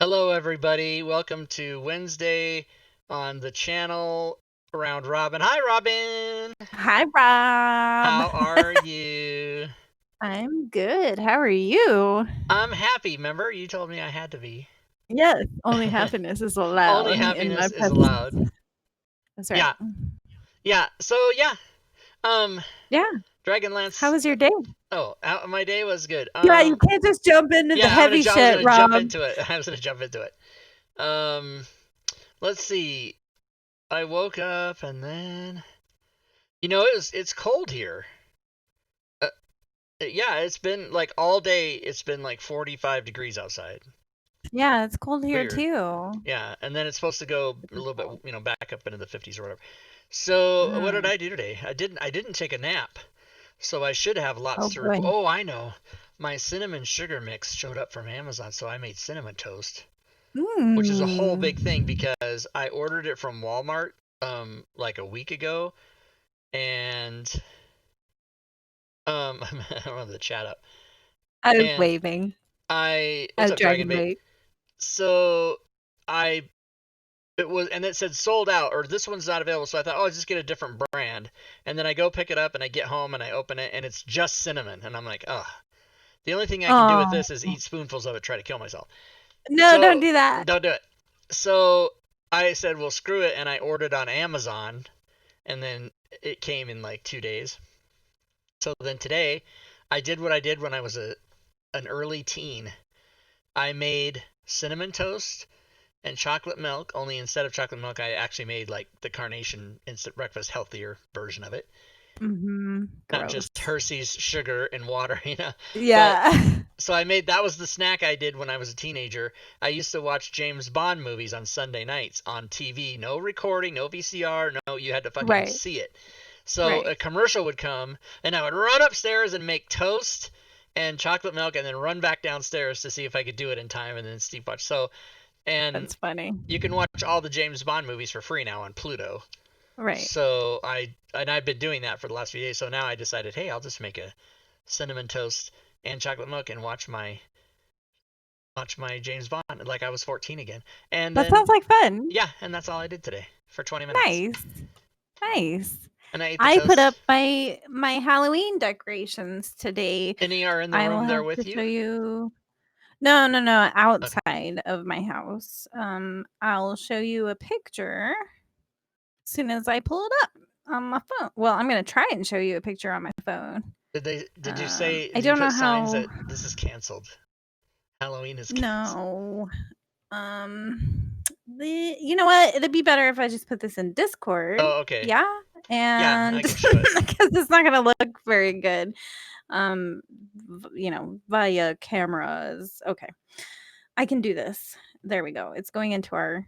Hello, everybody. Welcome to Wednesday on the channel around Robin. Hi, Robin. Hi, How Rob. are you? I'm good. How are you? I'm happy. Remember, you told me I had to be. Yes, only happiness is Only allowed in my happiness is presence. allowed. That's right. Yeah, yeah. So yeah, um, Yeah. How Dragonlance. was your day? Oh, my day was good. Yeah, you can't just jump into the Yeah, heavy I was shit, gonna jump Rob. into it. I was gonna jump into it. Um, let's see. I woke up and then, it's cold here. Uh, Yeah, it's been like all day. It's been like 45 degrees outside. Yeah, it's cold here Weird. too. Yeah, and then it's supposed to go a little bit, back up into the 50s or whatever. So what did Mm. I do today? I didn't take a nap. So I should have Oh lots to boy. report. Oh, I know. My cinnamon sugar mix showed up from Amazon, so I made cinnamon toast, which is a whole big thing Mm. because I ordered it from Walmart like a week ago, and I don't have the chat up. I was And waving. what's up, Dragon Dragon Bait? bait. So I it said sold out, or this one's not available. So I thought, oh, I'll just get a different brand. And then I go pick it up and I get home and I open it and it's just cinnamon. And I'm like, oh, the only thing I can do with Oh this is eat spoonfuls of it, try to kill myself. no! Don't So do that. don't do it. So I said, well, screw it, and I ordered on Amazon, and then it came in like 2 days. So then today, I did what I did when I was an early teen. I made cinnamon toast and chocolate milk, only instead of chocolate milk, I actually made like the Carnation instant breakfast healthier version of it. Not Gross. just Hershey's sugar and water. But Yeah. so I made that was the snack I did when I was a teenager. I used to watch James Bond movies on Sunday nights on TV. No recording, no VCR, no, you had to fucking Right. see it. So Right. a commercial would come and I would run upstairs and make toast and chocolate milk and then run back downstairs to see if I could do it in time and then Steve watch. So and That's funny. you can watch all the James Bond movies for free now on Pluto. Right. So I've been doing that for the last few days. So now I decided, hey, I'll just make a cinnamon toast and chocolate milk and watch my James Bond like I was 14 again. And That then sounds like fun. yeah, and that's all I did today for 20 minutes. Nice. Nice. And I ate the I put up toast. my Halloween decorations today. Any are in the I will room there have with to show you? you. No, Okay. outside of my house. I'll show you a picture as soon as I pull it up on my phone. Well, I'm gonna try and show you a picture on my phone. Did you say I did you don't know put signs how. that this is canceled? Halloween is canceled. No. Um, you know what? It'd be better if I just put this in Discord. Oh, okay. Yeah, Yeah, and I can show it. because it's not gonna look very good. Via cameras. Okay, I can do this. There we go. It's going into our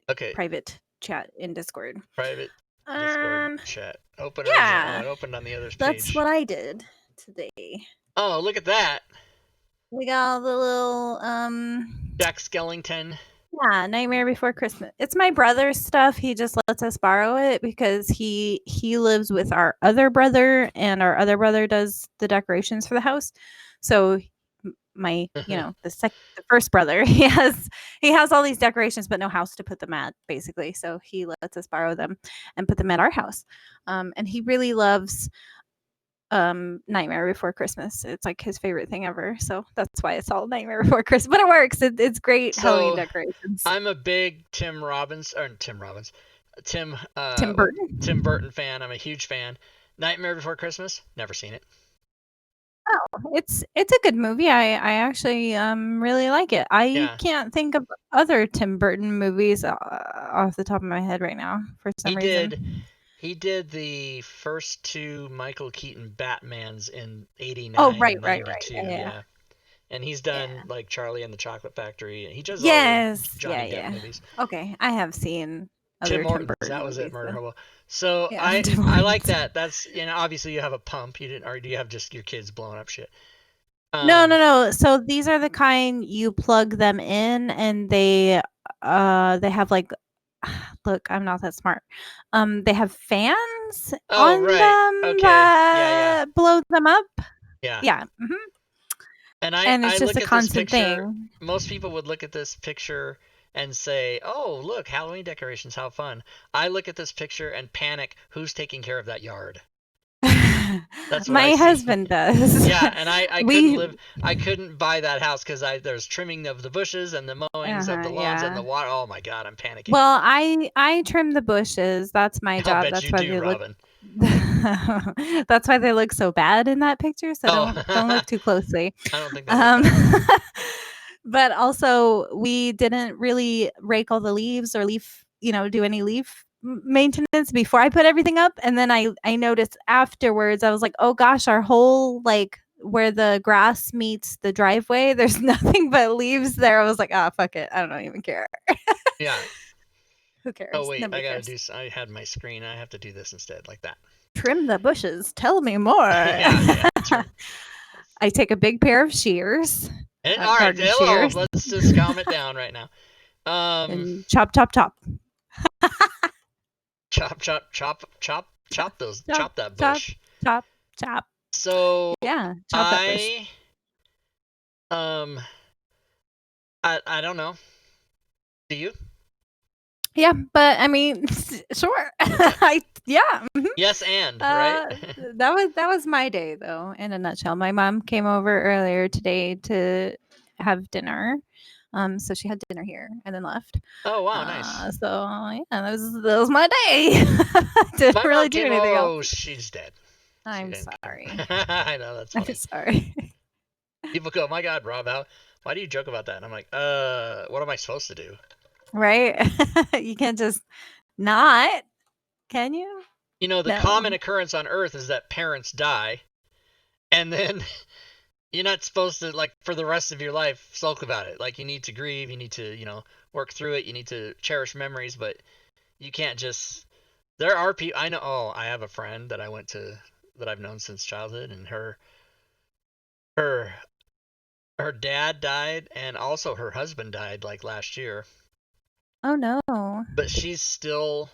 Okay. private chat in Discord. Private Discord Um, chat. Open original. Oh, yeah, it opened on the other's that's page. what I did today. Oh, look at that. We got the little Jack Skellington. Yeah, Nightmare Before Christmas. It's my brother's stuff. He just lets us borrow it because he lives with our other brother, and our other brother does the decorations for the house. So my, the first brother, he has all these decorations but no house to put them at, basically. So he lets us borrow them and put them at our house. And he really loves Nightmare Before Christmas. It's like his favorite thing ever. So that's why it's all Nightmare Before Christmas. But it works. It's great Halloween So decorations. I'm a big Tim Tim Tim Burton. Burton fan. I'm a huge fan. Nightmare Before Christmas. Never seen it. Oh, it's a good movie. I actually really like it. I Yeah, can't think of other Tim Burton movies off the top of my head right now for some he reason. did. He did the first two Michael Keaton Batmans in Oh, '89 right, and right, right. '92. Yeah, Yeah, and he's yeah. done like Charlie and the Chocolate Factory. He does all the Yes, yeah, Johnny Depp yeah. movies. Okay, I have seen Tim other Tim Hortons, Burton that was it. movies Murder though. Hobo. So Yeah, I Tim I like Hortons. that. That's obviously you have a pump. You didn't, or do you have just your kids blowing up shit? No, no, Um, no. So these are the kind you plug them in and they have like look, I'm not that smart. They have fans oh on right. them Okay. Yeah, yeah, that blow them up. yeah. Yeah. And And I it's just look a at this constant picture. thing. Most people would look at this picture and say, "Oh, look, Halloween decorations, how fun." I look at this picture and panic, who's taking care of that yard? That's what I My see. husband does. Yeah, and I couldn't We live. I couldn't buy that house because there's trimming of the bushes and the mowings of the lawns and yeah. the water. Oh my God, I'm panicking. Well, I trim the bushes. That's my I'll job. bet That's you why do, they look Robin. That's why they look so bad in that picture, so Oh, don't look too closely. I don't think they look Um, bad. but also we didn't really rake all the leaves or do any leaf maintenance before I put everything up, and then I noticed afterwards, I was like, "Oh gosh, our whole, like, where the grass meets the driveway, there's nothing but leaves there." I was like, "Oh, fuck it. I don't even care." Yeah. Who Oh cares? wait, Nobody cares. I had my screen. I have to do this instead, like that. Trim the bushes. Tell me more. Yeah. Trim. I take a big pair of shears, All right, garden hello. shears, Let's just calm it down right now. and chop, chop, chop, Chop, chop, chop, chop, chop, chop that chop, bush. chop, chop. So Yeah, chop that bush. I um I don't know. Do you? Yeah, but I mean, sure. Yeah. Yes, and right. That was my day though, in a nutshell. My mom came over earlier today to have dinner. So she had dinner here and then left. Oh wow, nice. So yeah, that was my day. Didn't My really mom do came. anything else. Oh, she's dead. She I'm didn't come. sorry. I know that's I'm funny. sorry. People go, "My God, Rob, why do you joke about that?" And I'm like, what am I supposed to do? Right? You can't just not, can you? You know, the No. common occurrence on Earth is that parents die, and then you're not supposed to, like, for the rest of your life sulk about it. Like, you need to grieve, you need to, work through it, you need to cherish memories, but you can't just. There are people I know. Oh, I have a friend that I've known since childhood, and her her dad died, and also her husband died like last year, Oh no. but she's still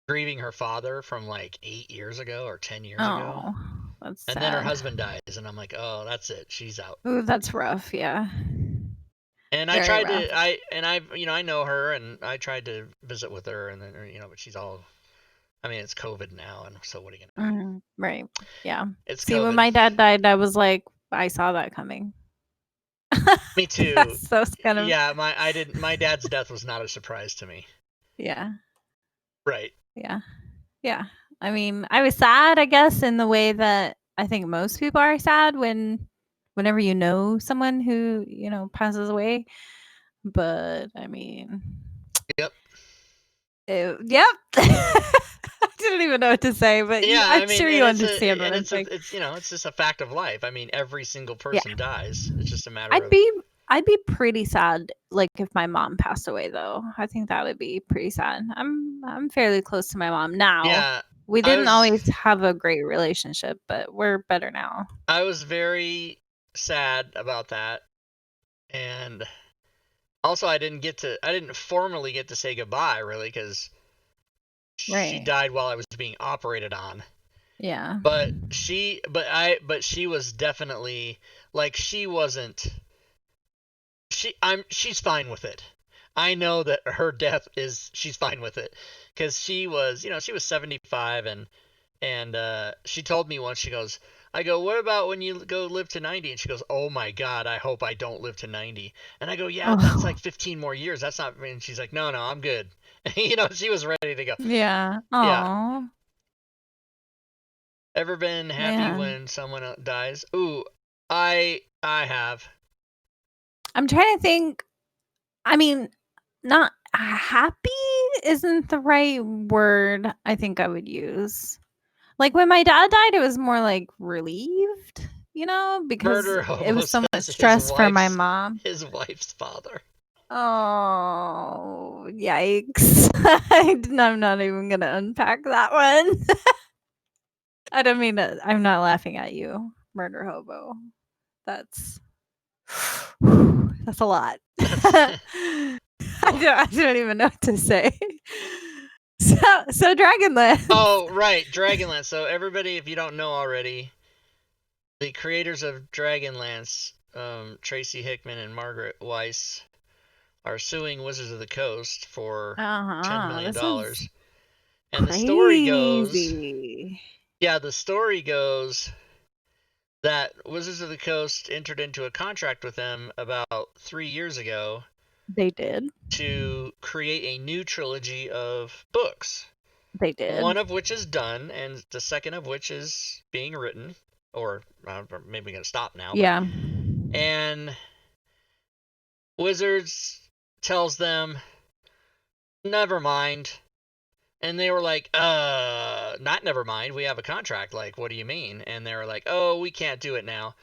grieving her father from like 8 years ago or 10 years ago. Oh, that's And then her sad. husband dies, and I'm like, oh, that's it. She's out. Ooh, that's rough. Yeah. And I Very tried rough. to, I know her, and I tried to visit with her, and then, but she's all, I mean, it's COVID now, and so what are you gonna do? Right. Yeah. It's See, when COVID. my dad died, I was like, I saw that coming. Me too. So it's kind of, Yeah, my dad's death was not a surprise to me. yeah. Right. Yeah. Yeah. I mean, I was sad, I guess, in the way that I think most people are sad whenever you know someone who, passes away. But I mean, Yep. yep. I didn't even know what to say, but Yeah, I I'm mean, sure you understand what I'm saying. it's just a fact of life. I mean, every single Yeah. person dies. It's just a matter I'd of. be I'd be pretty sad, like, if my mom passed away, though. I think that would be pretty sad. I'm fairly close to my mom now. Yeah, We I didn't was always have a great relationship, but we're better now. I was very sad about that, and also I didn't formally get to say goodbye really because she Right. died while I was being operated on. Yeah. But she was definitely, like, she's fine with it. I know that her death she's fine with it because she was 75, and she told me once, she goes, I go, what about when you go live to 90? And she goes, oh my God, I hope I don't live to 90. And I go, yeah, that's Oh. like 15 more years. That's not, and she's like, no, I'm good. She was ready to go. Yeah. Yeah. Oh, Ever been happy man. when someone dies? Ooh, I have. I'm trying to think. I mean, not happy isn't the right word I think I would use. Like, when my dad died, it was more like relieved, because Murder it hobo was so much says stress for my mom. his wife's father. Oh, yikes. I'm not even going to unpack that one. I don't mean to, I'm not laughing at you, murder hobo. That's that's a lot. I don't even know what to say. So Dragonlance. Oh, right, Dragonlance. So everybody, if you don't know already, the creators of Dragonlance, Tracy Hickman and Margaret Weiss, are suing Wizards of the Coast for $10 million. This is And the story goes, crazy. the story goes that Wizards of the Coast entered into a contract with them about 3 years ago They did. to create a new trilogy of books. They did. One of which is done, and the second of which is being written, or maybe going to stop now. Yeah. And Wizards tells them, never mind. And they were like, not never mind. We have a contract. Like, what do you mean? And they were like, oh, we can't do it now.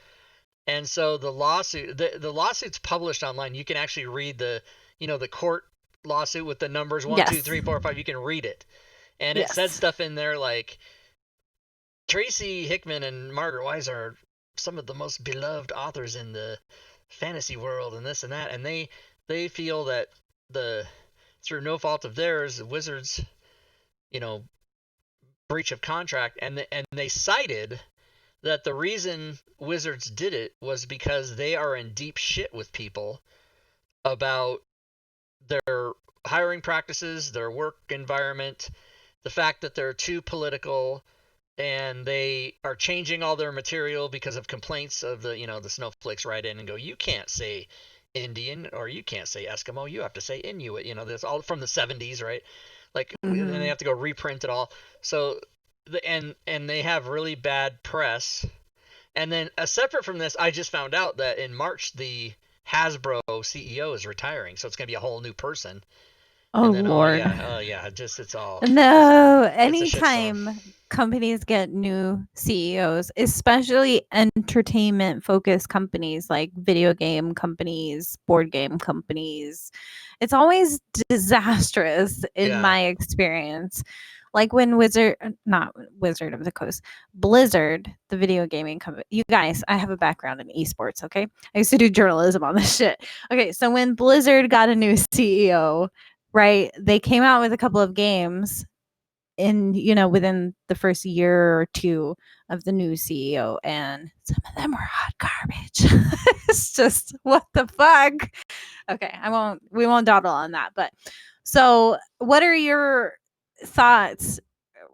And so the lawsuit's published online. You can actually read the court lawsuit with the numbers 1, 2, 3, 4, 5. You can read it. And it said stuff in there like, Tracy Hickman and Margaret Weiss are some of the most beloved authors in the fantasy world and this and that. And they feel that through no fault of theirs, Wizards, breach of contract, and they cited that the reason Wizards did it was because they are in deep shit with people about their hiring practices, their work environment, the fact that they're too political, and they are changing all their material because of complaints of the snowflakes write in and go, you can't say Indian or you can't say Eskimo, you have to say Inuit. That's all from the 70s, right? Like, and they have to go reprint it all. So, and they have really bad press. And then, separate from this, I just found out that in March the Hasbro CEO is retiring, so it's gonna be a whole new person. Oh, and then, Lord. It's all No. it's Anytime companies get new CEOs, especially entertainment focused companies like video game companies, board game companies, it's always disastrous in my experience. Like when not Wizard of the Coast, Blizzard, the video gaming company. You guys, I have a background in esports, okay? I used to do journalism on this shit. Okay, so when Blizzard got a new CEO, right, they came out with a couple of games within the first year or two of the new CEO, and some of them were hot garbage. It's just, what the fuck? Okay, we won't dawdle on that. But so what are your thoughts,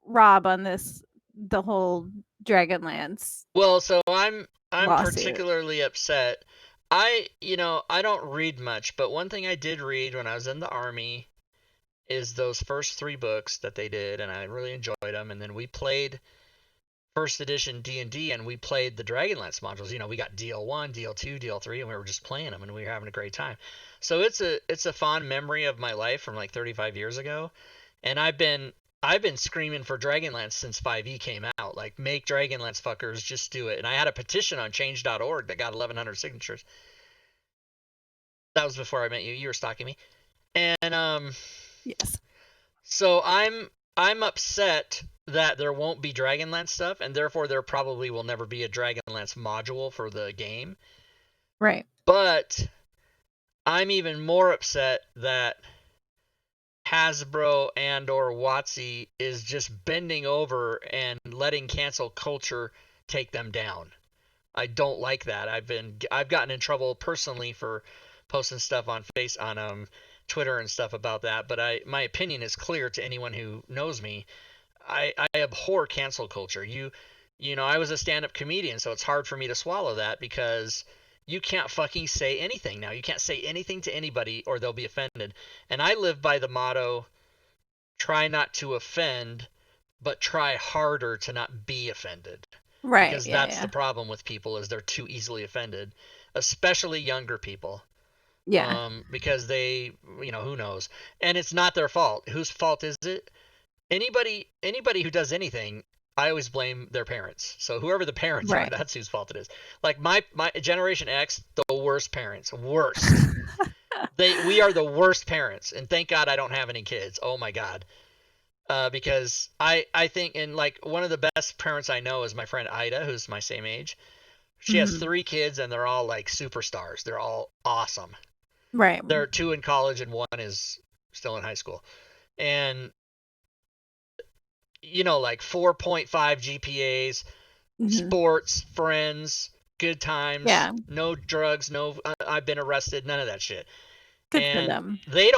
Rob, on the whole Dragonlance? Well, so I'm lawsuit? Particularly upset. I don't read much, but one thing I did read when I was in the Army is those first 3 books that they did, and I really enjoyed them. And then we played first edition D&D, and we played the Dragonlance modules. We got DL1, DL2, DL3, and we were just playing them, and we were having a great time. So it's a fond memory of my life from like 35 years ago, and I've been screaming for Dragonlance since 5e came out. Like, make Dragonlance, fuckers, just do it. And I had a petition on change.org that got 1,100 signatures. That was before I met you. You were stalking me. And Yes. So I'm upset that there won't be Dragonlance stuff, and therefore there probably will never be a Dragonlance module for the game. Right. But I'm even more upset that Hasbro and or WotC is just bending over and letting cancel culture take them down. I don't like that. I've gotten in trouble personally for posting stuff on Twitter and stuff about that, but my opinion is clear to anyone who knows me. I abhor cancel culture. I was a stand-up comedian, so it's hard for me to swallow that, because you can't fucking say anything now. You can't say anything to anybody or they'll be offended. And I live by the motto, try not to offend, but try harder to not be offended. Right. Because that's the problem with people, is they're too easily offended, especially younger people. Yeah. Because they, who knows? And it's not their fault. Whose fault is it? Anybody who does anything, I always blame their parents. So whoever the parents are, that's whose fault it is. Like my Generation X, the worst parents. Worst. We are the worst parents. And thank God I don't have any kids. Oh my God. Because I think, and like, one of the best parents I know is my friend Ida, who's my same age. She has 3 kids, and they're all like superstars. They're all awesome. Right. There are 2 in college and 1 is still in high school. And like 4.5 GPAs, sports, friends, good times, Yeah. no drugs, no I've been arrested, none of that shit. Good for And them. they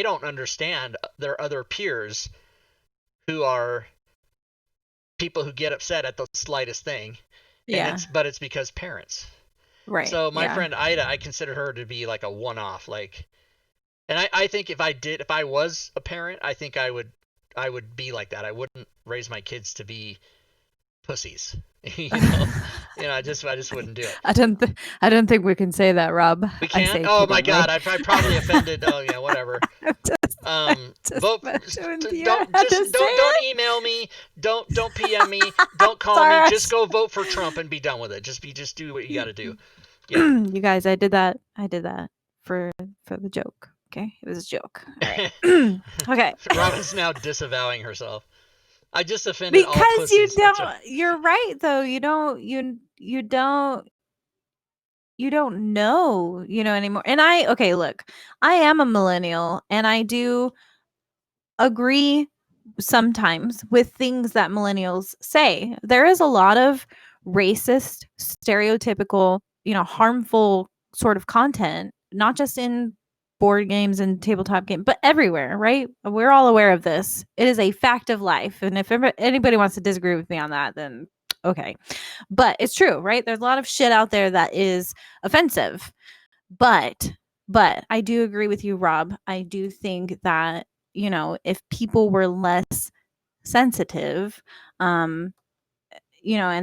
don't understand their other peers who are people who get upset at the slightest thing. And Yeah. it's because parents. Right. So my Yeah. friend Ida, I consider her to be like a one-off. Like, and I think if I was a parent, I think I would be like that. I wouldn't raise my kids to be pussies. you know, I just wouldn't do it. I don't think we can say that, Rob. We I can't. say Oh my God, kiddingly. I probably offended. Oh yeah, whatever. I'm just Vote. messing with you. I Don't had to just say don't it. email me. Don't PM me. Don't call me. Sorry. Just go vote for Trump and be done with it. Just do what you got to do. Yeah. You guys, I did that. I did that for the joke. Okay, it was a joke. All right. Okay. Robin's now disavowing herself. I just offended all Because you pussies. That's right. don't. You're right, though. You don't know, anymore. And okay, look, I am a millennial, and I do agree sometimes with things that millennials say. There is a lot of racist, stereotypical, harmful sort of content, not just in board games and tabletop games, but everywhere, right? We're all aware of this. It is a fact of life. And if anybody wants to disagree with me on that, then okay. But it's true, right? There's a lot of shit out there that is offensive. But I do agree with you, Rob. I do think that, if people were less sensitive, and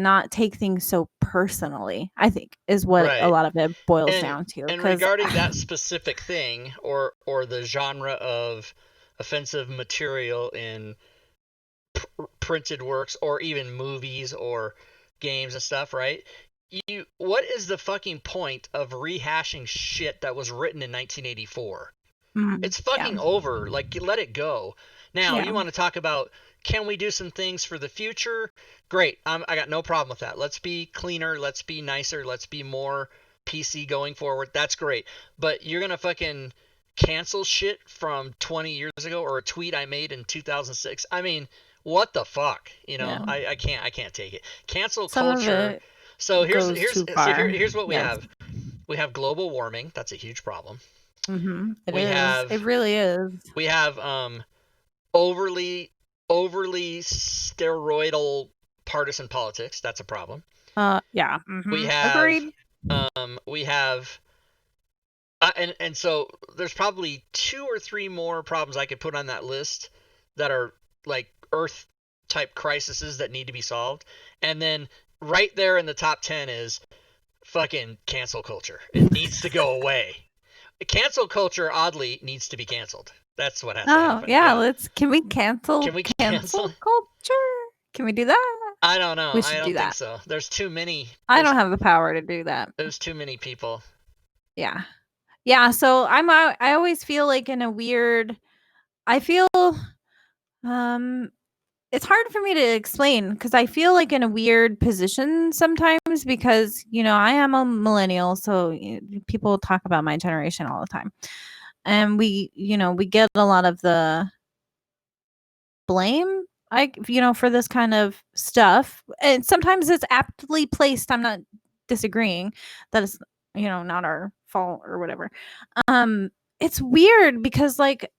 not take things so personally, I think is what a Right. lot of it boils And down to. and Because regarding that specific thing or the genre of offensive material in printed works or even movies or games and stuff, right? What is the fucking point of rehashing shit that was written in 1984? It's yeah, fucking over. Like, let it go. Now, yeah, you want to talk about can we do some things for the future? Great. I got no problem with that. Let's be cleaner. Let's be nicer. Let's be more PC going forward. That's great. But you're going to fucking cancel shit from 20 years ago or a tweet I made in 2006. I mean, what the fuck? yeah. I can't take it. Cancel Some of culture. it So goes too far. here's what we Yes. have. We have global warming. That's a huge problem. It We is. It have really is. we have overly steroidal partisan politics. That's a problem. Yeah. We have Agreed. we have and so there's probably two or three more problems I could put on that list that are like Earth type crises that need to be solved. And then right there in the top 10 is fucking cancel culture. It needs to go away. Cancel culture, oddly, needs to be canceled. That's what has to Oh, happen. yeah, can we cancel Can we cancel cancel? culture? Can we do that? I don't know. We I should do don't think that. so. There's too many. I don't have the power to do that. There's too many people. Yeah. Yeah, so I always feel like in a weird I feel it's hard for me to explain because I feel like in a weird position sometimes because, I am a millennial, so people talk about my generation all the time. And we get a lot of the blame for this kind of stuff, and sometimes it's aptly placed. I'm not disagreeing that it's not our fault or whatever. It's weird because like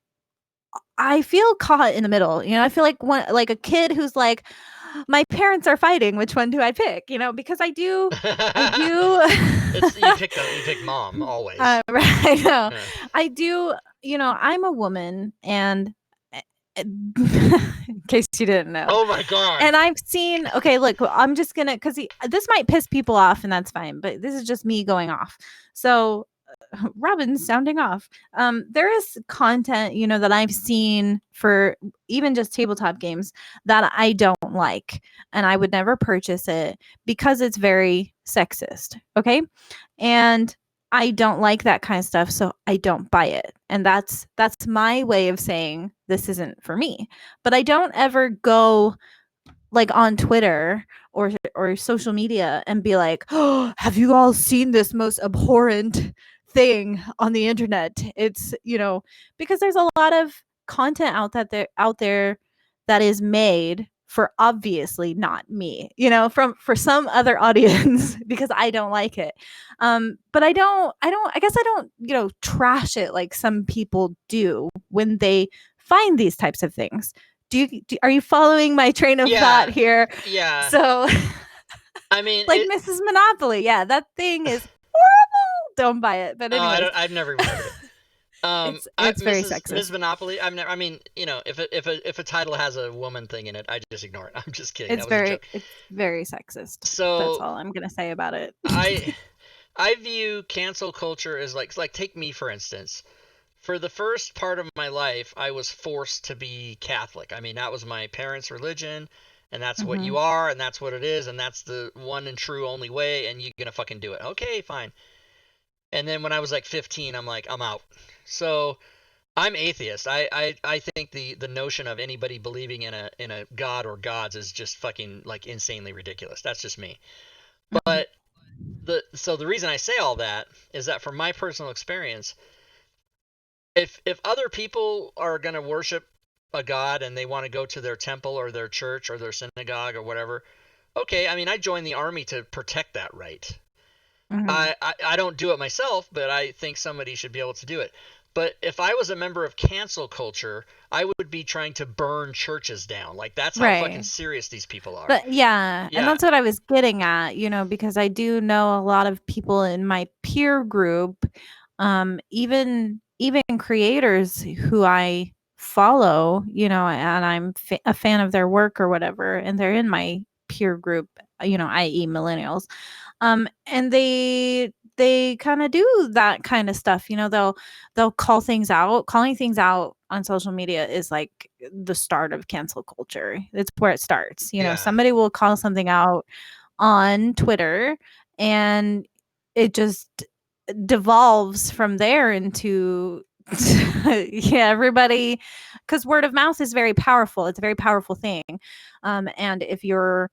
I feel caught in the middle. I feel like a kid who's like, my parents are fighting, which one do I pick? Because I do It's you pick mom always. Right, I know. Yeah. I do, I'm a woman, and in case you didn't know. Oh my god. And I've seen, okay, look, I'm just gonna, because this might piss people off, and that's fine, but this is just me going off. So, Robin's sounding off. There is content, that I've seen for even just tabletop games that I don't like, and I would never purchase it because it's very sexist. Okay. And I don't like that kind of stuff, so I don't buy it. And that's my way of saying this isn't for me. But I don't ever go like on Twitter or social media and be like, "Oh, have you all seen this most abhorrent thing on the internet?" It's, because there's a lot of content out there that is made for obviously not me, for some other audience because I don't like it. But I guess I don't, trash it like some people do when they find these types of things. Are you following my train of thought Yeah, here? yeah. So, I mean, like Mrs. Monopoly, yeah, that thing is horrible. Don't buy it. But Oh, anyways, I've never even heard of it. it's very Ms. sexist. Monopoly. I've never. I mean, if a title has a woman thing in it, I just ignore it. I'm just kidding. That was a joke. It's very sexist. That's So all I'm gonna say about it. I I view cancel culture as like take me for instance. For the first part of my life, I was forced to be Catholic. I mean, that was my parents' religion, and that's what Mm-hmm. you are, and that's what it is, and that's the one and true only way, and you're gonna fucking do it. Okay, fine. And then when I was like 15, I'm like, I'm out. So I'm atheist. I think the notion of anybody believing in a god or gods is just fucking like insanely ridiculous. That's just me. Mm-hmm. But the reason I say all that is that from my personal experience, if other people are gonna worship a god and they want to go to their temple or their church or their synagogue or whatever, okay. I mean, I joined the army to protect that right. Mm-hmm. I don't do it myself, but I think somebody should be able to do it. But if I was a member of cancel culture, I would be trying to burn churches down. Like that's how fucking Right. serious these people are. But yeah, and Yeah, that's what I was getting at, because I do know a lot of people in my peer group, even creators who I follow, and I'm a fan of their work or whatever, and they're in my peer group, i.e. millennials. And they kind of do that kind of stuff. They'll call things out. Calling things out on social media is like the start of cancel culture. It's where it starts. yeah, Somebody will call something out on Twitter, and it just devolves from there into yeah, everybody, because word of mouth is very powerful. It's a very powerful thing. And if you're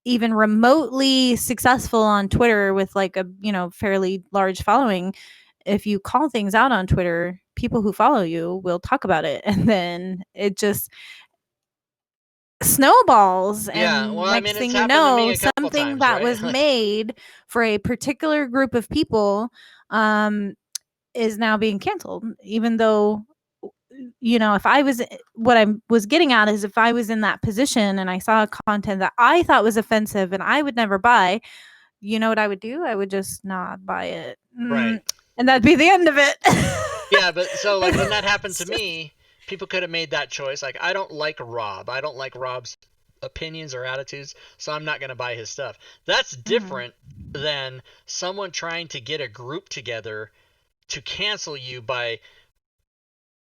even remotely successful on Twitter with like a, fairly large following, if you call things out on Twitter, people who follow you will talk about it, and then it just snowballs, yeah. and Well, I mean, next it's thing you happened to me know, a couple something times, that right? was made for a particular group of people um is now being canceled, even though, if I was, what I was getting at is, if I was in that position and I saw content that I thought was offensive and I would never buy, you know what I would do? I would just not buy it. Right. And that'd be the end of it. Yeah, but so like when that happened to It's just, me, people could have made that choice. Like I don't like Rob. I don't like Rob's opinions or attitudes, so I'm not going to buy his stuff. That's mhm. different than someone trying to get a group together to cancel you by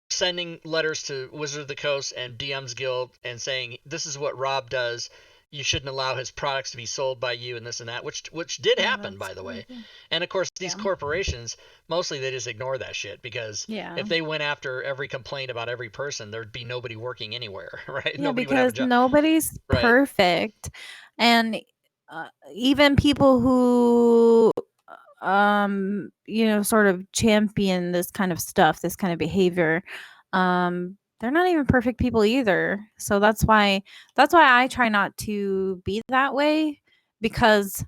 sending letters to Wizard of the Coast and DM's Guild and saying this is what Rob does. You shouldn't allow his products to be sold by you and this and that, which did Yeah, happen, that's by the way. crazy. And of course, these Yeah. corporations mostly they just ignore that shit because Yeah. if they went after every complaint about every person, there'd be nobody working anywhere, right? Yeah, Nobody would have a because job, nobody's right? perfect. And even people who sort of champion this kind of stuff, this kind of behavior, they're not even perfect people either. So that's why I try not to be that way, because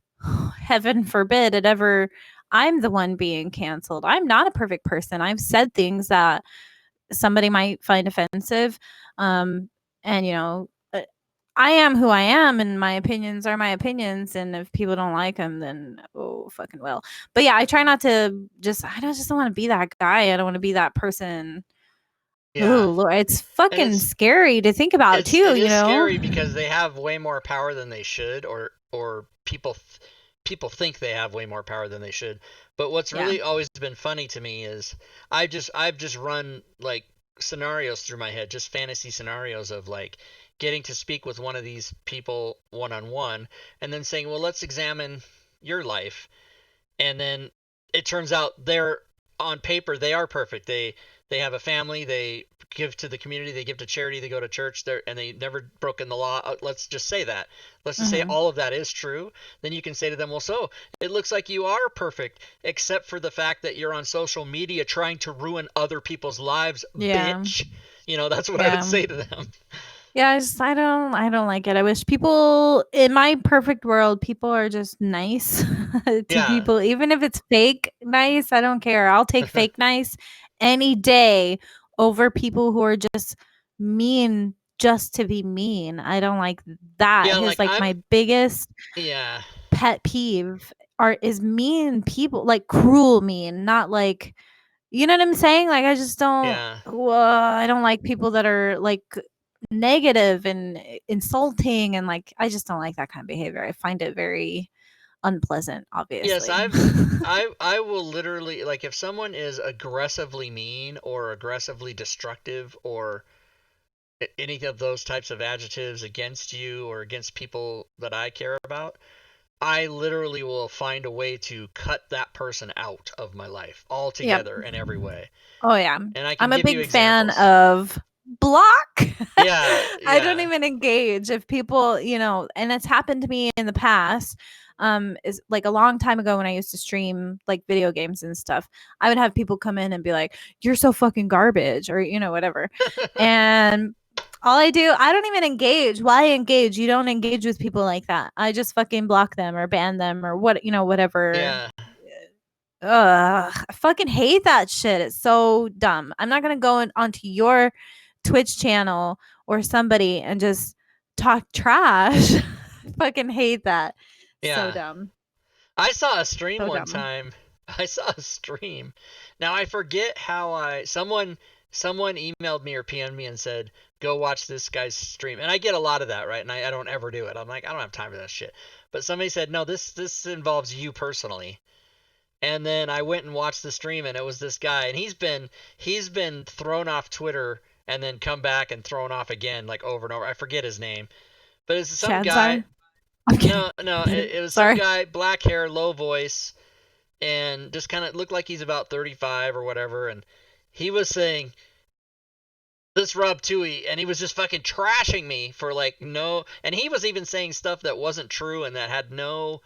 heaven forbid it ever I'm the one being canceled. I'm not a perfect person. I've said things that somebody might find offensive. Um, and I am who I am, and my opinions are my opinions. And if people don't like them, then oh, fucking well. But yeah, I try not to I don't want to be that guy. I don't want to be that person. Yeah, Oh, Lord, it's and fucking scary to think about it too. is scary because they have way more power than they should, or people think they have way more power than they should. But what's Yeah. really always been funny to me is I've just run like scenarios through my head, just fantasy scenarios of like getting to speak with one of these people one on one, and then saying, well, let's examine your life, and then it turns out they're on paper they are perfect. They have a family, they give to the community, they give to charity, they go to church, and they never broken the law. Let's just say that. Let's just say Hmm. all of that is true. Then you can say to them, well, so it looks like you are perfect, except for the fact that you're on social media trying to ruin other people's lives, Yeah. bitch. That's what I would Yeah. say to them. Yeah, I don't like it. I wish people in my perfect world, people are just nice to Yeah. people, even if it's fake nice. I don't care. I'll take fake nice any day over people who are just mean just to be mean. I don't like that. Yeah, His like like I'm my biggest yeah. pet peeve are is mean people, like cruel mean, not like you know what I'm saying? Like, I just don't Yeah. I don't like people that are, like, negative and insulting, and, like, I just don't like that kind of behavior. I find it very unpleasant, Yes, obviously. I will literally, like, if someone is aggressively mean or aggressively destructive or any of those types of adjectives against you or against people that I care about, I literally will find a way to cut that person out of my life Yep. altogether in every way. Oh, yeah. And I can I'm a give you big fan examples. of block. Yeah, I don't yeah, even engage if people, and it's happened to me in the past. Is like a long time ago when I used to stream like video games and stuff. I would have people come in and be like, "You're so fucking garbage," or whatever. And I don't even engage. Why engage? You don't engage with people like that. I just fucking block them or ban them or whatever. yeah, Ugh, I fucking hate that shit. It's so dumb. I'm not gonna go onto your Twitch channel or somebody and just talk trash. Fucking hate that. So yeah. dumb. I saw a stream So one dumb. time. I saw a stream. Now I forget how someone emailed me or PM'd me and said, "Go watch this guy's stream." And I get a lot of that, right? And I don't ever do it. I'm like, I don't have time for that shit. But somebody said, "No, this involves you personally." And then I went and watched the stream, and it was this guy, and he's been thrown off Twitter and then come back and thrown off again, like over and over. I forget his name, but it's some guy. Chadsar. I'm kidding. No, no, I'm kidding. it was some Sorry. guy, black hair, low voice, and just kind of looked like he's about 35 or whatever. And he was saying this Rob Toohey, and he was just fucking trashing me for like no. And he was even saying stuff that wasn't true and that had no.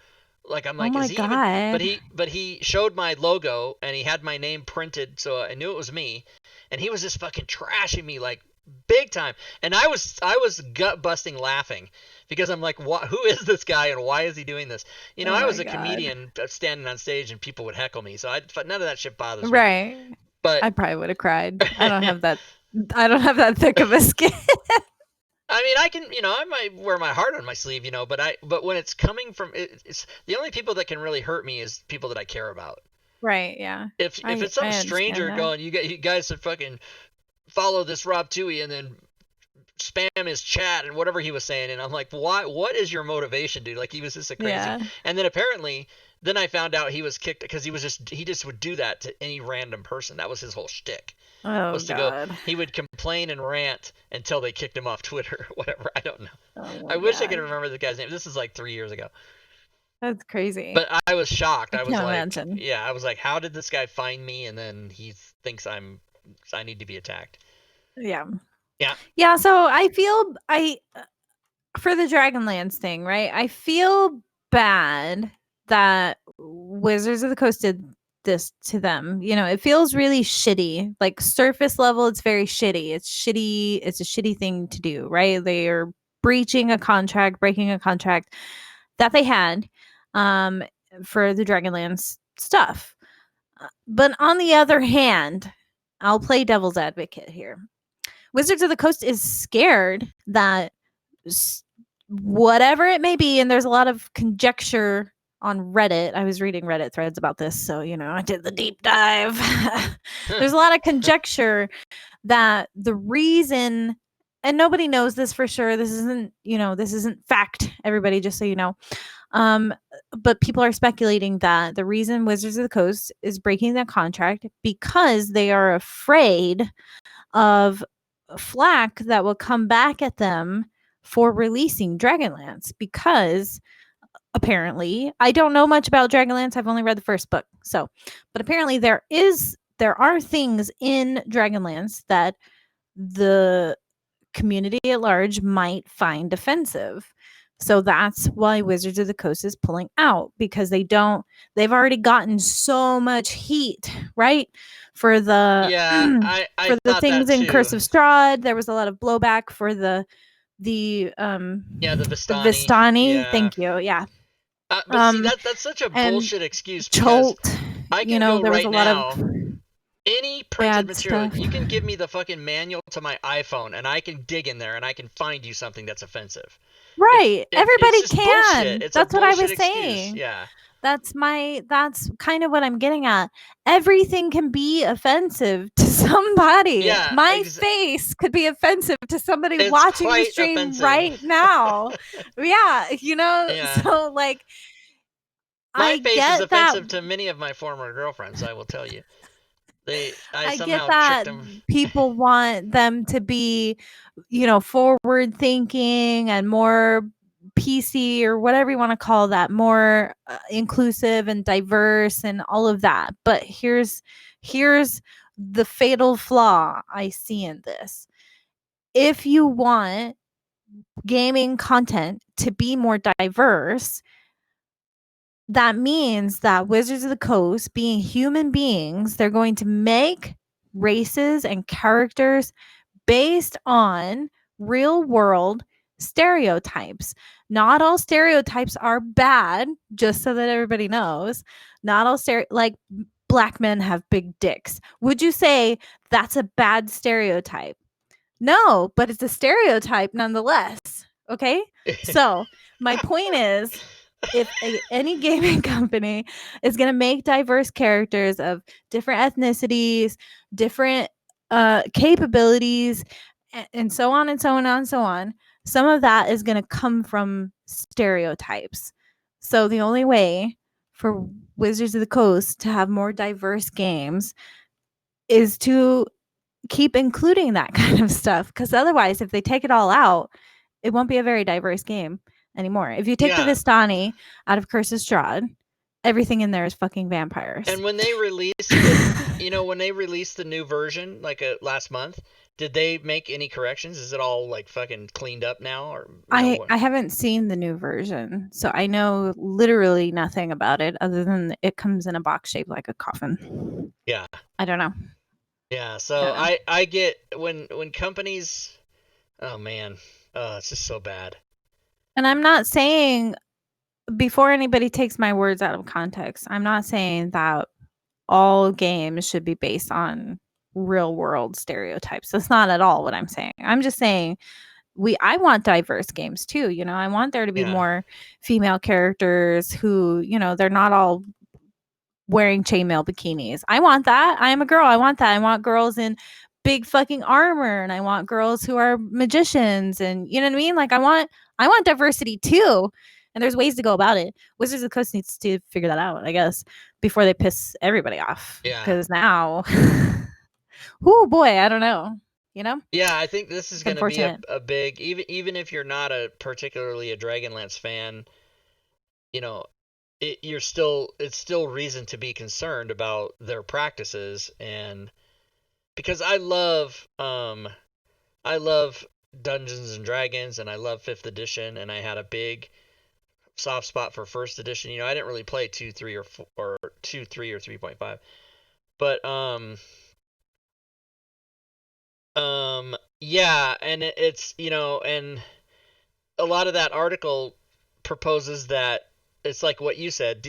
Like I'm Oh like, is my he even? But god. he showed my logo and he had my name printed, so I knew it was me. And he was just fucking trashing me like big time. And I was gut busting laughing because I'm like, what? Who is this guy and why is he doing this? Oh I my was a god. comedian standing on stage and people would heckle me, so none of that shit bothers me. Right. But I probably would have cried. I don't have that thick of a skin. I mean, I can, I might wear my heart on my sleeve, but when it's coming from, it's the only people that can really hurt me is people that I care about. Right, yeah. If it's I some understand stranger that. going, you guys should fucking follow this Rob Toohey and then spam his chat and whatever he was saying, and I'm like, why? What is your motivation, dude? Like he was just a crazy. Yeah. And then apparently, then I found out he was kicked because he just would do that to any random person. That was his whole shtick. Oh Was to go. god. He would complain and rant until they kicked him off Twitter or whatever. I don't know. Oh I my wish I could god. remember the guy's name. This is like 3 years ago. That's crazy. But I was shocked. I I was can't like, imagine. yeah, I was like, how did this guy find me? And then he thinks I need to be attacked. Yeah. Yeah. Yeah, so I feel for the Dragonlance thing, right? I feel bad that Wizards of the Coast did this to them. It feels really shitty. Like surface level, it's very shitty. It's shitty. It's a shitty thing to do, right? They are breaking a contract, breaking a contract that they had um, for the Dragonlance stuff. But on the other hand, I'll play devil's advocate here. Wizards of the Coast is scared that whatever it may be, and there's a lot of conjecture on Reddit. I was reading Reddit threads about this, so I did the deep dive. There's a lot of conjecture that the reason, and nobody knows this for sure. This isn't fact, everybody, just so you know. But people are speculating that the reason Wizards of the Coast is breaking that contract because they are afraid of flack that will come back at them for releasing Dragonlance, because apparently, I don't know much about Dragonlance. I've only read the first book. But apparently there are things in Dragonlance that the community at large might find offensive. So that's why Wizards of the Coast is pulling out, because they've already gotten so much heat, right? For the Yeah, I for the thought things that in too. Curse of Strahd, there was a lot of blowback for the the the the Vistani. Vistani. Yeah. Thank you. Yeah. But see, that's such a And bullshit excuse because Cholt. I can go There was right a lot of now. Any printed bad material, stuff. you can give me the fucking manual to my iPhone, and I can dig in there and I can find you something that's offensive. Right. It's Everybody just bullshit. can. It's a That's what I bullshit was excuse. saying. Yeah. That's kind of what I'm getting at. Everything can be offensive to somebody. Yeah. My face could be offensive to somebody It's watching the quite stream offensive. right now. Yeah, Yeah. so like My I face is get that offensive to many of my former girlfriends, I will tell you. I I get somehow tricked that them. people want them to be, forward thinking and more PC or whatever you want to call that, more inclusive and diverse and all of that. But here's the fatal flaw I see in this. If you want gaming content to be more diverse, that means that Wizards of the Coast, being human beings, they're going to make races and characters based on real world stereotypes. Not all stereotypes are bad, just so that everybody knows. Not all like black men have big dicks. Would you say that's a bad stereotype? No, but it's a stereotype nonetheless. Okay? So, my point is if any gaming company is going to make diverse characters of different ethnicities, different capabilities, and so on and so on and so on, some of that is going to come from stereotypes. So, the only way for Wizards of the Coast to have more diverse games is to keep including that kind of stuff, because otherwise if they take it all out, it won't be a very diverse game anymore. If you take the Yeah. Vistani out of Curse of Strahd, everything in there is fucking vampires. And when they released the new version like last month, did they make any corrections? Is it all like fucking cleaned up now, or I haven't seen the new version, so I know literally nothing about it other than it comes in a box shaped like a coffin. Yeah. I don't know. Yeah. So I get when companies, oh man, it's just so bad. And I'm not saying, before anybody takes my words out of context, I'm not saying that all games should be based on real world stereotypes. That's not at all what I'm saying. I'm just saying I want diverse games too. I want there to be Yeah. more female characters who, they're not all wearing chainmail bikinis. I want that. I am a girl. I want that. I want girls in big fucking armor, and I want girls who are magicians, and you know what I mean? Like I want diversity too. And there's ways to go about it. Wizards of the Coast needs to figure that out, I guess, before they piss everybody off. Yeah. Because now, oh boy, I don't know. Yeah, I think this is It's going to be unfortunate. a big, even if you're not particularly a Dragonlance fan, you know, it's still reason to be concerned about their practices. And because I love Dungeons and Dragons, and I love 5th edition, and I had a big soft spot for 1st edition. I didn't really play 2, 3 or 4, or 2, 3 or 3.5. But yeah, and it's, and a lot of that article proposes that it's like what you said.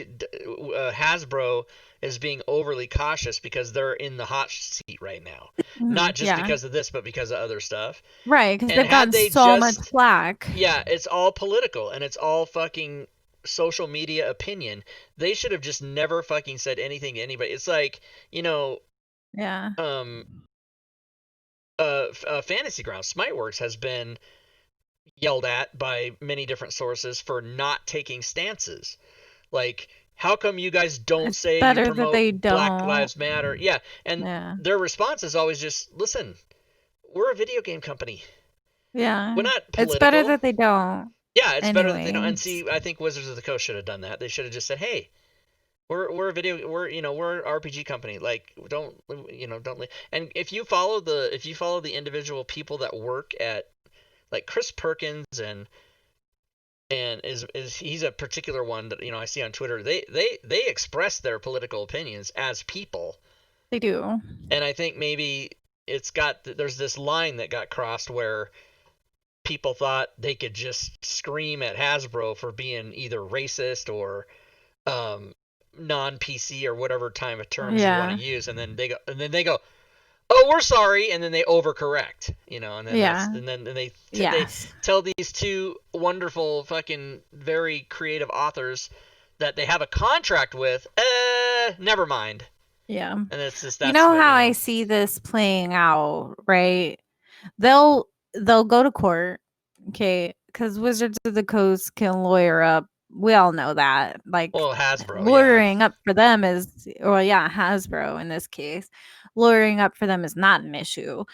Hasbro is being overly cautious because they're in the hot seat right now, not just Yeah. because of this, but because of other stuff. Right, because And they've gotten so much flack. Yeah, it's all political and it's all fucking social media opinion. They should have just never fucking said anything to anybody. It's like, Yeah. Fantasy Grounds, Smiteworks has been yelled at by many different sources for not taking stances. Like, how come you guys don't It's say you better that promote they Black don't. Lives Matter? Yeah, and Yeah. their response is always just, listen, we're a video game company. Yeah. We're not political. It's better that they don't. Yeah, it's better that they don't. And Anyways. see, I think Wizards of the Coast should have done that. They should have just said, hey, we're an RPG company. Like, don't and if you follow the individual people that work at, like, Chris Perkins and he's a particular one that I see on Twitter. They express their political opinions as people. They do. And I think maybe there's this line that got crossed where people thought they could just scream at Hasbro for being either racist or non-PC or whatever time of terms you want to use, and then they go, oh, we're sorry, and then they overcorrect, and then they tell these two wonderful fucking very creative authors that they have a contract with. Never mind. Yeah. And it's just how I see this playing out, right? They'll go to court, okay, because Wizards of the Coast can lawyer up. We all know that. Like, Hasbro, lawyering up for them is, Hasbro in this case, lawyering up for them is not an issue.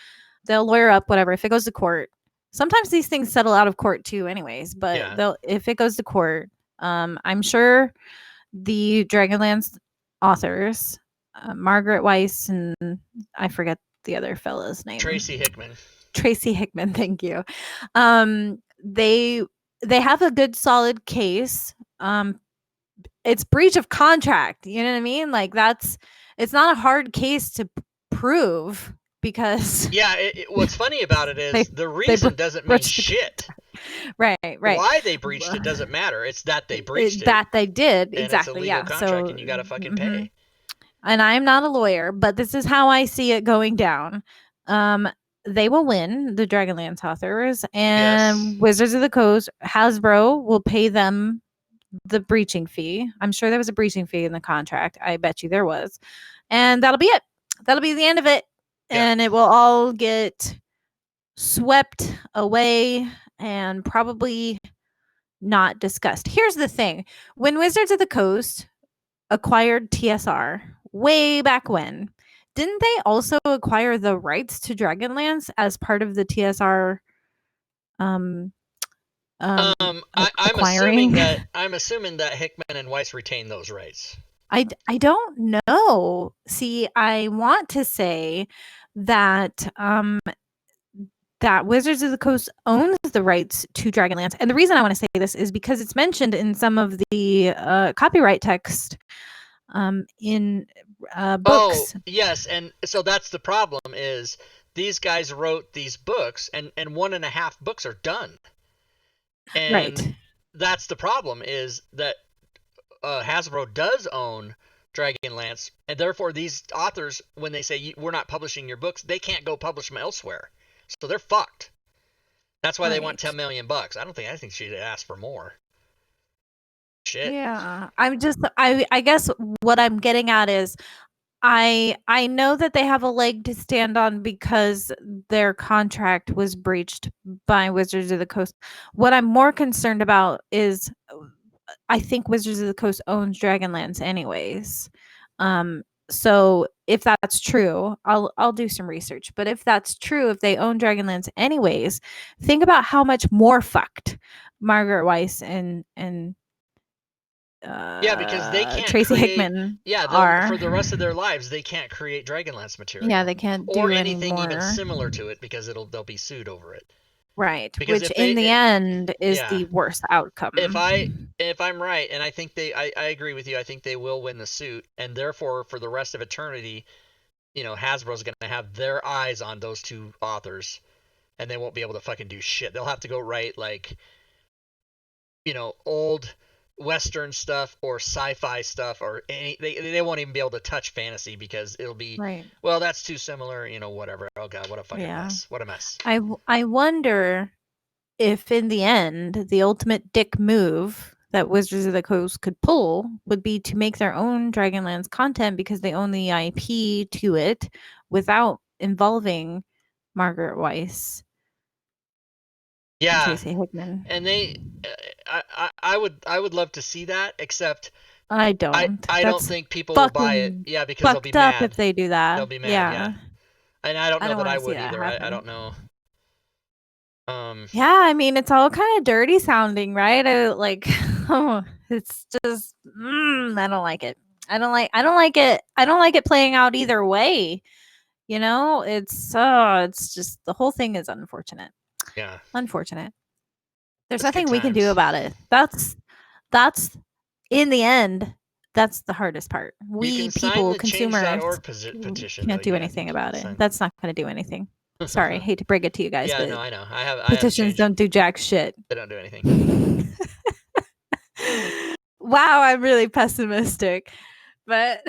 They'll lawyer up whatever. If it goes to court, sometimes these things settle out of court too, anyways. But if it goes to court, I'm sure the Dragonlance authors, Margaret Weiss and I forget the other fella's name. Tracy Hickman, thank you. They have a good solid case. It's breach of contract, you know what I mean? Like, it's not a hard case to prove because what's funny about it is the reason doesn't mean shit. Right. Why they breached it doesn't matter. It's that they breached it. That they did, and exactly. It's a legal contract, and you gotta fucking pay. And I'm not a lawyer, but this is how I see it going down. They will win, the Dragonlance authors, and Wizards of the Coast, Hasbro will pay them the breaching fee. I'm sure there was a breaching fee in the contract. I bet you there was. And that'll be it. That'll be the end of it. Yeah. And it will all get swept away and probably not discussed. Here's the thing. When Wizards of the Coast acquired TSR way back when, didn't they also acquire the rights to Dragonlance as part of the TSR I'm assuming that Hickman and Weiss retain those rights. I don't know. See, I want to say that that Wizards of the Coast owns the rights to Dragonlance. And the reason I want to say this is because it's mentioned in some of the copyright text in books. Oh, yes. And so that's the problem is these guys wrote these books and 1.5 books are done. And that's the problem is that Hasbro does own Dragonlance, and therefore these authors, when they say we're not publishing your books, they can't go publish them elsewhere. So they're fucked. That's why they want $10 million. I think she'd ask for more. Shit. Yeah. I guess what I'm getting at is I know that they have a leg to stand on because their contract was breached by Wizards of the Coast. What I'm more concerned about is I think Wizards of the Coast owns Dragonlance anyways. So if that's true, I'll do some research. But if that's true, if they own Dragonlance anyways, think about how much more fucked Margaret Weiss and because they can't Tracy Hickman for the rest of their lives they can't create Dragonlance material. Yeah, they can't do or anything anymore. Even similar to it because they'll be sued over it. Right, which in the end is the worst outcome. If I'm right, and I think I agree with you, I think they will win the suit, and therefore for the rest of eternity, Hasbro's going to have their eyes on those two authors, and they won't be able to fucking do shit. They'll have to go write old Western stuff or sci-fi stuff or they won't even be able to touch fantasy because it'll be well, that's too similar, whatever. Oh god, what a fucking mess. What a mess. I wonder if in the end the ultimate dick move that Wizards of the Coast could pull would be to make their own Dragonlance content because they own the IP to it without involving Margaret Weiss. Yeah, Tracy Hickman. And I would love to see that, except I don't. I don't think people will buy it. Yeah, because they'll be mad if they do that. They'll be mad. Yeah. And I don't know that I would either. I don't know. Yeah, I mean it's all kind of dirty sounding, right? It's just I don't like it. I don't like it. I don't like it playing out either way. It's just the whole thing is unfortunate. Yeah. Unfortunate. There's nothing we can do about it. That's in the end, that's the hardest part. We people, consumers, petition, can't do anything about it. That's not going to do anything. Sorry, hate to break it to you guys, Yeah, but no, I know. I haven't petitions changed. don't do jack shit. They don't do anything. Wow, I'm really pessimistic. But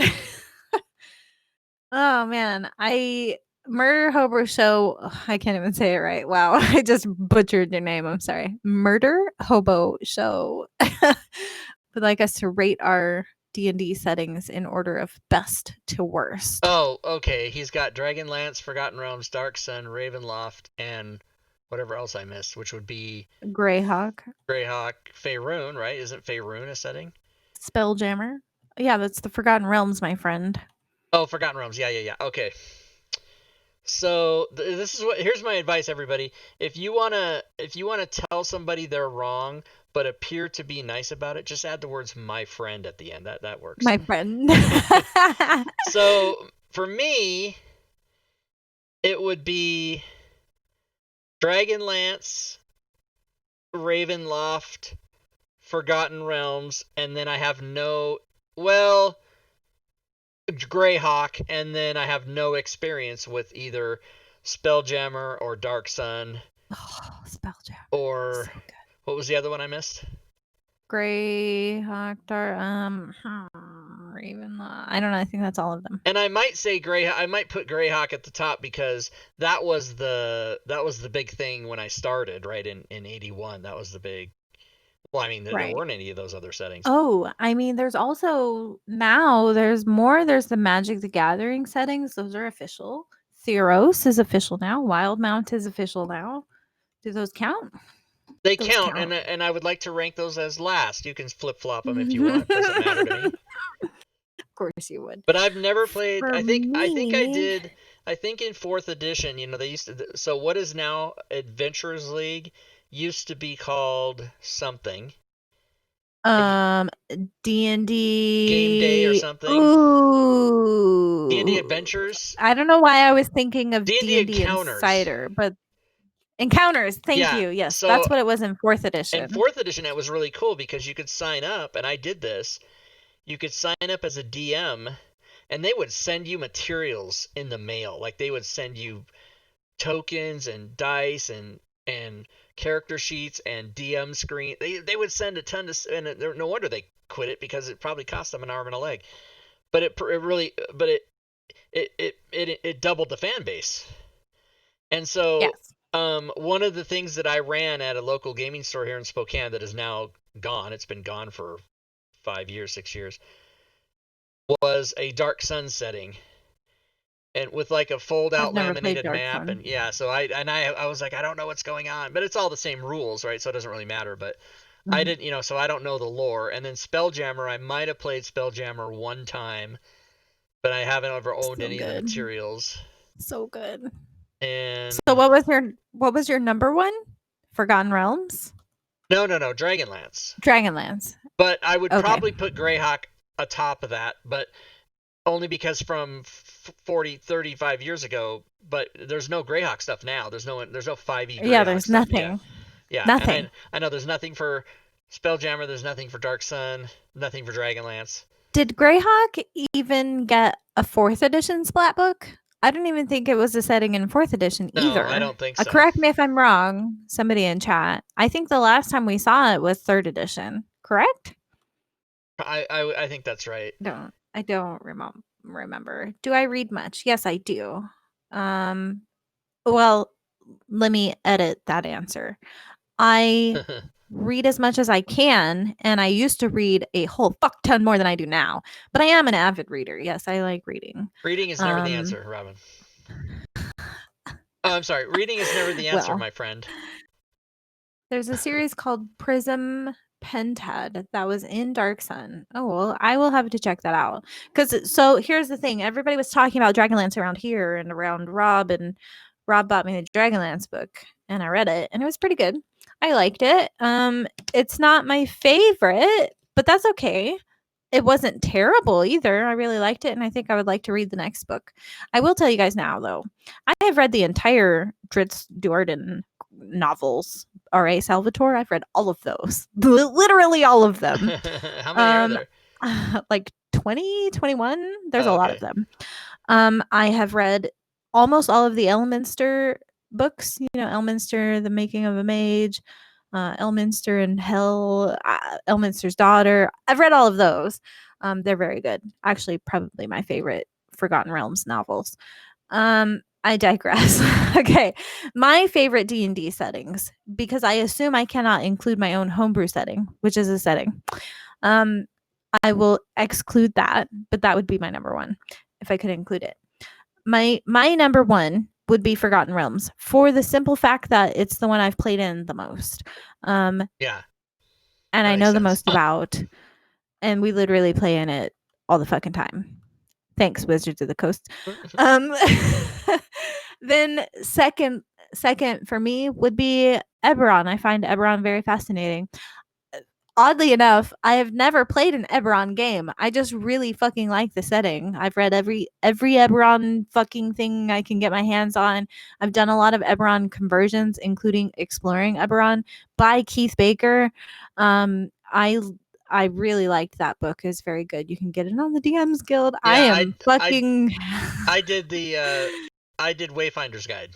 oh man, I Murder Hobo Show. I can't even say it right. Wow, I just butchered your name. I'm sorry. Murder Hobo Show would like us to rate our D&D settings in order of best to worst. Oh, okay. He's got Dragonlance, Forgotten Realms, Dark Sun, Ravenloft, and whatever else I missed, which would be Greyhawk, Greyhawk, Faerun, right? Isn't Faerun a setting? Spelljammer. Yeah, that's the Forgotten Realms, my friend. Oh, Forgotten Realms. Yeah. Okay. So this is what. Here's my advice, everybody. If you wanna tell somebody they're wrong, but appear to be nice about it, just add the words "my friend" at the end. That works. My friend. So for me, it would be Dragonlance, Ravenloft, Forgotten Realms, and then I have no. Well, Greyhawk, and then I have no experience with either Spelljammer or Dark Sun. Oh, Spelljammer. Or So good. what was the other one I missed? Greyhawk, Ravenloft. I don't know. I think that's all of them. And I might say Greyhawk. I might put Greyhawk at the top because that was the big thing when I started, right in '81. That was the big. Well, I mean, there weren't any of those other settings. Oh, I mean, there's also now there's more. There's the Magic the Gathering settings. Those are official. Theros is official now. Wildmount is official now. Do those count? They count, and I would like to rank those as last. You can flip flop them if you want. Doesn't matter to me. Of course you would. But I've never played. For I think I me- did. I think in 4th edition, they used to. So what is now Adventurers League used to be called something. D&D Game Day or something. Ooh. D&D Adventures. I don't know why I was thinking of D&D D&D Encounters. Insider, but Encounters. Thank you. Yes, so that's what it was in 4th edition. In 4th edition, it was really cool because you could sign up, and I did this. You could sign up as a DM, and they would send you materials in the mail. Like they would send you tokens and dice and character sheets and DM screen. They would send a ton of, and no wonder they quit it because it probably cost them an arm and a leg. But it doubled the fan base. And so Yes. one of the things that I ran at a local gaming store here in Spokane that is now gone, it's been gone for 5 years, 6 years, was a Dark Sun setting. And with like a fold-out laminated map, Sun. And yeah, so I was like, I don't know what's going on, but it's all the same rules, right? So it doesn't really matter. But I didn't, so I don't know the lore. And then Spelljammer, I might have played Spelljammer one time, but I haven't ever owned any of the materials. So good. And so what was your number one? Forgotten Realms? No, Dragonlance. Dragonlance. But I would probably put Greyhawk atop of that, but only because from 35 years ago, but there's no Greyhawk stuff now. There's no 5e Greyhawk Yeah, there's stuff. nothing. Yeah. Nothing. I know there's nothing for Spelljammer, there's nothing for Dark Sun, nothing for Dragonlance. Did Greyhawk even get a 4th edition splat book? I don't even think it was a setting in 4th edition either. No, I don't think so. Correct me if I'm wrong, somebody in chat. I think the last time we saw it was 3rd edition, correct? I think that's right. I don't remember. Do I read much? Yes, I do. Well, let me edit that answer. I read as much as I can, and I used to read a whole fuck ton more than I do now. But I am an avid reader. Yes, I like reading. Reading is never the answer, Robin. Oh, I'm sorry. Reading is never the answer, my friend. There's a series called Prism Pentad that was in Dark Sun. Oh, well, I will have to check that out. So here's the thing. Everybody was talking about Dragonlance around here and around Rob, and Rob bought me the Dragonlance book, and I read it, and it was pretty good. I liked it. It's not my favorite, but that's okay. It wasn't terrible either. I really liked it, and I think I would like to read the next book. I will tell you guys now, though. I have read the entire Dritz Duarden novels. R.A. Salvatore, I've read all of those. Literally all of them. How many are there? Like 20, 21. There's a lot of them. I have read almost all of the Elminster books. You know, Elminster, The Making of a Mage, Elminster in Hell, Elminster's Daughter. I've read all of those. They're very good. Actually, probably my favorite Forgotten Realms novels. I digress. Okay, my favorite D&D settings, because I assume I cannot include my own homebrew setting, which is a setting. I will exclude that, but that would be my number one if I could include it. My number one would be Forgotten Realms, for the simple fact that it's the one I've played in the most. Yeah. And That I makes know the sense. most about, and we literally play in it all the fucking time. Thanks, Wizards of the Coast. Then second for me would be Eberron. I find Eberron very fascinating. Oddly enough, I have never played an Eberron game. I just really fucking like the setting. I've read every Eberron fucking thing I can get my hands on. I've done a lot of Eberron conversions, including Exploring Eberron by Keith Baker. I really liked that book. It's very good. You can get it on the DMs Guild. I Yeah, am fucking I did Wayfinder's Guide.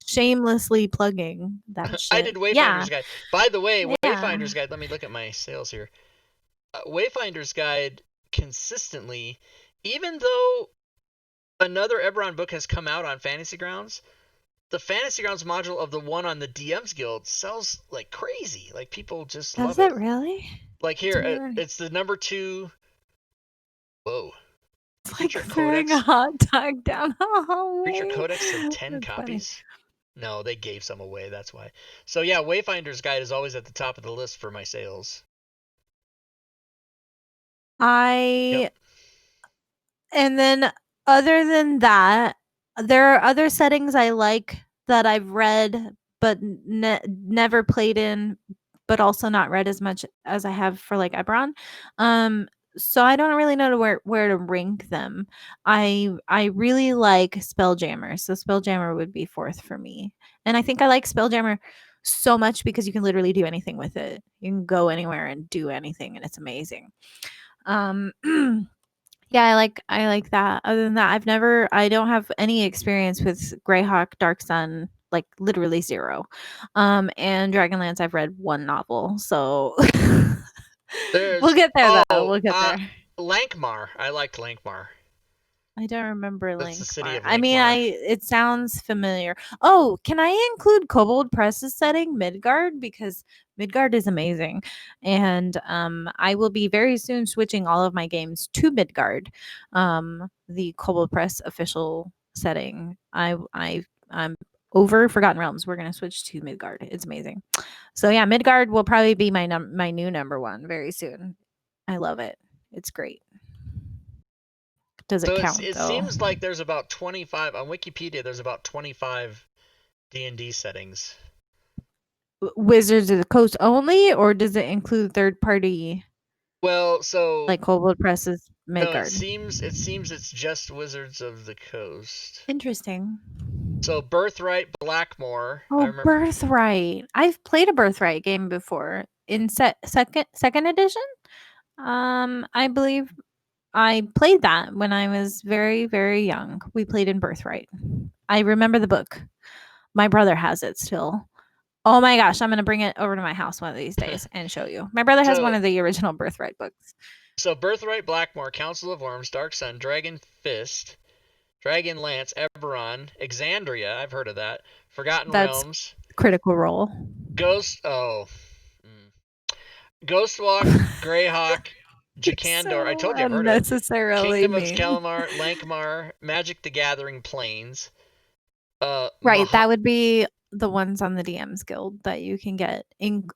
shamelessly plugging that I shit. did Wayfinder's Yeah. Guide. By the way, Yeah. Wayfinder's Guide, let me look at my sales here. Wayfinder's Guide consistently, even though another Eberron book has come out on Fantasy Grounds, the Fantasy Grounds module of the one on the DMs Guild sells like crazy. Like, people just Does love it it. really? Like, here, it's the number 2. Whoa. It's like Creature throwing Codex. a hot dog down a hallway. Creature Codex said 10 That's funny. copies. No, they gave some away, that's why. So yeah, Wayfinder's Guide is always at the top of the list for my sales. And then other than that, there are other settings I like that I've read but never played in, but also not read as much as I have for like Eberron. So I don't really know where to rank them. I really like Spelljammer, so Spelljammer would be 4th for me. And I think I like Spelljammer so much because you can literally do anything with it. You can go anywhere and do anything, and it's amazing. Yeah, I like that. Other than that, I don't have any experience with Greyhawk, Dark Sun, like literally 0. And Dragonlance, I've read 1 novel, so we'll get there though. We'll get there. Lankmar. I liked Lankmar. I don't remember That's the city of Lankmar. I mean, Lankmar. it sounds familiar. Oh, can I include Kobold Press's setting, Midgard? Because Midgard is amazing. And I will be very soon switching all of my games to Midgard, the Kobold Press official setting. I'm over Forgotten Realms. We're gonna switch to Midgard. It's amazing. So yeah, Midgard will probably be my new number 1 very soon. I love it. It's great. Does it count it though? seems like there's about 25 on Wikipedia. There's about 25 D&D settings. Wizards of the Coast only, or does it include third party? Well, so like Kobold Press's Midgard. No, it seems it's just Wizards of the Coast. Interesting. So Birthright, Blackmore. Oh, Birthright! I've played a Birthright game before in second edition. I believe I played that when I was very, very young. We played in Birthright. I remember the book. My brother has it still. Oh my gosh, I'm going to bring it over to my house one of these days and show you. My brother has one of the original Birthright books. So Birthright, Blackmore, Council of Worms, Dark Sun, Dragon Fist, Dragon Lance, Eberron, Exandria, I've heard of that. Forgotten Realms. Critical Role. Ghostwalk, Greyhawk, Jakandor. I told you I've heard of it. Kingdom of Kalamar, Lankmar, Magic the Gathering Plains. Right, that would be the ones on the DMs Guild that you can get, and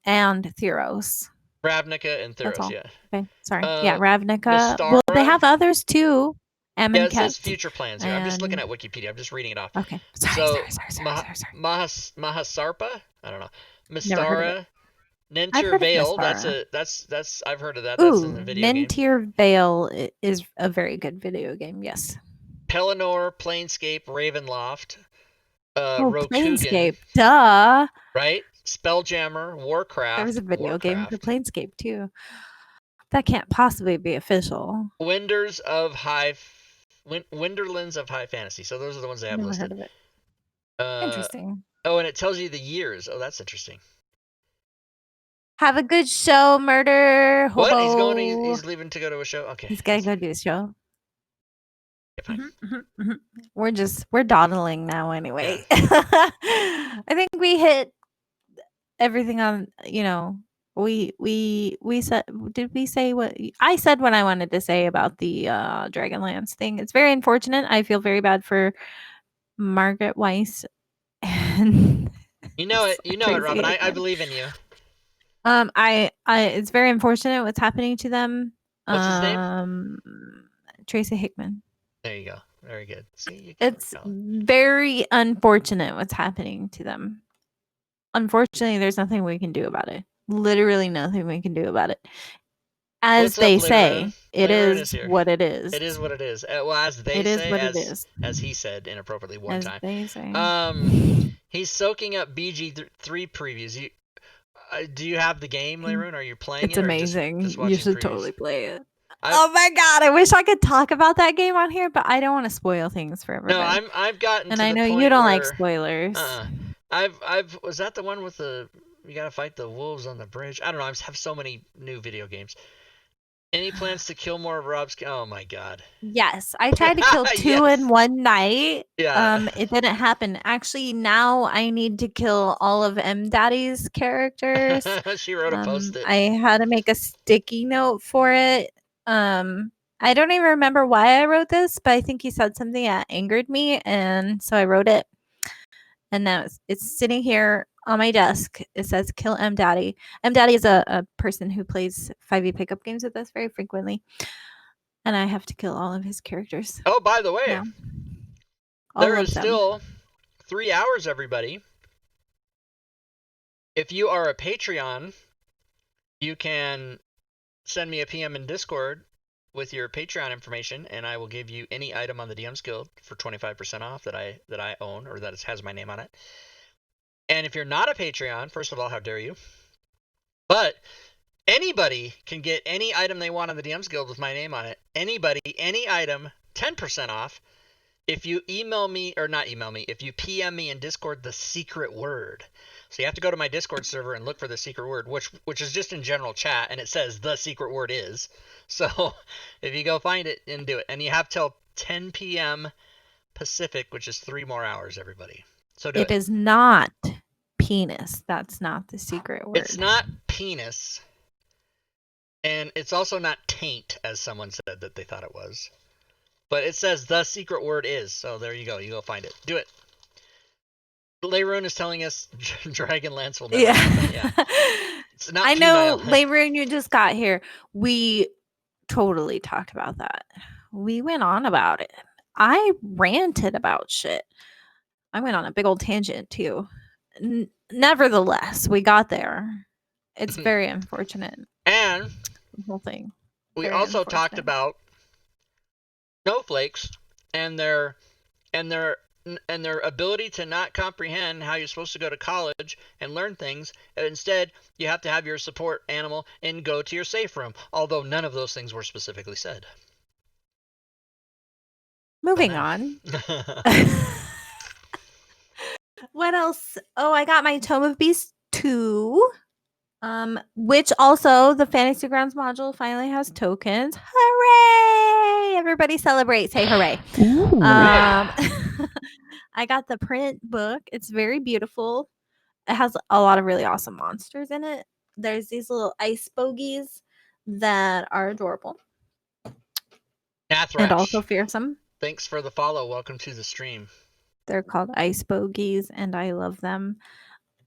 Theros. Ravnica and Theros, yeah. Okay, sorry. Yeah, Ravnica. Well, they have others too. Yeah, it says future plans here. I'm just looking at Wikipedia. I'm just reading it off. Okay. Sorry. Mahasarpa? I don't know. Mystara. Nentir Vale. That's I've heard of that. That's in the video game. Nentir Vale is a very good video game, yes. Pelennor, Planescape, Ravenloft. Rokugan. Planescape. Duh. Right? Spelljammer, Warcraft. There was a video game for Planescape too. That can't possibly be official. Winders of High Winterlands of High Fantasy. So those are the ones they have Never listed. heard of it. Uh, Interesting. oh, and it tells you the years. Oh, that's interesting. Have a good show, murder hobo. What? He's going. He's leaving to go to a show. Okay. He's gotta go do his show. Okay, fine. We're dawdling now anyway. I think we hit everything on, we said, did we say what I said what I wanted to say about the Dragonlance thing? It's very unfortunate. I feel very bad for Margaret Weiss and You know it. You know it, Tracy Robin. I Hickman. believe in you. I it's very unfortunate what's happening to them. What's his name? Tracy Hickman. There you go. Very good. See, It's very unfortunate what's happening to them. Unfortunately, there's nothing we can do about it. Literally nothing we can do about it. As What's they up, say, it Leroon is what it is. It is what it is. Well, as they It is say, what it is. as he said inappropriately one As time. they say. He's soaking up BG3 previews. Do you have the game, Leroon? Are you playing It's it? amazing. Just You should previews? totally play it. Oh my god! I wish I could talk about that game on here, but I don't want to spoil things for everybody. No, I've gotten and to I the know point you don't where, like spoilers. I've was that the one with the you gotta fight the wolves on the bridge? I don't know. I have so many new video games. Any plans to kill more of Rob's? Oh my god. Yes, I tried to kill 2 in one night. Yeah. It didn't happen. Actually, now I need to kill all of M Daddy's characters. She wrote a post-it. I had to make a sticky note for it. I don't even remember why I wrote this, but I think he said something that angered me, and so I wrote it. And now it's sitting here on my desk. It says kill M Daddy. M Daddy is a person who plays 5e pickup games with us very frequently. And I have to kill all of his characters. Oh, by the way, now. there is still 3 hours, everybody. If you are a Patreon, you can send me a PM in Discord with your Patreon information, and I will give you any item on the DM's Guild for 25% off that I own or that has my name on it. And if you're not a Patreon, first of all, how dare you? But anybody can get any item they want on the DM's Guild with my name on it. Anybody, any item, 10% off. If you email me, or not email me, if you PM me in Discord the secret word. So you have to go to my Discord server and look for the secret word, which is just in general chat, and it says the secret word is. So if you go find it and do it, and you have till 10 p.m. Pacific, which is 3 more hours, everybody. So do it. It is not penis. That's not the secret word. It's not penis. And it's also not taint, as someone said that they thought it was. But it says the secret word is. So there you go. You go find it. Do it. Leroon is telling us Dragonlance will never happen. Yeah. It's not I know, Leroon, you just got here. We totally talked about that. We went on about it. I ranted about shit. I went on a big old tangent too. Nevertheless, we got there. It's very unfortunate. And the whole thing. We also talked about snowflakes and their ability to not comprehend how you're supposed to go to college and learn things. Instead, you have to have your support animal and go to your safe room, although none of those things were specifically said. Moving on. What else? Oh, I got my Tome of Beasts 2. Which also the Fantasy Grounds module finally has tokens. Hooray! Everybody celebrate. Say hooray. I got the print book. It's very beautiful. It has a lot of really awesome monsters in it. There's these little ice bogies that are adorable. And also fearsome. Thanks for the follow. Welcome to the stream. They're called ice bogies, and I love them.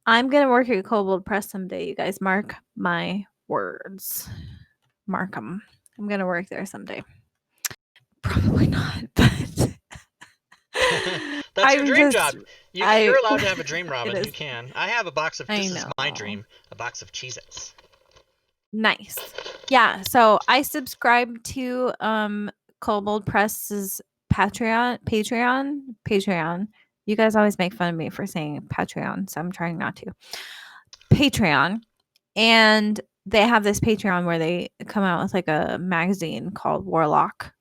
I'm going to work at Kobold Press someday, you guys. Mark my words. Mark them. I'm going to work there someday. Probably not, but... That's your dream job. You're allowed to have a dream, Robin. You can. I have a box of... This is my dream. A box of Cheez-Its. Nice. Yeah, so I subscribe to Kobold Press's Patreon. You guys always make fun of me for saying Patreon, so I'm trying not to. Patreon. And they have this Patreon where they come out with like a magazine called Warlock.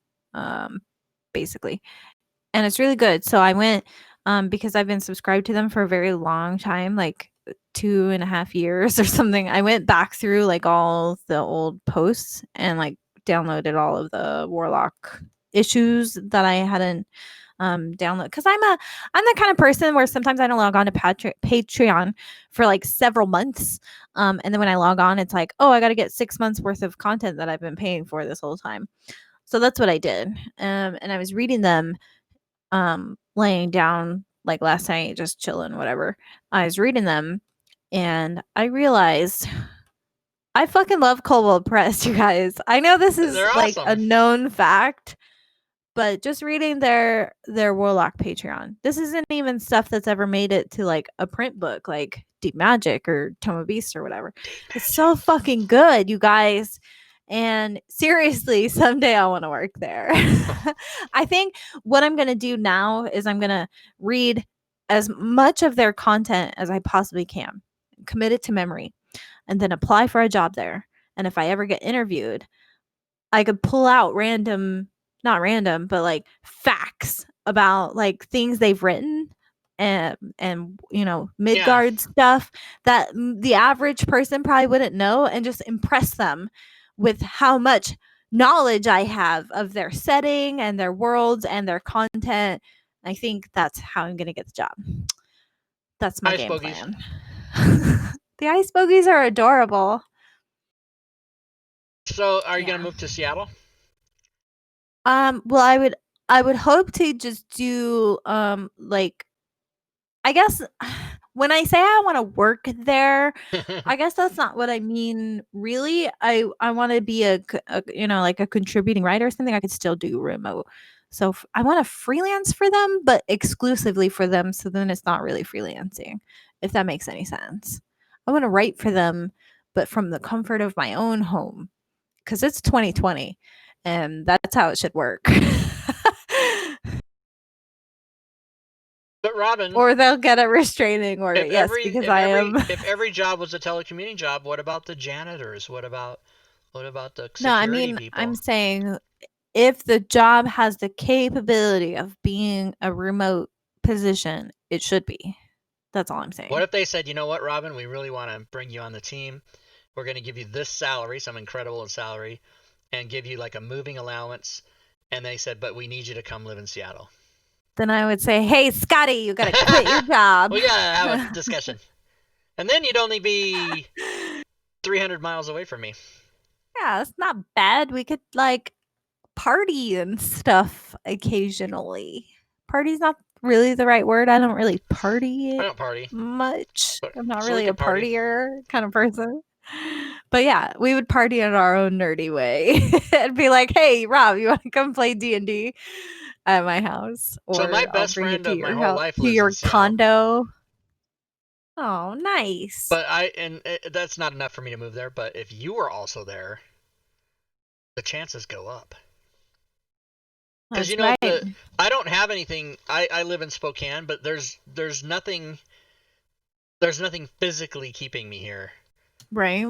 basically. And it's really good. So I went because I've been subscribed to them for a very long time, like 2.5 years or something. I went back through like all the old posts and like downloaded all of the Warlock issues that I hadn't download, because I'm the kind of person where sometimes I don't log on to Patreon for like several months, and then when I log on, it's like, oh, I got to get 6 months worth of content that I've been paying for this whole time. So that's what I did, and I was reading them, laying down like last night, just chilling, whatever. I was reading them, and I realized I fucking love Coldwell Press, you guys. I know this is They're like a awesome. known fact, but just reading their Warlock Patreon, this isn't even stuff that's ever made it to like a print book, like Deep Magic or Tome of Beast or whatever. It's so fucking good, you guys. And seriously, someday I want to work there. I think what I'm going to do now is I'm going to read as much of their content as I possibly can, commit it to memory, and then apply for a job there. And if I ever get interviewed, I could pull out random, not random, but like facts about like things they've written, and Yeah. Midgard stuff that the average person probably wouldn't know, and just impress them with how much knowledge I have of their setting and their worlds and their content. I think that's how I'm going to get the job. That's my Ice game bogeys. plan. The ice bogeys are adorable. So, are you going to Yeah. move to Seattle? Well, I would hope to just do like, I guess when I say I want to work there, I guess that's not what I mean really. I want to be like a contributing writer or something. I could still do remote. So I want to freelance for them, but exclusively for them, so then it's not really freelancing, if that makes any sense. I want to write for them, but from the comfort of my own home, because it's 2020 and that's how it should work. But Robin, Or they'll get a restraining order. if Yes, every because if I every am. if every job was a telecommuting job, what about the janitors? What about the No, I security mean, I'm people? saying if the job has the capability of being a remote position, it should be. That's all I'm What saying. if they said, you know what, Robin, we really want to bring you on the team. We're going to give you this salary, some incredible salary, and give you like a moving allowance. And they said, but we need you to come live in Seattle. Then I would say, hey, Scotty, you got to quit your job. We got to have a discussion. And then you'd only be 300 miles away from me. Yeah, it's not bad. We could like party and stuff occasionally. Party's not really the right word. I don't really party I it don't party, much. but I'm not so we really a could party. partier kind of person. But yeah, we would party in our own nerdy way. It'd be like, "Hey, Rob, you want to come play D&D at my house, So my or I'll best bring it friend to of my your whole house, life to lives in your Seattle. condo." Oh, nice. But that's not enough for me to move there. But if you were also there, the chances go up. Because That's right. I don't have anything. I live in Spokane, but there's nothing physically keeping me here. Right.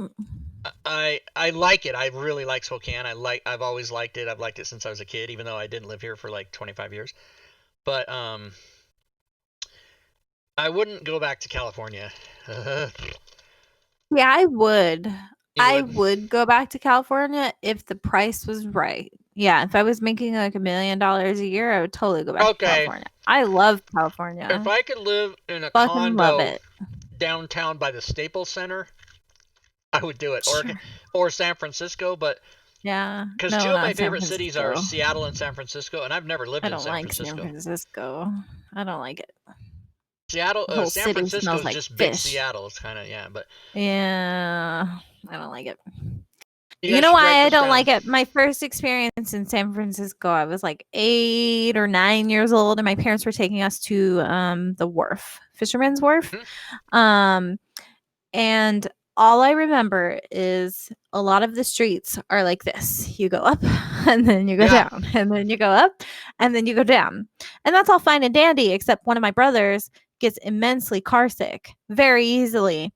I like it. I really like Spokane. I've always liked it. I've liked it since I was a kid, even though I didn't live here for like 25 years. But I wouldn't go back to California. Yeah, I would. You I would? would go back to California if the price was right. Yeah, if I was making like $1 million a year, I would totally go back to Okay. California. I love If California. I could live in a Fucking love condo it. downtown by the Staples Center, I would do it. Sure. Or San Francisco, but Yeah. because No, two of my not San favorite cities are Francisco. Seattle and San Francisco, and I've never lived I in don't San like San Francisco. Francisco. I don't like it. Seattle, The whole San city Francisco smells is like just big fish. Seattle. It's kind of yeah, but Yeah. I don't like it. you You guys know should why write I this don't down. like it? My first experience in San Francisco, I was like 8 or 9 years old, and my parents were taking us to the wharf, Fisherman's Wharf. Hmm? Um, and all I remember is a lot of the streets are like this. You go up and then you go Yeah, down, and then you go up and then you go down. And that's all fine and dandy, except one of my brothers gets immensely car sick very easily.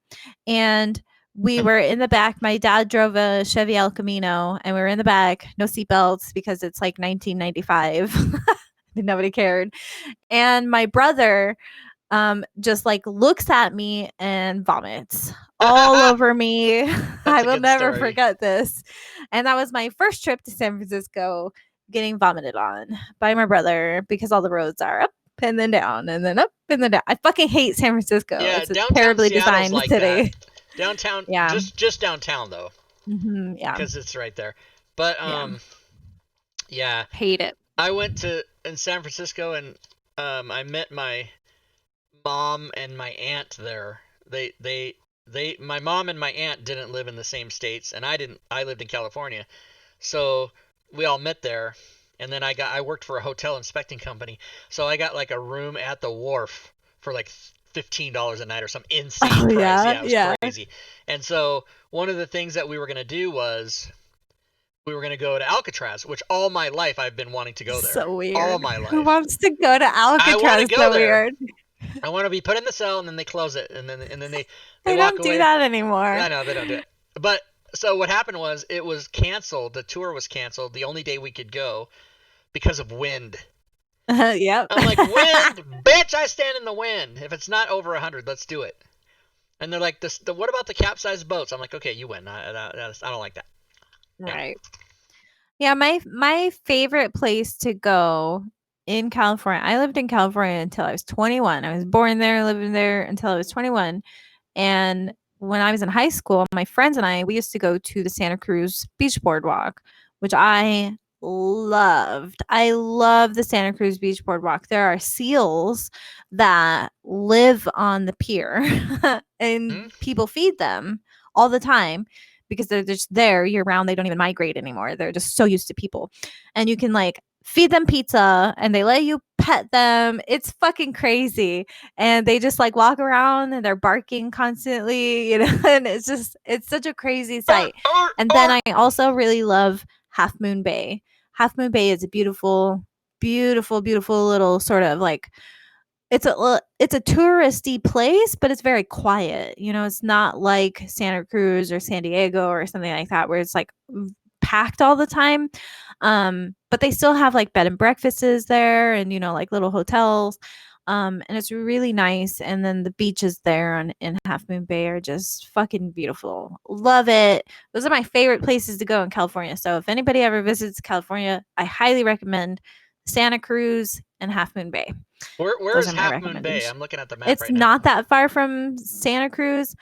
And we were in the back. My dad drove a Chevy El Camino, and we were in the back, no seatbelts because it's like 1995. Nobody cared. And my brother just like looks at me and vomits all over me. That's I a will good never story. forget this. And that was my first trip to San Francisco, getting vomited on by my brother because all the roads are up and then down and then up and then down. I fucking hate San Francisco. Yeah, It's a downtown terribly Seattle's designed like that. city. Downtown, Yeah. just downtown though, Yeah. because it's right there. But yeah, Hate it. I went to in San Francisco and I met my mom and my aunt there. My mom and my aunt didn't live in the same states, and I didn't. I lived in California, so we all met there. And then I worked for a hotel inspecting company, so I got like a room at the wharf for like $15 a night or some insane Oh, price. yeah. Yeah, it was Yeah. crazy. And so one of the things that we were gonna do was we were gonna go to Alcatraz, which all my life I've been wanting to go there. So weird. All my life. Who wants to go to I want Alcatraz? to go So there. weird. I want to be put in the cell, and then they close it, and then they They walk don't away. do that anymore. I know they don't do it. But so what happened was it was canceled. The tour was canceled. The only day we could go because of wind. Yep. I'm like, wind, bitch! I stand in the wind. If it's not over 100, let's do it. And they're like, what about the capsized boats? I'm like, okay, you win. I don't like that. Right. Yeah, my favorite place to go in California. I lived in California until I was 21. I was born there, living there until I was 21. And when I was in high school, my friends and I, we used to go to the Santa Cruz Beach Boardwalk, which I loved. I love the Santa Cruz Beach Boardwalk. There are seals that live on the pier and people feed them all the time because they're just there year round. They don't even migrate anymore. They're just so used to people. And you can like feed them pizza and they let you pet them. It's fucking crazy. And they just like walk around and they're barking constantly, and it's such a crazy sight. And then I also really love Half Moon Bay. Half Moon Bay is a beautiful, beautiful, beautiful little sort of like it's a touristy place, but it's very quiet. It's not like Santa Cruz or San Diego or something like that where it's like packed all the time. But they still have like bed and breakfasts there and like little hotels. And it's really nice. And then the beaches there in Half Moon Bay are just fucking beautiful. Love it. Those are my favorite places to go in California. So if anybody ever visits California, I highly recommend Santa Cruz and Half Moon Bay. Where is Half Moon Bay? I'm looking at the map It's right now. not that far from Santa Cruz.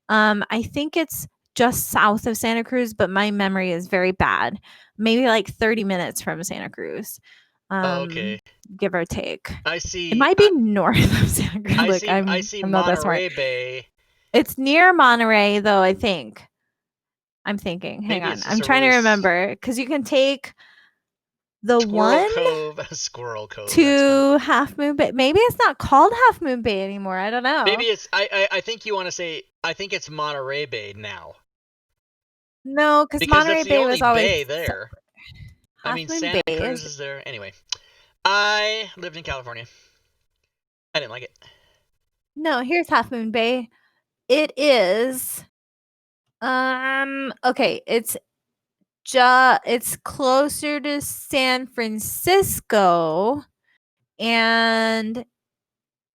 I think it's just south of Santa Cruz, but my memory is very bad. Maybe like 30 minutes from Santa Cruz. Okay. Give or take. I see. It might be north of Santa Cruz. I see I'm not that smart. Monterey Bay. It's near Monterey, though, I think. I'm thinking. Hang on. I'm trying to remember. Because you can take the Squirrel Cove to Half Moon Bay. Maybe it's not called Half Moon Bay anymore. I don't know. Maybe it's I think you want to say I think it's Monterey Bay now. No, because Monterey Bay was always bay there. I mean, Santa Cruz is there. Anyway, I lived in California. I didn't like it. No, here's Half Moon Bay. It is okay, it's closer to San Francisco, and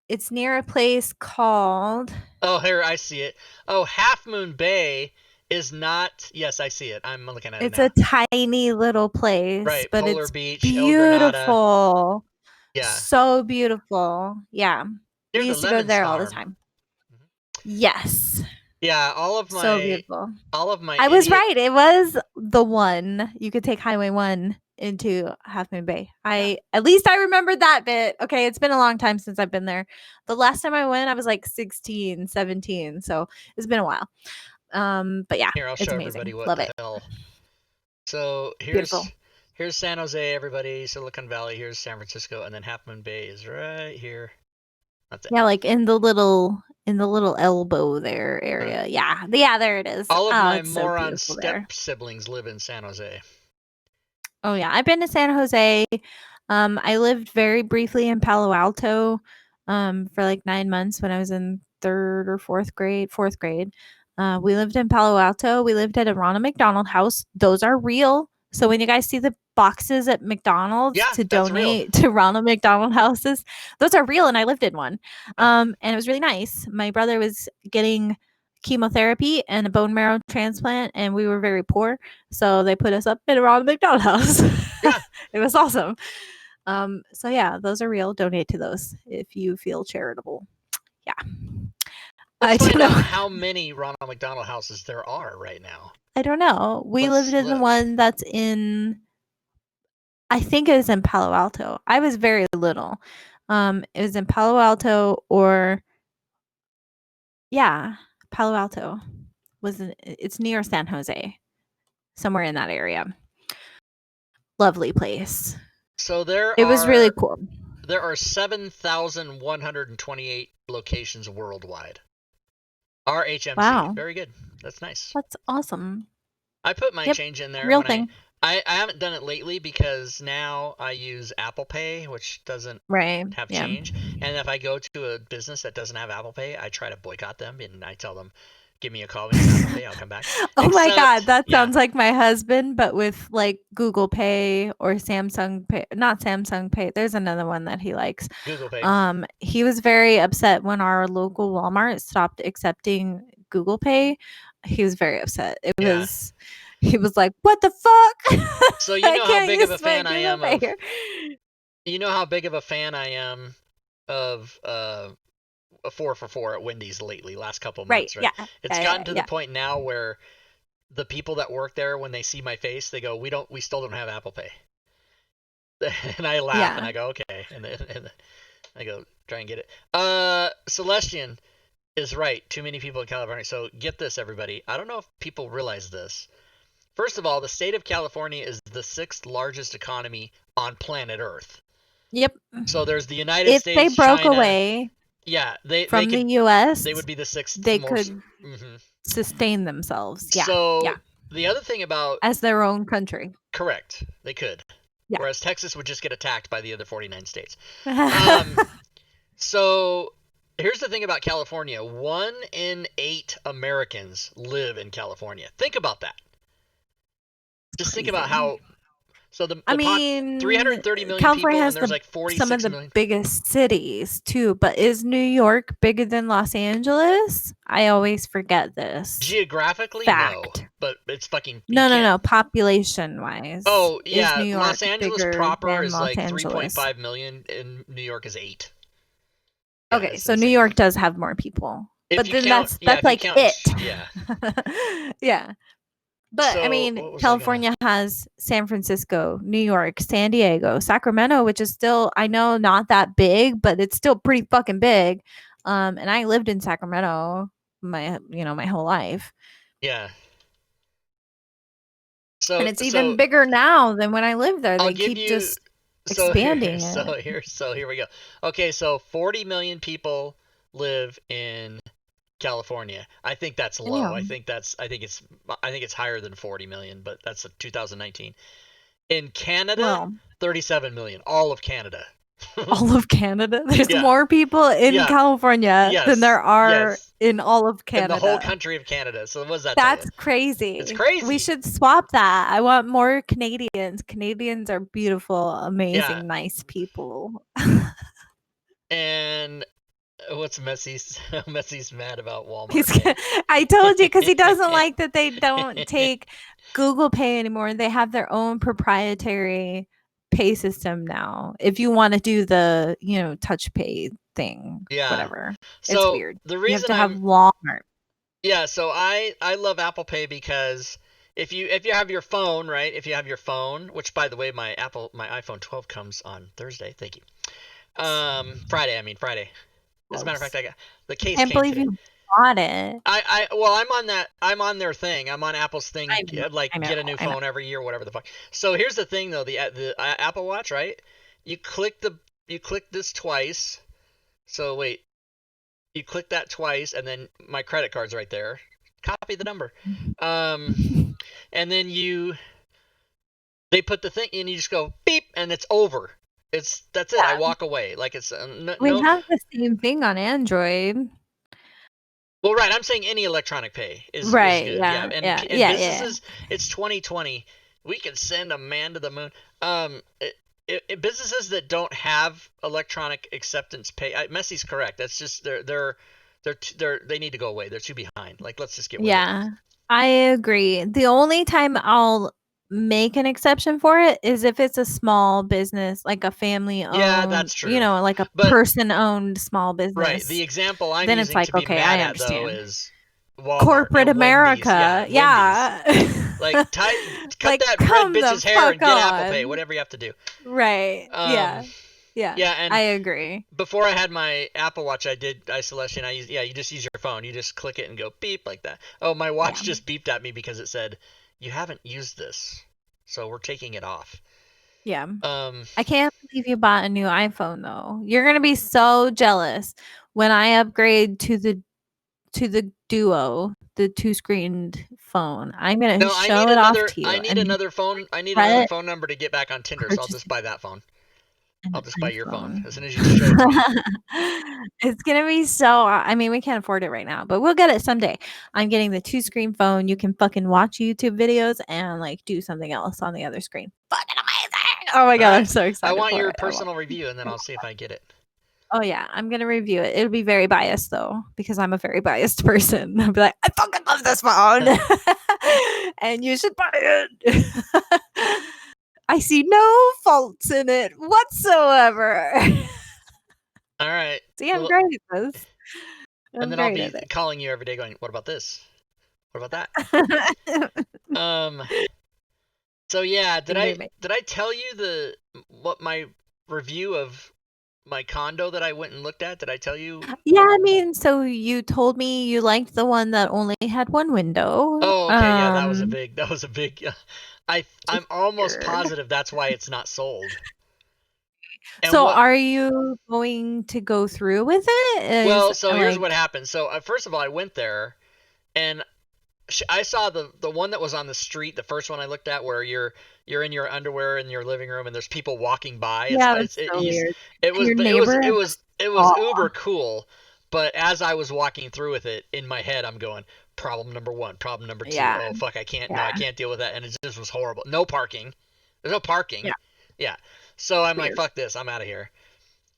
it's near a place called Oh, here I see it. Oh, Half Moon Bay is not. Yes, I see it. I'm looking at it now. It's a tiny little place, right? but Polar it's Beach, beautiful. Yeah, so beautiful. Yeah, we used to go there all the time. Yes. Yeah, all of my so beautiful. All of my. I was right. It was the one. You could take Highway 1 into Half Moon Bay. At least I remembered that bit. Okay, it's been a long time since I've been there. The last time I went, I was like 16, 17, so it's been a while. But yeah, here I'll it's show amazing. everybody what Love the it. hell. So here's San Jose, everybody. Silicon Valley. Here's San Francisco, and then Half Moon Bay is right here. That's it. Yeah, like in the little elbow there area. Yeah, there it is. All of my moron step siblings live in San Jose. Oh yeah, I've been to San Jose. I lived very briefly in Palo Alto, for like 9 months when I was in fourth grade. We lived in Palo Alto. We lived at a Ronald McDonald House. Those are real. So when you guys see the boxes at McDonald's Yeah, to that's real. donate to Ronald McDonald houses, those are real, and I lived in one. And it was really nice. My brother was getting chemotherapy and a bone marrow transplant, and we were very poor, so they put us up in a Ronald McDonald house. Yeah. It was awesome. So yeah, those are real. Donate to those if you feel charitable. Yeah. Let's I don't find out know. how many Ronald McDonald houses there are right now. I don't know. We lived Let's in the look. one that's in, I think it was in Palo Alto. I was very little. It was in Palo Alto or yeah, Palo Alto it's near San Jose, somewhere in that area. Lovely place. So It was really cool. there are 7,128 locations worldwide. RHMC. Wow, Very good. That's nice. that's awesome. I put my Yep, change in there real when thing. I haven't done it lately because now I use Apple Pay, which doesn't Right. have Yeah. change. And if I go to a business that doesn't have Apple Pay, I try to boycott them and I tell them, give me a call when you have Apple Pay, I'll come back. Oh my god, Except, that yeah, sounds like my husband, but with like Google Pay or Samsung Pay. Not Samsung Pay. There's another one that he likes. Google Pay. He was very upset when our local Walmart stopped accepting Google Pay. He was very upset. Yeah. He was like, "What the fuck? So you I know how can't big of a use my fan I Google am Pay of here." you know how big of a fan I am of a 4 for $4 at Wendy's lately, last couple Right. months, right? Yeah. It's Yeah. gotten Yeah. to the Yeah. point now where the people that work there, when they see my face, they go, we still don't have Apple Pay. And I laugh and Yeah. I go, okay. And I go, try and get it. Celestian is right. Too many people in California. So get this, everybody. I don't know if people realize this. First of all, the state of California is the 6th largest economy on planet Earth. Yep. So there's the United If they States, broke China. away Yeah, they from the could US, they would be the 6th they most. could Mm-hmm. sustain themselves. Yeah. So Yeah. the other thing about As their own country. correct, they could. Yeah. Whereas Texas would just get attacked by the other 49 states. Yeah. So here's the thing about California: 1 in 8 Americans live in California. Think about that. Just think about how. So I the mean, 330 million California people, has and there's like some of 46 the million. biggest cities too, but is New York bigger than Los Angeles? I always forget this Geographically, no, fact. but it's fucking. You No, no, can't. no. Population wise, Oh is New yeah, York Los Angeles bigger proper than is Los like Angeles? 3.5 million, and New York is 8. Yeah, Okay, it's so New insane. York does have more people, If but you then count, yeah, that's if you like count, it. yeah. Yeah. But I So mean, what was I gonna? California has San Francisco, New York, San Diego, Sacramento, which is still, I know, not that big, but it's still pretty fucking big. And I lived in Sacramento my whole life. Yeah. And So it's even so bigger now than when I lived there. I'll They give keep you. just So here, expanding it. here we go. Okay, so 40 million people live in California. I think that's low. Damn. I think it's higher than 40 million, but that's a 2019. In Canada, Well, 37 million, all of Canada. all of Canada. There's Yeah. more people in Yeah. California than Yes. there are Yes. in all of In the whole Canada. country of Canada. So what does that tell you? That's It's crazy. We crazy. should swap that. I want more Canadians. Canadians are beautiful, Yeah. amazing, nice people. And what's Messi's Messi's mad about He's Walmart Pay? I told you because he doesn't like that they don't take Google Pay anymore. They have their own proprietary pay system now. If you want to do the, touch pay thing, Yeah. whatever. It's So weird. the You have reason to have I'm Walmart. yeah, so I love Apple Pay because if you have your phone, right? If you have your phone, which by the way, my iPhone 12 comes on Thursday. Thank you. Friday, I mean Friday. As a matter of fact, I got the case Can't came believe today. you bought it. Well, I'm on their thing. I'm on Apple's thing, like I know. get a new I know. phone every year, whatever the fuck. So here's the thing though, the Apple Watch, right? You click this twice. So wait, you click that twice, and then my credit card's right there. Copy the number, and then they put the thing, and you just go beep, and it's over. That's it. I Yeah. walk away like it's We no. have the same thing on Android. Well, right. I'm saying any electronic pay is Right. good. Yeah, Yeah. and Yeah. and Yeah. Yeah. businesses, it's 2020. We can send a man to the moon. Um, businesses that don't have electronic acceptance pay. Messy's correct. That's just they need to go away. They're too behind. Like, let's just get with it. Yeah, I agree. The only time I'll make an exception for it is if it's a small business, like a family Yeah, owned, that's true. like a But person owned small right, the business. example I'm Then it's using like, to be okay, I mad at though understand. is Walmart Corporate and Wendy's. Yeah, America. Wendy's. Yeah. Like, cut Like, that bread come the bitch's hair fuck and get Apple Pay. on. Whatever you have to do. Right. Um, Yeah. Yeah. yeah, I and agree. before I had my Apple Watch, I did isolation. Yeah, you just use your phone. You just click it and go beep like that. Oh, my watch Yeah. just beeped at me because it said, "You haven't used this, so we're taking it off." Yeah. Um, I can't believe you bought a new iPhone though. You're gonna be so jealous when I upgrade to the Duo, the two-screened phone. I'm gonna no, I show need it off another. to I you need and another phone. I need another regret phone number to get back on Tinder. So I'll just purchasing buy that phone. an I'll just buy your phone iPhone. as soon as you just show it to me. It's gonna be so. I mean, we can't afford it right now, but we'll get it someday. I'm getting the two-screen phone. You can fucking watch YouTube videos and like do something else on the other screen. Fucking amazing! Oh my All god, right. I'm so I excited want for your it. personal review, and then I'll see if I get it. Oh yeah, I'm gonna review it. It'll be very biased though, because I'm a very biased person. I'll be like, I fucking love this phone, and you should buy it. I see no faults in it whatsoever. All right. See, I'm Well, great at this. and I'm then I'll great be at it. calling you every day, going, "What about this? What about that?" Um. So yeah, did Bing, I bing, bing. did I tell you what my review of my condo that I went and looked at? Did I tell you? Yeah, I mean, so you told me you liked the one that only had one window. Oh, okay, yeah, that was a big. I'm Just almost weird. positive that's why it's not sold. And So, what? are you going to go through with it? Is Well, so here's like what happened. So first of all, I went there and I saw the one that was on the street, the first one I looked at, where you're in your underwear in your living room and there's people walking by. yeah, that's so weird. It And was your but it was neighbor it is was just it was tall. uber cool. But as I was walking through with it in my head, I'm going, problem number one, problem number two. Yeah, Oh fuck, I can't. No, yeah, I can't deal with that. And it just was horrible. No parking. There's no yeah. parking. Yeah. So I'm like, Weird. fuck this. I'm out of here.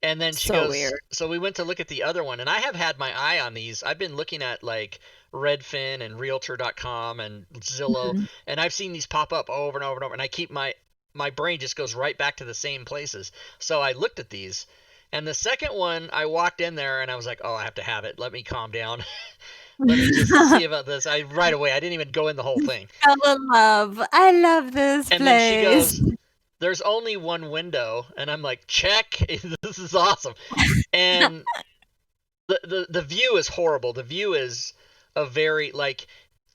And then she So goes, weird. so we went to look at the other one, and I have had my eye on these. I've been looking at like Redfin and Realtor.com and Zillow, Mhm. and I've seen these pop up over and over and over, and I keep my brain just goes right back to the same places. So I looked at these, and the second one, I walked in there and I was like, oh, I have to have it. Let me calm down. Let me just see about this. I right away, I didn't even go in the whole thing. Fell in love. I love this And then she place. goes, there's only one window, and I'm like, check. This is awesome. And the view is horrible. The view is a very like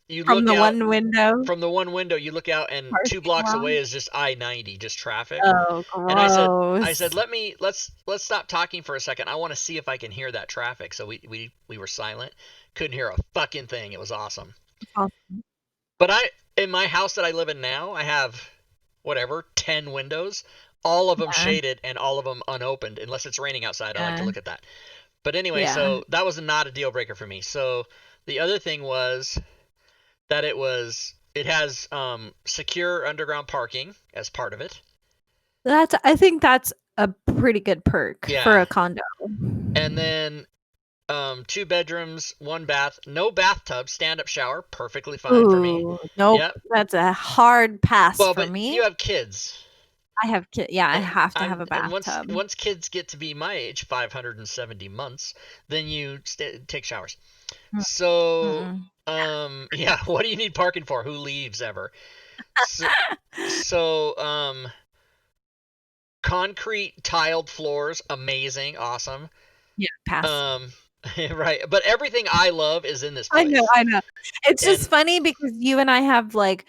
you From look the out one window. from the one window, you look out and two Parking blocks lot. away is just I-90, just traffic. Oh, And I said, gross. let's stop talking for a second. I want to see if I can hear that traffic. So we were silent. Couldn't hear a fucking thing. It was awesome. Awesome. But in my house that I live in now, I have whatever 10 windows, all of them Yeah, shaded and all of them unopened unless it's raining outside. I like to yeah, look at that. But anyway, yeah. so that was not a deal breaker for me. So the other thing was that it has secure underground parking as part of it. I think that's a pretty good perk for Yeah. a condo. And then two bedrooms, one bath, no bathtub, stand up shower, perfectly fine for me. Ooh, nope. Yep. That's a hard pass Well, for but you me. have kids. I have yeah, I have to have a And once bathtub. once kids get to be my age, 570 months, then you take showers. So Mm-mm. yeah, what do you need parking for? Who leaves ever? So, so concrete tiled floors, amazing, awesome. Yeah, pass. Um right, but everything I love is in this I know, place. I know. It's And just funny because you and I have like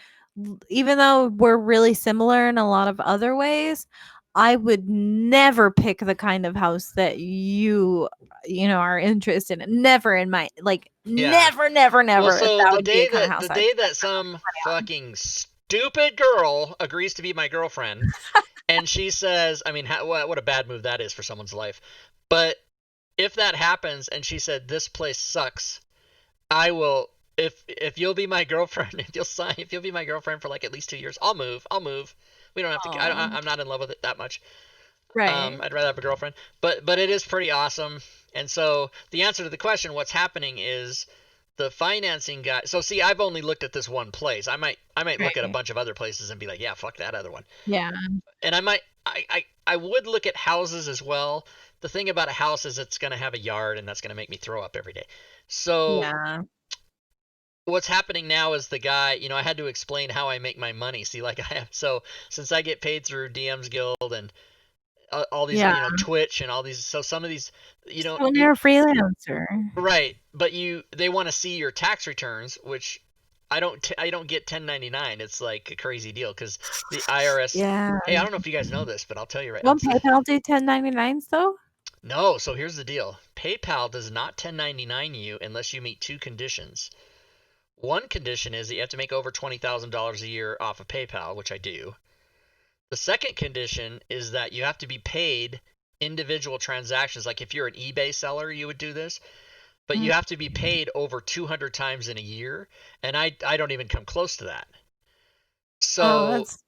even though we're really similar in a lot of other ways, I would never pick the kind of house that are interested in. Never in my like yeah. never, never, Well, never so that would be a kind of the house I'd day spend that my some money fucking stupid girl agrees to be my girlfriend, and she says, I mean, what a bad move that is for someone's life. But if that happens, and she said this place sucks, I will if you'll be my girlfriend, if you'll be my girlfriend for like at least 2 years, I'll move. I'll move. We don't have to. Oh, I'm not in love with it that much. right. I'd rather have a girlfriend, but it is pretty awesome. And so the answer to the question, what's happening is the financing guy. So see, I've only looked at this one place. I might look at a Right. bunch of other places and be like, yeah, fuck that other one. Yeah. And I would look at houses as well. The thing about a house is it's going to have a yard, and that's going to make me throw up every day. So Yeah. what's happening now is the guy, I had to explain how I make my money. See, like so since I get paid through DM's Guild and all these, Yeah. Twitch and all these, so some of these, So when you're a freelancer. right, but they want to see your tax returns, which I don't get 1099. It's like a crazy deal because the IRS. Yeah. Hey, I don't know if you guys know this, but I'll tell you right now. Won't PayPal do 1099s though? No, so here's the deal. PayPal does not 1099 you unless you meet two conditions. One condition is that you have to make over $20,000 a year off of PayPal, which I do. The second condition is that you have to be paid individual transactions. Like if you're an eBay seller, you would do this, but you have to be paid over 200 times in a year, and I don't even come close to that. Oh, So that's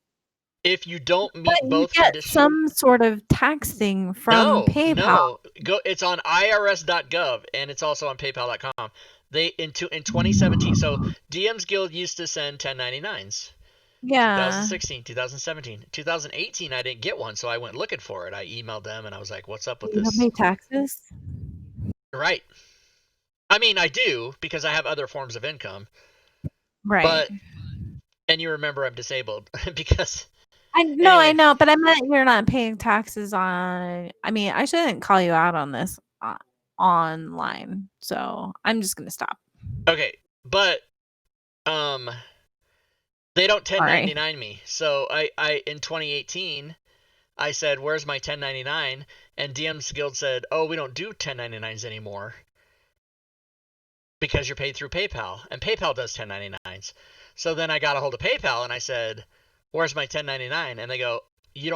if you don't but meet you both get conditions, some sort of tax thing from no, PayPal. no, go. It's on irs.gov and it's also on PayPal.com. In 2017, so DM's Guild used to send 1099s. Yeah. 2016, 2017, 2018, I didn't get one, so I went looking for it. I emailed them and I was like, "What's up with You don't this?" pay taxes? Right. I mean, I do because I have other forms of income, Right. but and you remember I'm disabled because I anyway. know, but I meant you're not paying taxes on I mean, I shouldn't call you out on this online. So, I'm just going to stop. Okay, but um they don't Sorry. 1099 me. So I in 2018 I said, "Where's my 1099?" And DM's Guild said, "Oh, we don't do 1099s anymore because you're paid through PayPal, and PayPal does 1099s." So then I got a hold of PayPal and I said, "Where's my 1099?" And they go, we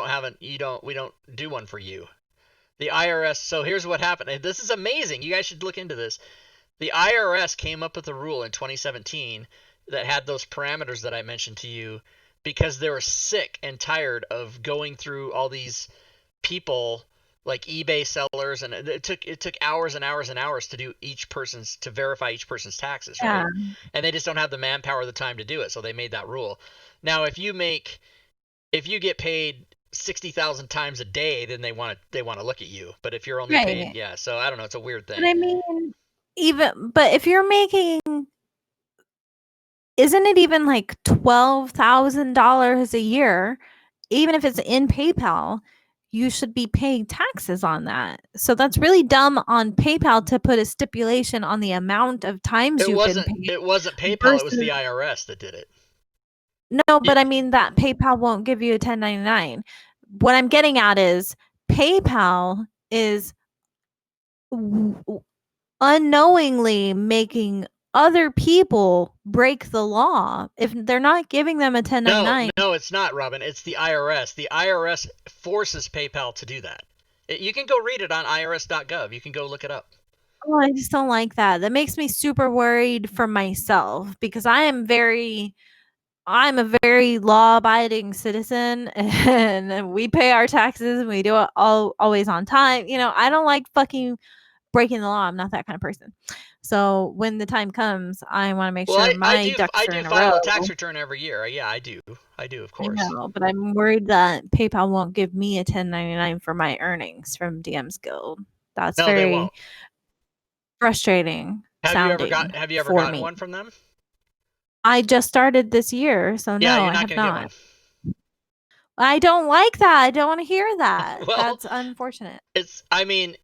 don't do one for you." The IRS, so here's what happened. And this is amazing. You guys should look into this. The IRS came up with a rule in 2017 that had those parameters that I mentioned to you because they were sick and tired of going through all these people like eBay sellers, and it took hours and hours and hours to verify each person's taxes, Yeah. right? And they just don't have the manpower or the time to do it, so they made that rule. Now, if you get paid 60,000 times a day, then they want to look at you. But if you're only paid, Right. yeah, so I don't know, it's a weird But thing. I mean, but if you're making isn't it even like $12,000 a year, even if it's in PayPal, you should be paying taxes on that. So that's really dumb on PayPal to put a stipulation on the amount of times It you've been wasn't paid it wasn't PayPal, it was versus the IRS that did it. no, You, but I mean that PayPal won't give you a 1099. What I'm getting at is PayPal is unknowingly making other people break the law if they're not giving them a no, 1099. no, it's not, Robin. It's the IRS. The IRS forces PayPal to do that. You can go read it on irs.gov. You can go look it up. Oh, I just don't like that. That makes me super worried for myself because I'm a very law-abiding citizen and we pay our taxes and we do it always on time. I don't like fucking breaking the law. I'm not that kind of person. So when the time comes, I want to make Well, sure I my do I ducks are do in a file row. a tax return every year. Yeah, I do. I do, of I course. know, but I'm worried that PayPal won't give me a 1099 for my earnings from DM's Guild. That's No, they very won't. frustrating sounding Have you ever for gotten me. one from them? I just started this year, so Yeah, no, you're I not have going to get one. not. I don't like that. I don't want to hear that. Well, That's unfortunate. I mean,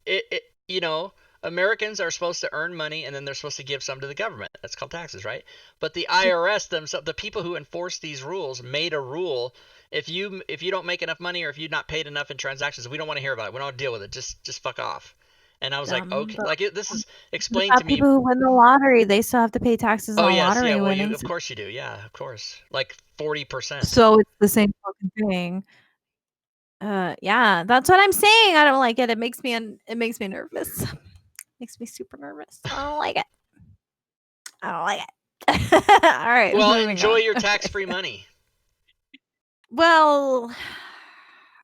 Americans are supposed to earn money and then they're supposed to give some to the government. That's called taxes, right? But the IRS themselves, the people who enforce these rules, made a rule. If you don't make enough money or if you've not paid enough in transactions, we don't want to hear about it. We don't want to deal with it. Just fuck off. And I was like, Dumb, okay, but this is what explained to about me. people who win the lottery? They still have to pay taxes Oh on yes, yeah. lottery Well, of winnings. course you do. Yeah, of course. Like 40%. So it's the same fucking thing. Yeah, that's what I'm saying. I don't like it. It makes me nervous. Makes me super nervous. I don't like it. I don't like it. All right, Well, moving enjoy on. your tax-free money. Well,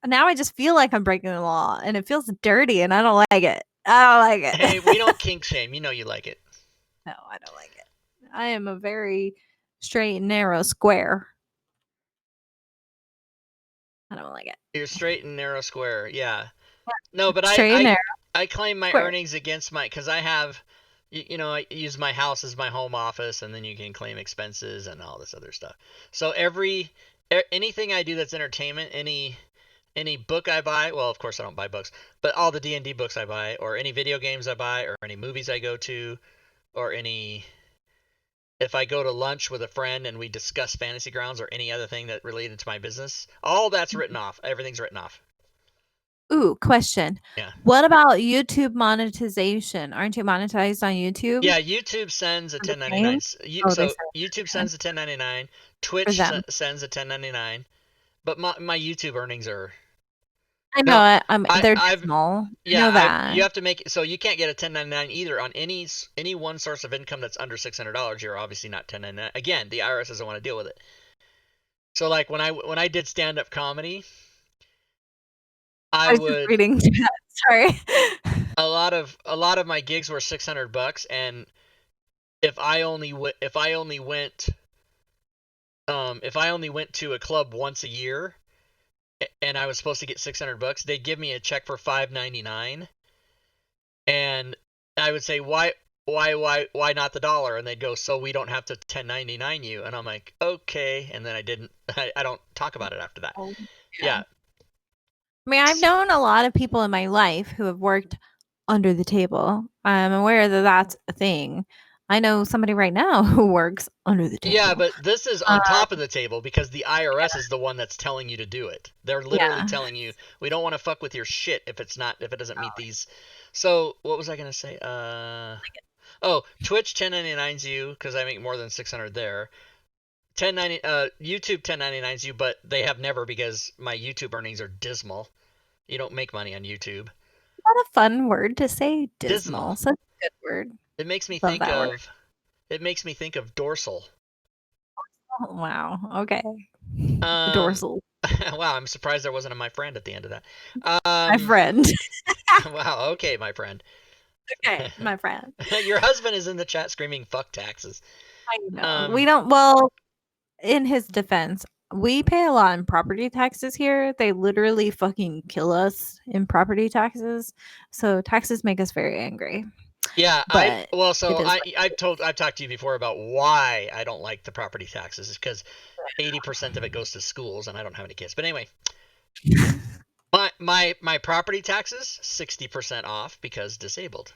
now I just feel like I'm breaking the law, and it feels dirty, and I don't like it. I don't like Hey, we it. don't kink shame. You know you like it. No, I don't like it. I am a very straight and narrow square. I don't like it. You're straight and narrow square. Yeah. No, but Straight and narrow I claim my square. earnings against my, because I have, I use my house as my home office, and then you can claim expenses and all this other stuff. So anything I do that's entertainment, any book I buy, well, of course I don't buy books, but all the D&D books I buy, or any video games I buy, or any movies I go to, or any, if I go to lunch with a friend and we discuss Fantasy Grounds or any other thing that related to my business, all that's written off. Everything's written off. Ooh, question. Yeah. What about YouTube monetization? Aren't you monetized on YouTube Yeah, YouTube sends a for the 1099. games? Oh, they So said YouTube it sends a 1099. for Twitch them. sends a 1099. But my YouTube earnings are I know now. it. They're I've dismal. I yeah. know I that. You have to make so you can't get a 1099 either on any one source of income that's under $600. You're obviously not 1099. Again, the IRS doesn't want to deal with it. So like when I did stand up comedy, I I was just would reading chat. Sorry. a lot of my gigs were $600, and if I only went if I only went to a club once a year and I was supposed to get $600, they'd give me a check for $599, and I would say why not the dollar, and they'd go, so we don't have to 1099 you, and I'm like, okay, and then I don't talk about it after that. Oh, Yeah. I mean, I've known a lot of people in my life who have worked under the table. I'm aware that that's a thing. I know somebody right now who works under the Yeah, table. but this is Um, on top of the table because the IRS is the one that's telling you to do it. They're literally yeah. telling you, we don't want to fuck with your shit if it doesn't meet these. So what was I gonna say? Oh, Twitch 1099s you because I make more than 600 there. 1090 YouTube 1099s you, but they have never, because my YouTube earnings are dismal. You don't make money on YouTube. What a fun word to say, Dismal. dismal. Such a good word. It makes me Love think that word. of it makes me think of dorsal. Oh, wow. Okay. Um Dorsal. wow, I'm surprised there wasn't a my friend at the end of that. My friend. Wow, okay, my friend. Okay, my friend. Your husband is in the chat screaming "fuck taxes." I know. We Um, don't well, in his defense, we pay a lot in property taxes here. They literally fucking kill us in property taxes. So taxes make us very angry. yeah, But so it is I've talked to you before about why I don't like the property taxes. Is because 80% of it goes to schools, and I don't have any kids. But anyway, my property taxes 60% off because disabled.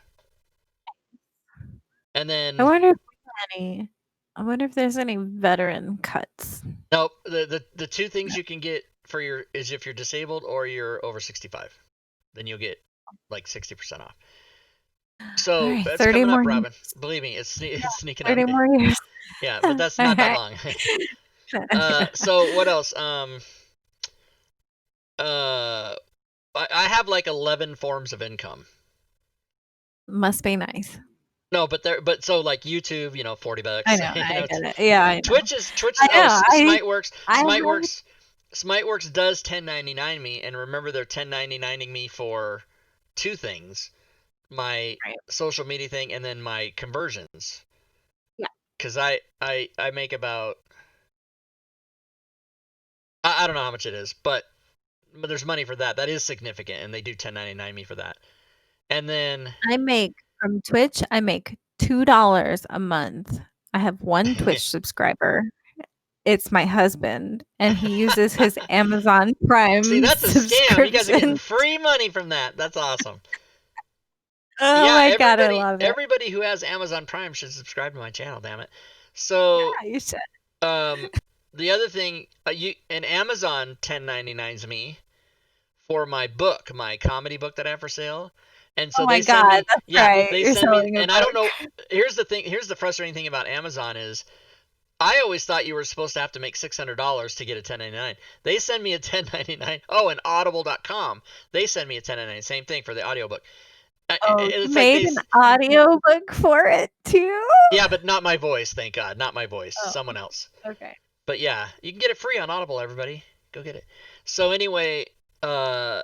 And I then wonder if I wonder if there's any veteran cuts. nope, the two things you can get for your is if you're disabled or you're over 65, then you'll get like 60% off. All So right, that's 30 coming up, more years. Robin. Believe me, it's sneaking up. 30 more years. Yeah, but that's All not that right. long. So what else? Uh, I have like 11 forms of income. Must be nice. No, but so like YouTube, $40. I know. I It's, get it. Yeah, I know. Twitch is I know. I have Smiteworks does 1099 me, and remember they're 1099ing me for two things: my right. social media thing and then my conversions. Yeah. Because I make about, I don't know how much it is, but there's money for that. That is significant, and they do 1099 me for that. And then I make from Twitch, I make $2 a month. I have one Twitch subscriber. It's my husband, and he uses his Amazon see, Prime that's a scam. You guys are getting subscription. free money from that. That's awesome. Oh Yeah, my god, I everybody love it. everybody who has Amazon Prime should subscribe to my channel. Damn it. So Yeah, you should. um, the other thing, Amazon 1099s me for my book, my comedy book that I have for sale. And Oh so my they send god, me, that's yeah, right. they You're send me, selling a and I don't know. book. Here's the frustrating thing about Amazon is I always thought you were supposed to have to make $600 to get a 1099. They send me a 1099. Oh, and Audible.com, they send me a 1099. Same thing for the audiobook. Oh, you It's like made an audiobook for it too? yeah, but not my voice, thank God, not my voice, Oh, someone else. okay. But yeah, you can get it free on Audible, everybody. Go get it. So anyway, uh,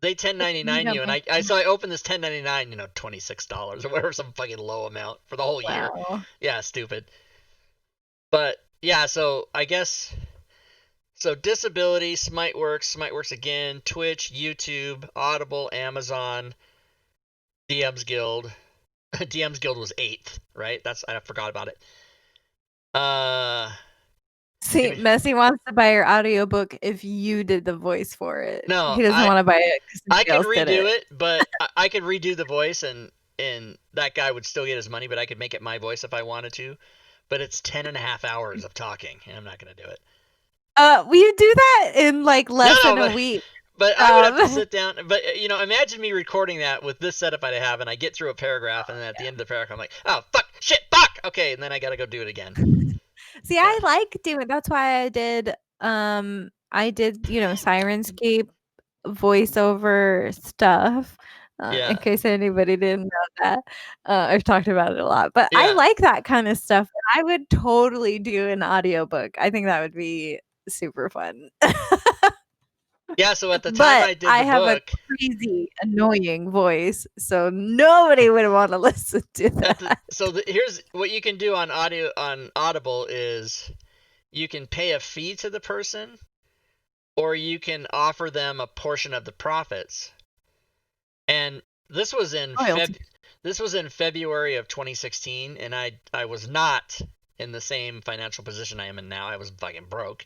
they You 1099 got you, and my I opened this 1099, $26 or whatever, some fucking low amount for the whole year. wow. Yeah, stupid. But yeah, so I guess so. Disability, Smiteworks again, Twitch, YouTube, Audible, Amazon, DM's Guild. DM's Guild was 8th, right? I forgot about it. See, Maybe Messy wants to buy your audiobook if you did the voice for it. no. He doesn't want to buy it because I somebody could else did redo it. it, but I could redo the voice, and that guy would still get his money, but I could make it my voice if I wanted to. But it's 10.5 hours of talking, and I'm not gonna do it. Will you do that in like No, less no, than a week? but I would have to Um, sit down. But imagine me recording that with this setup I have, and I get through a paragraph, and then at the end of the paragraph, I'm like, oh fuck, shit, fuck, okay, and then I gotta go do it again. See, Yeah, I like doing. That's why I did Sirenscape voiceover stuff. In yeah, case anybody didn't know that, I've talked about it a lot. But I yeah, like that kind of stuff. I would totally do an audiobook. I think that would be super fun. yeah. So at the time But I did I the have a book, crazy, annoying voice, so nobody would want to listen to that. here's what you can do on Audible is you can pay a fee to the person, or you can offer them a portion of the profits. And this was in Royalty. February of 2016, and I was not in the same financial position I am in now. I was fucking broke.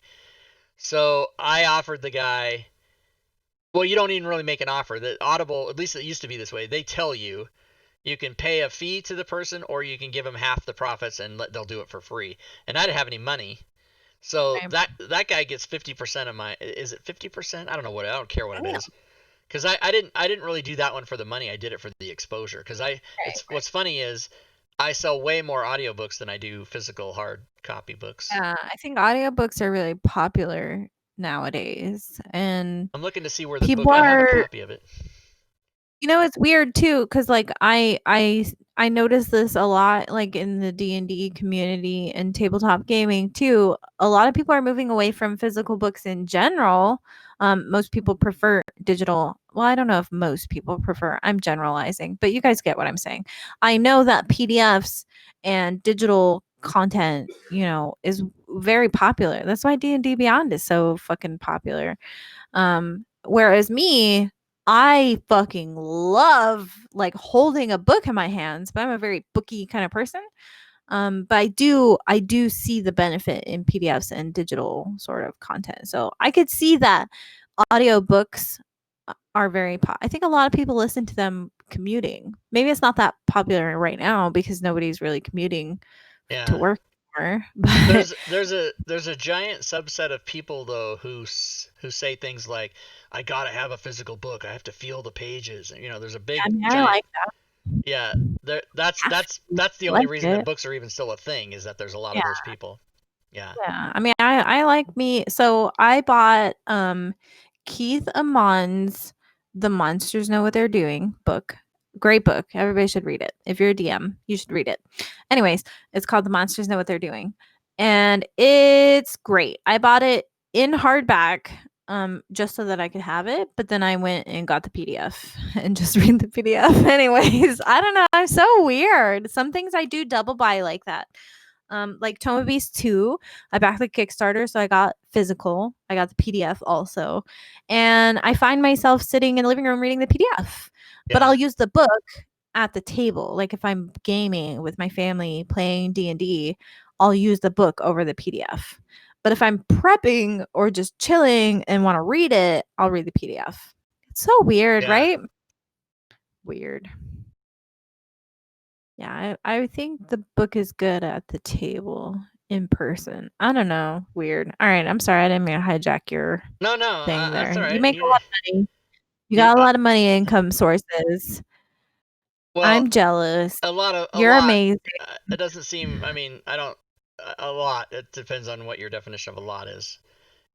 So I offered the guy. Well, you don't even really make an offer. The Audible, at least it used to be this way. They tell you you can pay a fee to the person, or you can give them half the profits and they'll do it for free. And I didn't have any money, so Right. that guy gets 50% of my. Is it 50%? I don't know what. I don't care what it Damn. is. Because I didn't really do that one for the money. I did it for the exposure. Because Right. it's what's funny is I sell way more audiobooks than I do physical hard copy books. Yeah, I think audiobooks are really popular nowadays, and I'm looking to see where the book. people I have a are copy of it. it's weird too, because like I notice this a lot, like in the D&D community and tabletop gaming too. A lot of people are moving away from physical books in general. Most people prefer digital. Well, I don't know if most people prefer. I'm generalizing, but you guys get what I'm saying. I know that PDFs and digital content, is very popular. That's why D&D Beyond is so fucking popular. Whereas me, I fucking love like holding a book in my hands, but I'm a very booky kind of person. But I do see the benefit in PDFs and digital sort of content. So I could see that audiobooks are I think a lot of people listen to them commuting. Maybe it's not that popular right now because nobody's really commuting to Yeah. work anymore, but There's a giant subset of people though who say things like, I gotta have a physical book. I have to feel the pages. There's a I big mean, I giant. like that. Yeah. There. That's Have that's to. that's the I only like reason that it. books are even still a thing is that there's a lot Yeah. of those people. Yeah. Yeah, I mean, I like me. So I bought Keith Amon's "The Monsters Know What They're Doing" book. Great book. Everybody should read it. If you're a DM, you should read it. Anyways, it's called "The Monsters Know What They're Doing," and it's great. I bought it in hardback, just so that I could have it. But then I went and got the PDF and just read the PDF. Anyways, I don't know. I'm so weird. Some things I do double buy like that. Like Toma Beast 2, I backed the Kickstarter, so I got physical. I got the PDF also. And I find myself sitting in the living room reading the PDF. But Yeah. I'll use the book at the table. Like if I'm gaming with my family playing D&D, I'll use the book over the PDF. But if I'm prepping or just chilling and want to read it, I'll read the PDF. It's so weird, Yeah. right? Weird. Yeah, I think the book is good at the table in person. I don't know. Weird. All right. I'm sorry. I didn't mean to hijack your No, no, thing there. that's all You right. make a lot of money. You You got a lot of money income sources. well, I'm jealous. a You're lot. amazing. It doesn't seem. I mean, I don't. A lot. It depends on what your definition of a lot is.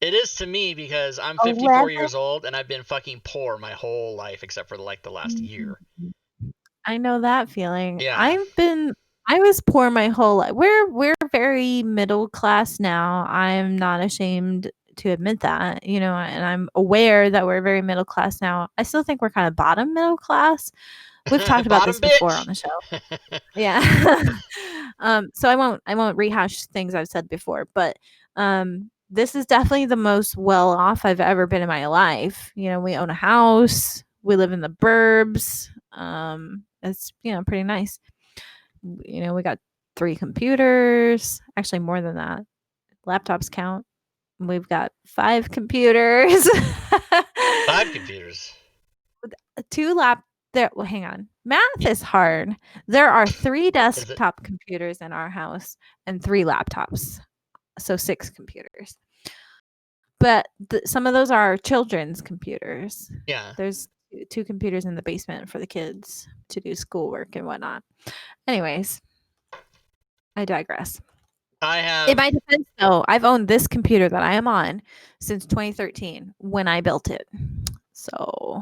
It is to me because I'm 54 11. years old and I've been fucking poor my whole life except for like the last year. I know that feeling. Yeah. I was poor my whole life. We're very middle class now. I'm not ashamed to admit that, and I'm aware that we're very middle class now. I still think we're kind of bottom middle class. We've talked about Bottom this before on bitch. the show. Yeah. So I won't rehash things I've said before, but this is definitely the most well off I've ever been in my life. We own a house, we live in the burbs. It's pretty nice. We got 3 computers, actually more than that. Laptops count. We've got 5 computers. 5 computers. 2 lap there well, hang on. Math is hard. There are 3 Is it? desktop computers in our house and 3 laptops, so 6 computers. But some of those are children's computers. Yeah. There's 2 computers in the basement for the kids to do schoolwork and whatnot. Anyways, I digress. I In have. my defense, though, I've owned this computer that I am on since 2013 when I built it. So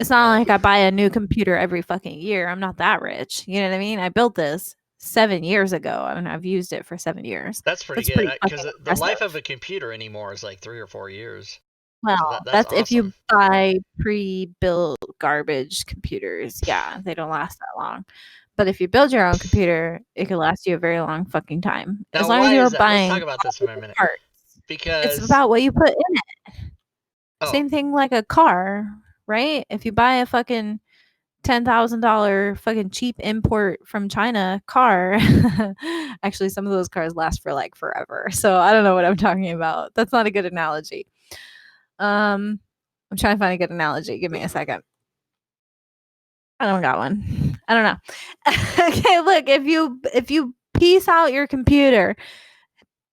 it's not like I buy a new computer every fucking year. I'm not that rich. You know what I mean? I built this 7 years ago and I've used it for 7 years. That's pretty That's good pretty because fucking the life impressive. of a computer anymore is like 3 or 4 years. So Well, that's that's if awesome. you buy pre-built garbage computers. Yeah, they don't last that long. But if you build your own computer, it could last you a very long fucking time. As Now, long as why you're is that? Let's talk buying about this for a minute. parts. It's Because about what you put in it. oh, Same thing like a car, right? If you buy a fucking $10,000 fucking cheap import from China car, actually some of those cars last for like forever. So I don't know what I'm talking about. That's not a good analogy. I'm trying to find a good analogy. Give me a second. I don't got one. I don't know. Okay, look, if you piece out your computer,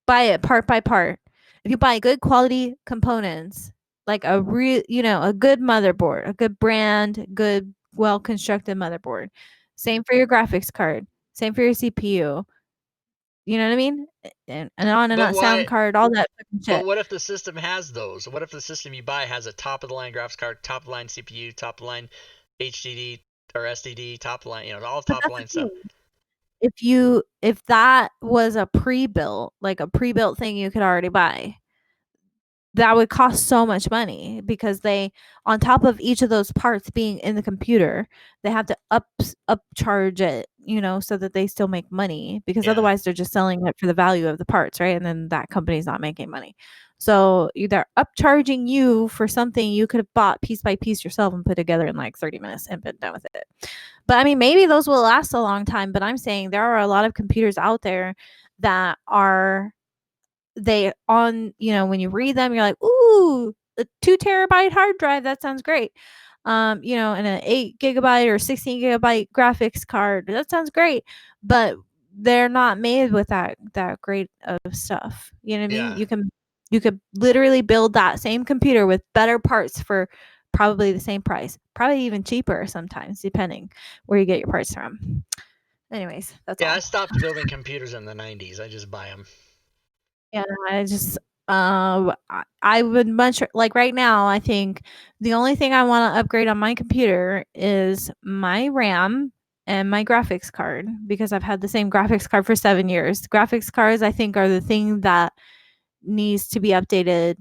buy it part by part. If you buy good quality components, like a good motherboard, a good brand, good well constructed motherboard. Same for your graphics card. Same for your CPU. You know what I mean? And on and but on sound why? card, all that fucking But shit. what if the system has those? What if the system you buy has a top of the line graphics card, top of the line CPU, top of the line HDD or SDD, top of the line, all But top of the that's the line stuff? thing. If that was a pre-built, like a pre-built thing you could already buy, that would cost so much money because they on top of each of those parts being in the computer, they have to upcharge it, so that they still make money because Yeah. otherwise they're just selling it for the value of the parts, right? And then that company's not making money. So they're upcharging you for something you could have bought piece by piece yourself and put together in like 30 minutes and been done with it. But I mean, maybe those will last a long time, but I'm saying there are a lot of computers out there that are they on when you read them, you're like, ooh, a 2 terabyte hard drive, that sounds great. And an 8 gigabyte or 16 gigabyte graphics card, that sounds great. But they're not made with that great of stuff. You know what I mean? Yeah. You could literally build that same computer with better parts for probably the same price, probably even cheaper sometimes, depending where you get your parts from. Anyways, that's Yeah, I all. stopped building computers in the 90s. I just buy them. Yeah, I just I would much like right now, I think the only thing I want to upgrade on my computer is my RAM and my graphics card because I've had the same graphics card for 7 years. Graphics cards I think are the thing that needs to be updated,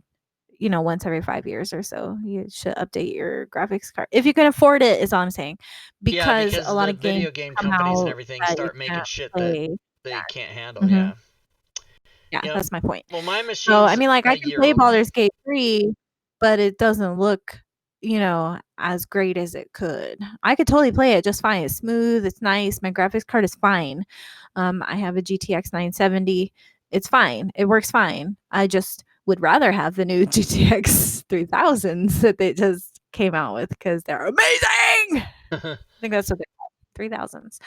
once every 5 years or so. You should update your graphics card. If you can afford it is all I'm saying. Yeah, Because a because lot the of games video game come companies and out everything that you start making can't shit that play. they can't handle. Mhm. Yeah. Yeah, that's my point. Well, my So, I machine's mean, like, a I can year play old. Baldur's Gate 3, but it doesn't look, as great as it could. I could totally play it just fine. It's smooth, it's nice, my graphics card is fine. I have a GTX 970. It's fine. It works fine. I just would rather have the new GTX 3000s that they just came out with because they're amazing! I think that's what they call 3000s.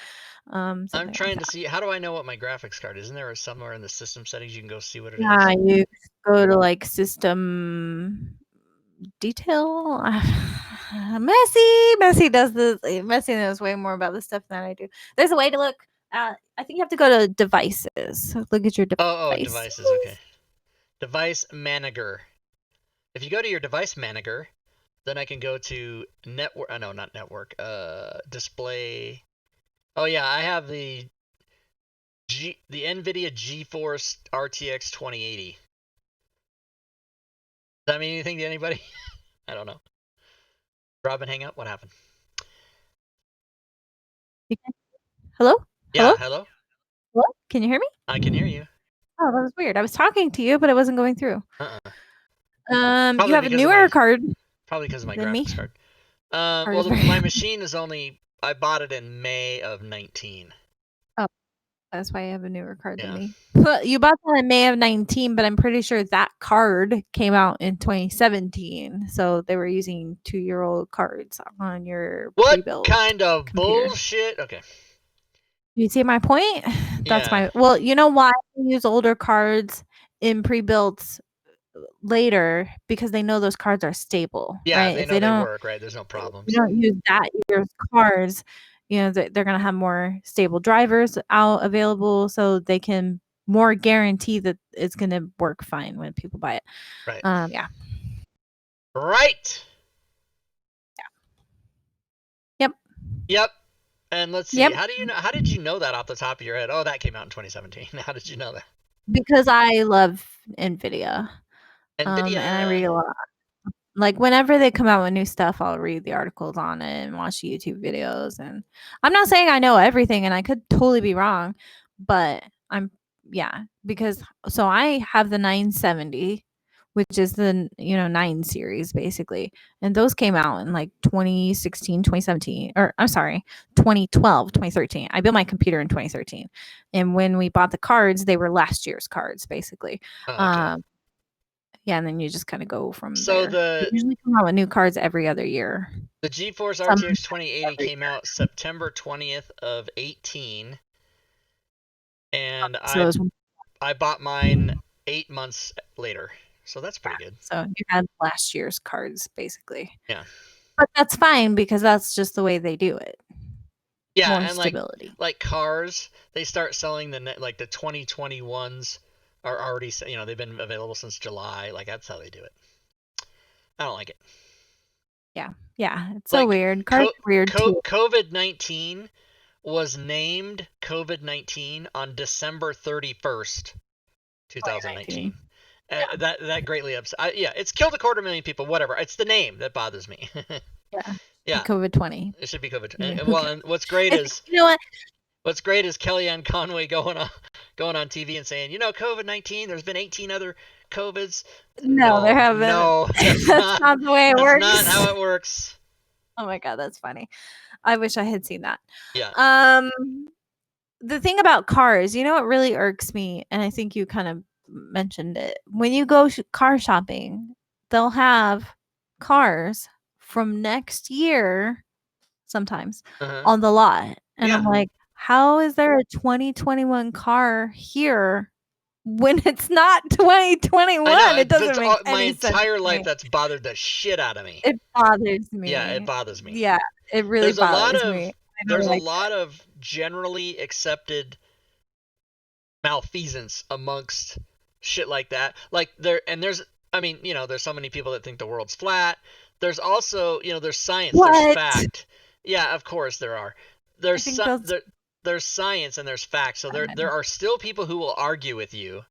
I'm Something like trying to that. see how do I know what my graphics card is? Isn't there somewhere in the system settings you can go see what it Yeah, is? you go to, like, system detail. Messy does this. Messy knows way more about this stuff than I do. There's a way to look at I think you have to go to devices. Look at your Oh, devices. devices. Okay. Device manager. If you go to your device manager, then I can go to network. No, not network. Display. Oh yeah, I have the NVIDIA GeForce RTX 2080. Does that mean anything to anybody? I don't know. Robin, hang up. What happened? Hello? Yeah, Hello? hello. Hello? Can you hear me? I can hear you. Oh, that was weird. I was talking to you, but it wasn't going through. Uh-uh. You have a newer card Probably because of my than me. graphics card. Card Well, is very my machine is only. I bought it in May of 19. Oh, that's why you have a newer card than Yeah. me. Well, you bought that in May of 19, but I'm pretty sure that card came out in 2017. So they were using 2-year-old cards on your What pre-built kind of computer. bullshit? Okay. You see my point? That's Yeah. well, you know why they use older cards in pre-builts later, because they know those cards are stable, Yeah, right? they If know they they don't work, right? There's no if problems. you don't use that year's cards, they're gonna have more stable drivers out available, so they can more guarantee that it's gonna work fine when people buy it. Right. Yeah. Right. Yep. Yep. And let's see. Yep. How did you know that off the top of your head? Oh, that came out in 2017. How did you know that? Because I love NVIDIA. And I read NVIDIA. a lot. Like, whenever they come out with new stuff, I'll read the articles on it and watch YouTube videos, and I'm not saying I know everything, and I could totally be wrong, but yeah, because so I have the 970, which is the, 9 series basically, and those came out in, like, 2016, 2017, or I'm sorry, 2012, 2013. I built my computer in 2013, and when we bought the cards, they were last year's cards, basically. Oh, okay. Yeah, and then you just kinda go from So there. They usually come out with new cards every other year. the GeForce Some RTX 2080 every came out September 20th of 18, and so it was I bought mine 8 months later. So that's pretty good. so you had last year's cards, basically. Yeah. But that's fine because that's just the way they do it. Yeah, More and stability. like cars, they start selling like the 2021s are already, they've been available since July. Like that's how they do it. I don't like it. Yeah. Yeah, it's so Like weird. Cards are weird too. COVID-19 was named COVID-19 on December 31st, 2019. 2019. That greatly upset. Yeah, it's killed 250,000 people. Whatever. It's the name that bothers me. Yeah. Yeah, COVID-20. it should be COVID. I mean, who Well, cares? and what's great It's is you know what? Kellyanne Conway going on TV and saying, COVID-19. There's been 18 other COVIDs. No, there haven't. No, that's That's not the way it works. That's not how it works. Oh my god, that's funny. I wish I had seen that. Yeah. The thing about cars, what really irks me, and I think you kind of mentioned it. When you go car shopping, they'll have cars from next year sometimes Uh-huh. on the lot. And I'm Yeah. like, how is there a 2021 car here when it's not 2021? I know. It doesn't make My any sense entire to life me. that's bothered the shit out of me. It bothers me. Yeah, it bothers me. Yeah, it really There's a lot bothers of me. I don't there's a like lot of generally accepted malfeasance amongst shit like that. Like there's there's so many people that think the world's flat. There's also, there's science, there's What? fact. Yeah, of course there are. I think those There's science and there's facts. So there are still people who will argue with you.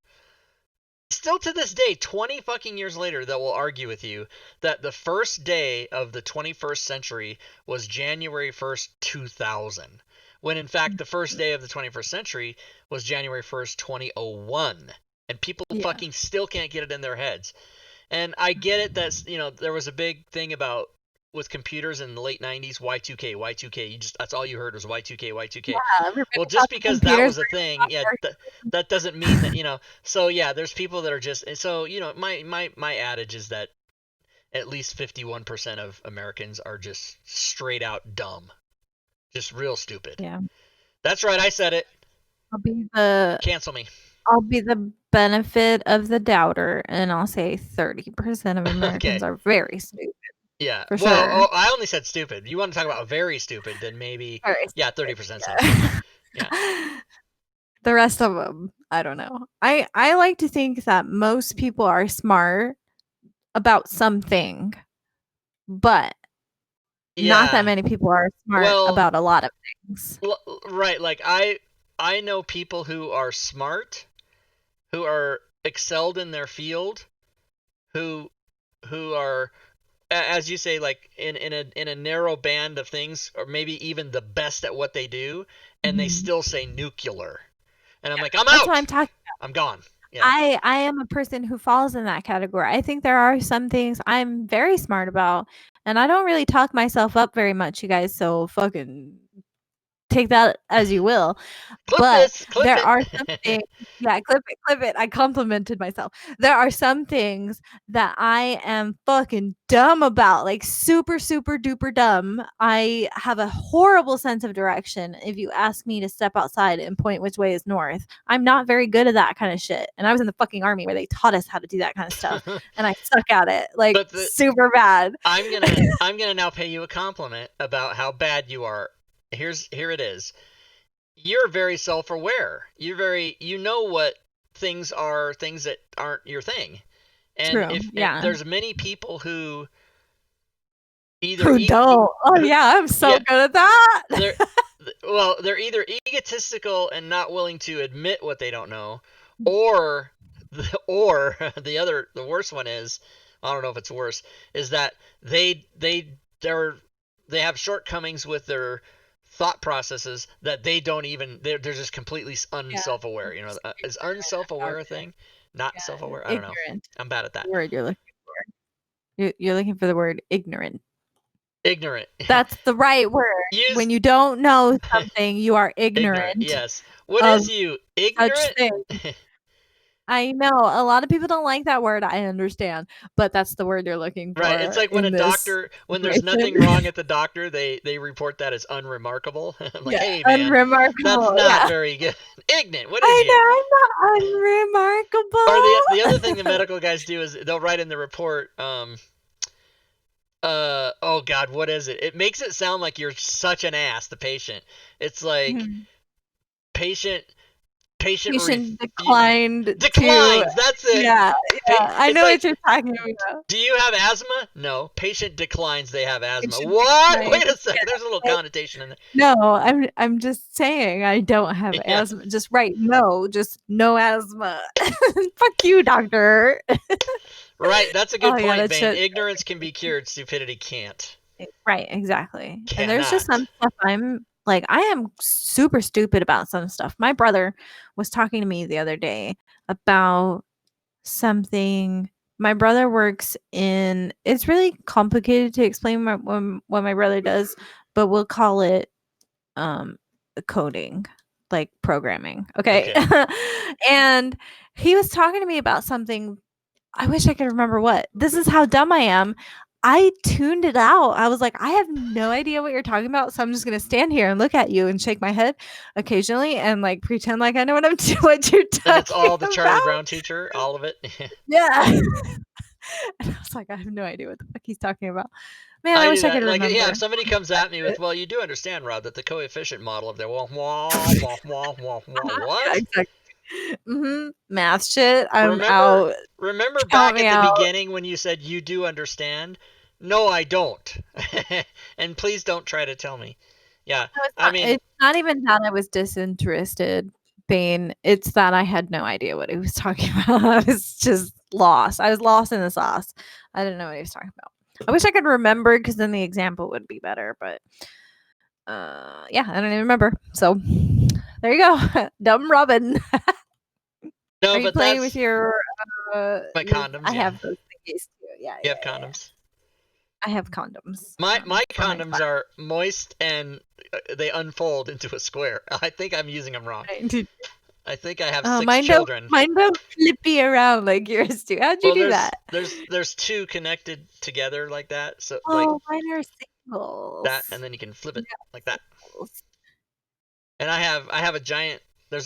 Still to this day, 20 fucking years later, that will argue with you that the first day of the 21st century was January 1st, 2000. When in fact, the first day of the 21st century was January 1st, 2001. And people fucking still can't get it in their heads. And I get it that, there was a big thing about with computers in the late 90s, Y2K, Y2K. That's all you heard was Y2K, Y2K. Yeah, Well, just because that was a thing, yeah, that doesn't mean that, so yeah, there's people that are just, so, my adage is that at least 51% of Americans are just straight out dumb. Just real stupid. Yeah. That's right, I said it. Cancel me. I'll be the benefit of the doubter, and I'll say 30% of Americans are very stupid. Yeah. For well, sure. I only said stupid. You want to talk about very stupid, then maybe, Very yeah, 30% sounds stupid. Yeah. The rest of them, I don't know. I like to think that most people are smart about something, but not that Yeah. many people are smart Well, about a lot of things. right. Like I know people who are smart, who are excelled in their field, who are, as you say, like in a narrow band of things, or maybe even the best at what they do, and they Mhm. still say nuclear, and I'm Yeah, like, I'm that's what out, I'm talking. I'm gone. Yeah. I am a person who falls in that category. I think there are some things I'm very smart about, and I don't really talk myself up very much, you guys. So fucking take that as you will. Clip But this, clip there are some it. things, yeah, clip it, clip it. I complimented myself. There are some things that I am fucking dumb about, like super, super duper dumb. I have a horrible sense of direction. If you ask me to step outside and point which way is north, I'm not very good at that kind of shit. And I was in the fucking army where they taught us how to do that kind of stuff, and I suck at it, like But super bad. I'm gonna now pay you a compliment about how bad you are. Here it is. You're very self-aware. You know what things are, things that aren't your thing. And True. and Yeah. there's many people who either Who don't? Oh who yeah, I'm so yeah, good at that. they're they're either egotistical and not willing to admit what they don't know, or or the worst one is, I don't know if it's worse, is that they're they have shortcomings with their thought processes, that they don't even, they're just completely Yeah. unself-aware. Is Ignorant. unself-aware a Okay. thing? Not Yeah. self-aware? I don't know. Ignorant. I'm bad at The that. word you're looking for. You're looking for the word ignorant. Ignorant. That's the right word. Use When you don't know something, you are ignorant. ignorant Yes. What of is you? such Ignorant? thing. I know a lot of people don't like that word. I understand, but that's the word you're looking Right. It's for like when a in this doctor, when there's nothing situation. wrong at the doctor, they report that as unremarkable. I'm like, Yeah, hey man, that's unremarkable. not Yeah, very good. Ignorant. What is I you? know I'm not Or the other thing the unremarkable. medical guys do is they'll write in the report, oh God, what is it? It makes it sound like you're such an ass, the patient. It's like Mhm. patient patient Patient refu- declined to. declines. That's it. Yeah, yeah. I It's know what like, you're talking about. do you have asthma? No. Patient declines they have asthma. Patient What? declined. Wait a second. There's a little Yeah. connotation in No, I'm just saying I don't have there. Yeah. asthma. Just right, no, just no asthma. Fuck you, doctor. Right. That's a Oh good yeah, point, that Vane. shit. Ignorance can be cured. Stupidity can't. Right, exactly. And there's just Cannot. some stuff I'm like, I am super stupid about some stuff. My brother was talking to me the other day about something. My brother works in, it's really complicated to explain what my brother does, but we'll call it um coding, like programming. Okay. Okay. And he was talking to me about something. I wish I could remember what. This is how dumb I am. I tuned it out. I was like, I have no idea what you're talking about, so I'm just gonna stand here and look at you and shake my head occasionally and like pretend like I know what I'm what you're And it's talking all the Charlie about. Brown teacher, all of it. Yeah. And I was like, I have no idea what the fuck he's talking about. Man, I I do wish I that. could Like, yeah, if remember. somebody comes at me with, well, you do understand, Rob, that the coefficient model of their wah, wah, wah, wah, wah, wah, Yeah, what? exactly. Math shit. I'm Remember, out. remember Count back me at the out. beginning when you said you do understand? No, I don't. And please don't try to tell me. Yeah, No, I mean, it's not even that I was disinterested, Bane. It's that I had no idea what he was talking about. I was just lost. I was lost in the sauce. I didn't know what he was talking about. I wish I could remember because then the example would be better. But yeah, I don't even remember. So there you go. Dumb Robin. Are no, you but playing with that's my your? condoms. I Yeah, have those thingies too. Yeah, you have yeah, yeah. condoms. I have condoms My for my condoms are moist and they unfold into a square. I think I'm using them wrong. fun. I think I have six Mine don't children. flippy around like yours do. How'd you Well, do that? there's two connected together like that. So like Oh, mine are that, singles. and then you can flip Yeah, it like that. singles. And I have a giant.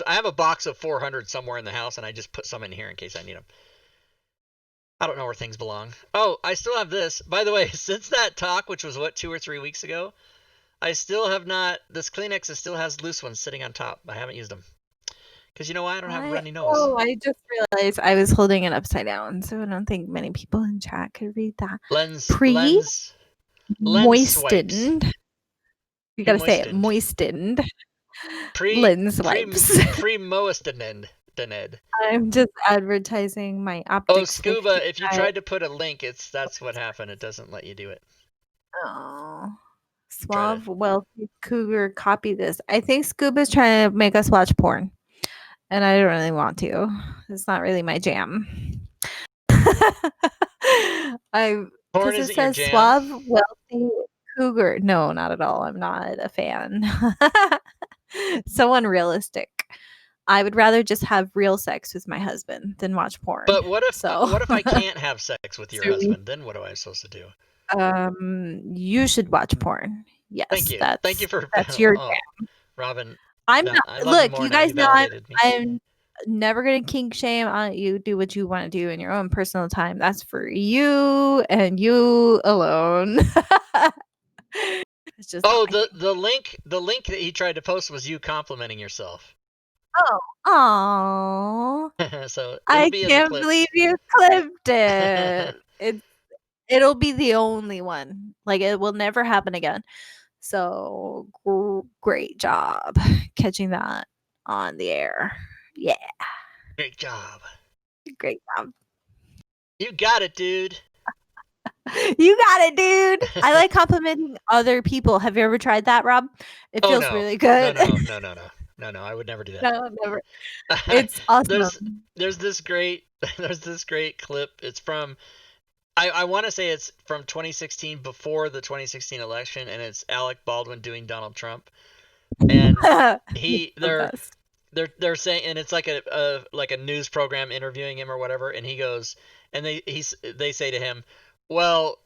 I have a box of 400 somewhere in the house, and I just put some in here in case I need them. I don't know where things belong. Oh, I still have this. By the way, since that talk, which was what, 2 or 3 weeks ago, I still have not. This Kleenex still has loose ones sitting on top. I haven't used them Because you know why I don't have a runny nose? Oh, I just realized I was holding it upside down, so I don't think many people in chat could read that. Lens swipes. Moistened. You gotta say it. Moistened. Lens wipes. Pre-moistened. I'm just advertising my optics. Oh, Scuba, if you tried to put a link, that's what happened. It doesn't let you do it. Oh. Suave, wealthy cougar, copy this. I think Scuba's trying to make us watch porn. And I don't really want to. It's not really my jam. Porn isn't your jam? Suave, wealthy cougar. No, not at all. I'm not a fan. So unrealistic. I would rather just have real sex with my husband than watch porn. But what if I can't have sex with your husband? Then what am I supposed to do? You should watch porn. Yes. Thank you. Thank you for that's your jam. Robin. I'm not. Look, you guys know I'm never gonna kink shame on you. Do what you want to do in your own personal time. That's for you and you alone. It's just the link that he tried to post was you complimenting yourself. Oh, so I can't believe you clipped it. It'll be the only one. Like, it will never happen again. So great job catching that on the air. Yeah. Great job. Great job. You got it, dude. You got it, dude. I like complimenting other people. Have you ever tried that, Rob? It feels really good. No, I would never do that. No, never. It's awesome. There's this great clip. It's from I want to say it's from 2016, before the 2016 election, and it's Alec Baldwin doing Donald Trump. And they're saying, and it's like a news program interviewing him or whatever, and he goes, and they say to him, well,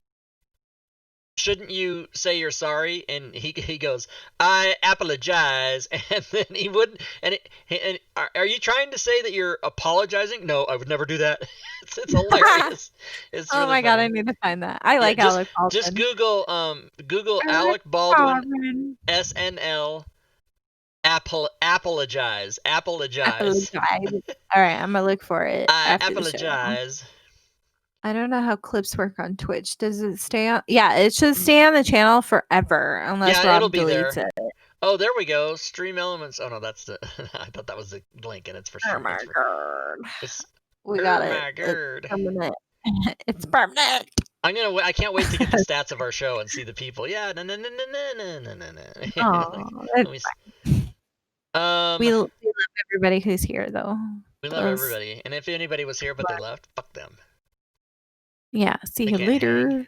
shouldn't you say you're sorry? And he goes, I apologize. And then he wouldn't. And are you trying to say that you're apologizing? No, I would never do that. It's hilarious. It's oh really my god, funny. I need to find that. I like Alec Baldwin. Just Google Alec Baldwin SNL apologize. All right, I'm gonna look for it. I apologize. I don't know how clips work on Twitch. Does it stay on? Yeah, it should stay on the channel forever unless Rob deletes it. Oh, there we go. Stream elements. Oh no, that's the. I thought that was the link, and it's for stream. Oh my god. We got it. My god. It's permanent. It's permanent. I can't wait to get the stats of our show and see the people. Yeah. No. We love everybody who's here, though. We love everybody, and if anybody was here but they left, fuck them. Yeah, see you later.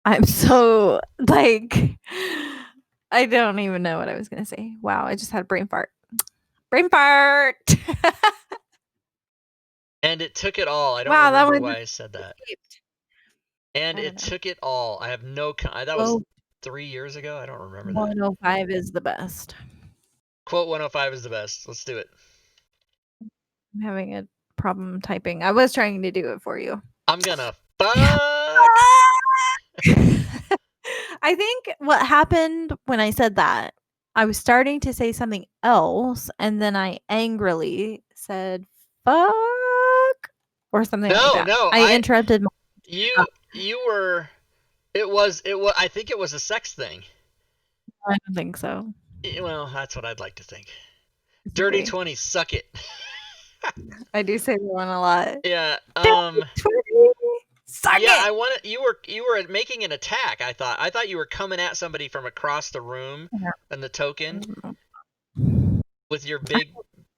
I'm so, like, I don't even know what I was going to say. Wow, I just had a brain fart. Brain fart! And it took it all. I don't remember why I said that. And it took it all. I have no... That was 3 years ago? I don't remember that. 105 is the best. Quote 105 is the best. Let's do it. I'm having a problem typing. I was trying to do it for you. I'm gonna fuck. I think what happened when I said that, I was starting to say something else, and then I angrily said fuck or something like that. No, I interrupted you were it was I think it was a sex thing. I don't think so. Well, that's what I'd like to think. Dirty 20, suck it. I do say that one a lot. Yeah. Suck it. I wanted you were making an attack. I thought you were coming at somebody from across the room and the token with your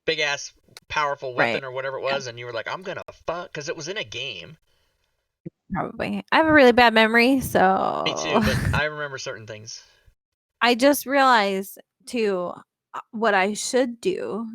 big ass powerful weapon or whatever it was, and you were like, I'm gonna fuck, because it was in a game. Probably. I have a really bad memory, so. Me too, but I remember certain things. I just realized too what I should do.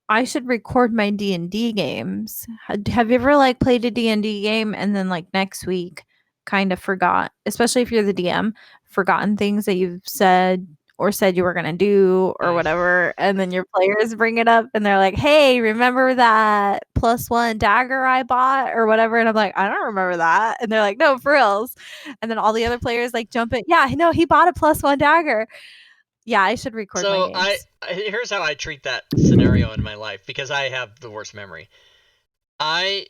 I should record my D&D games. Have you ever played a D&D game and then next week kind of forgot, especially if you're the DM, forgotten things that you've said or said you were going to do or whatever, and then your players bring it up and they're like, hey, remember that +1 dagger I bought or whatever? And I'm like, I don't remember that. And they're like, no, for reals. And then all the other players jump in. Yeah, no, he bought a +1 dagger. Yeah, I should record my So games. here's how I treat that scenario in my life because I have the worst memory. I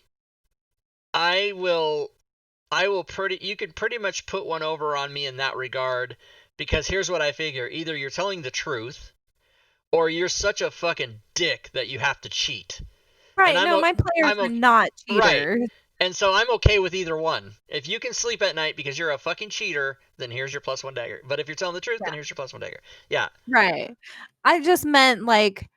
I will you can pretty much put one over on me in that regard because here's what I figure. Either you're telling the truth or you're such a fucking dick that you have to cheat. And Right. No, my players I'm are okay, not right. cheaters. And so I'm okay with either one. If you can sleep at night because you're a fucking cheater, then here's your +1 dagger. But if you're telling the truth, then here's your +1 dagger. Yeah. Right. I just meant like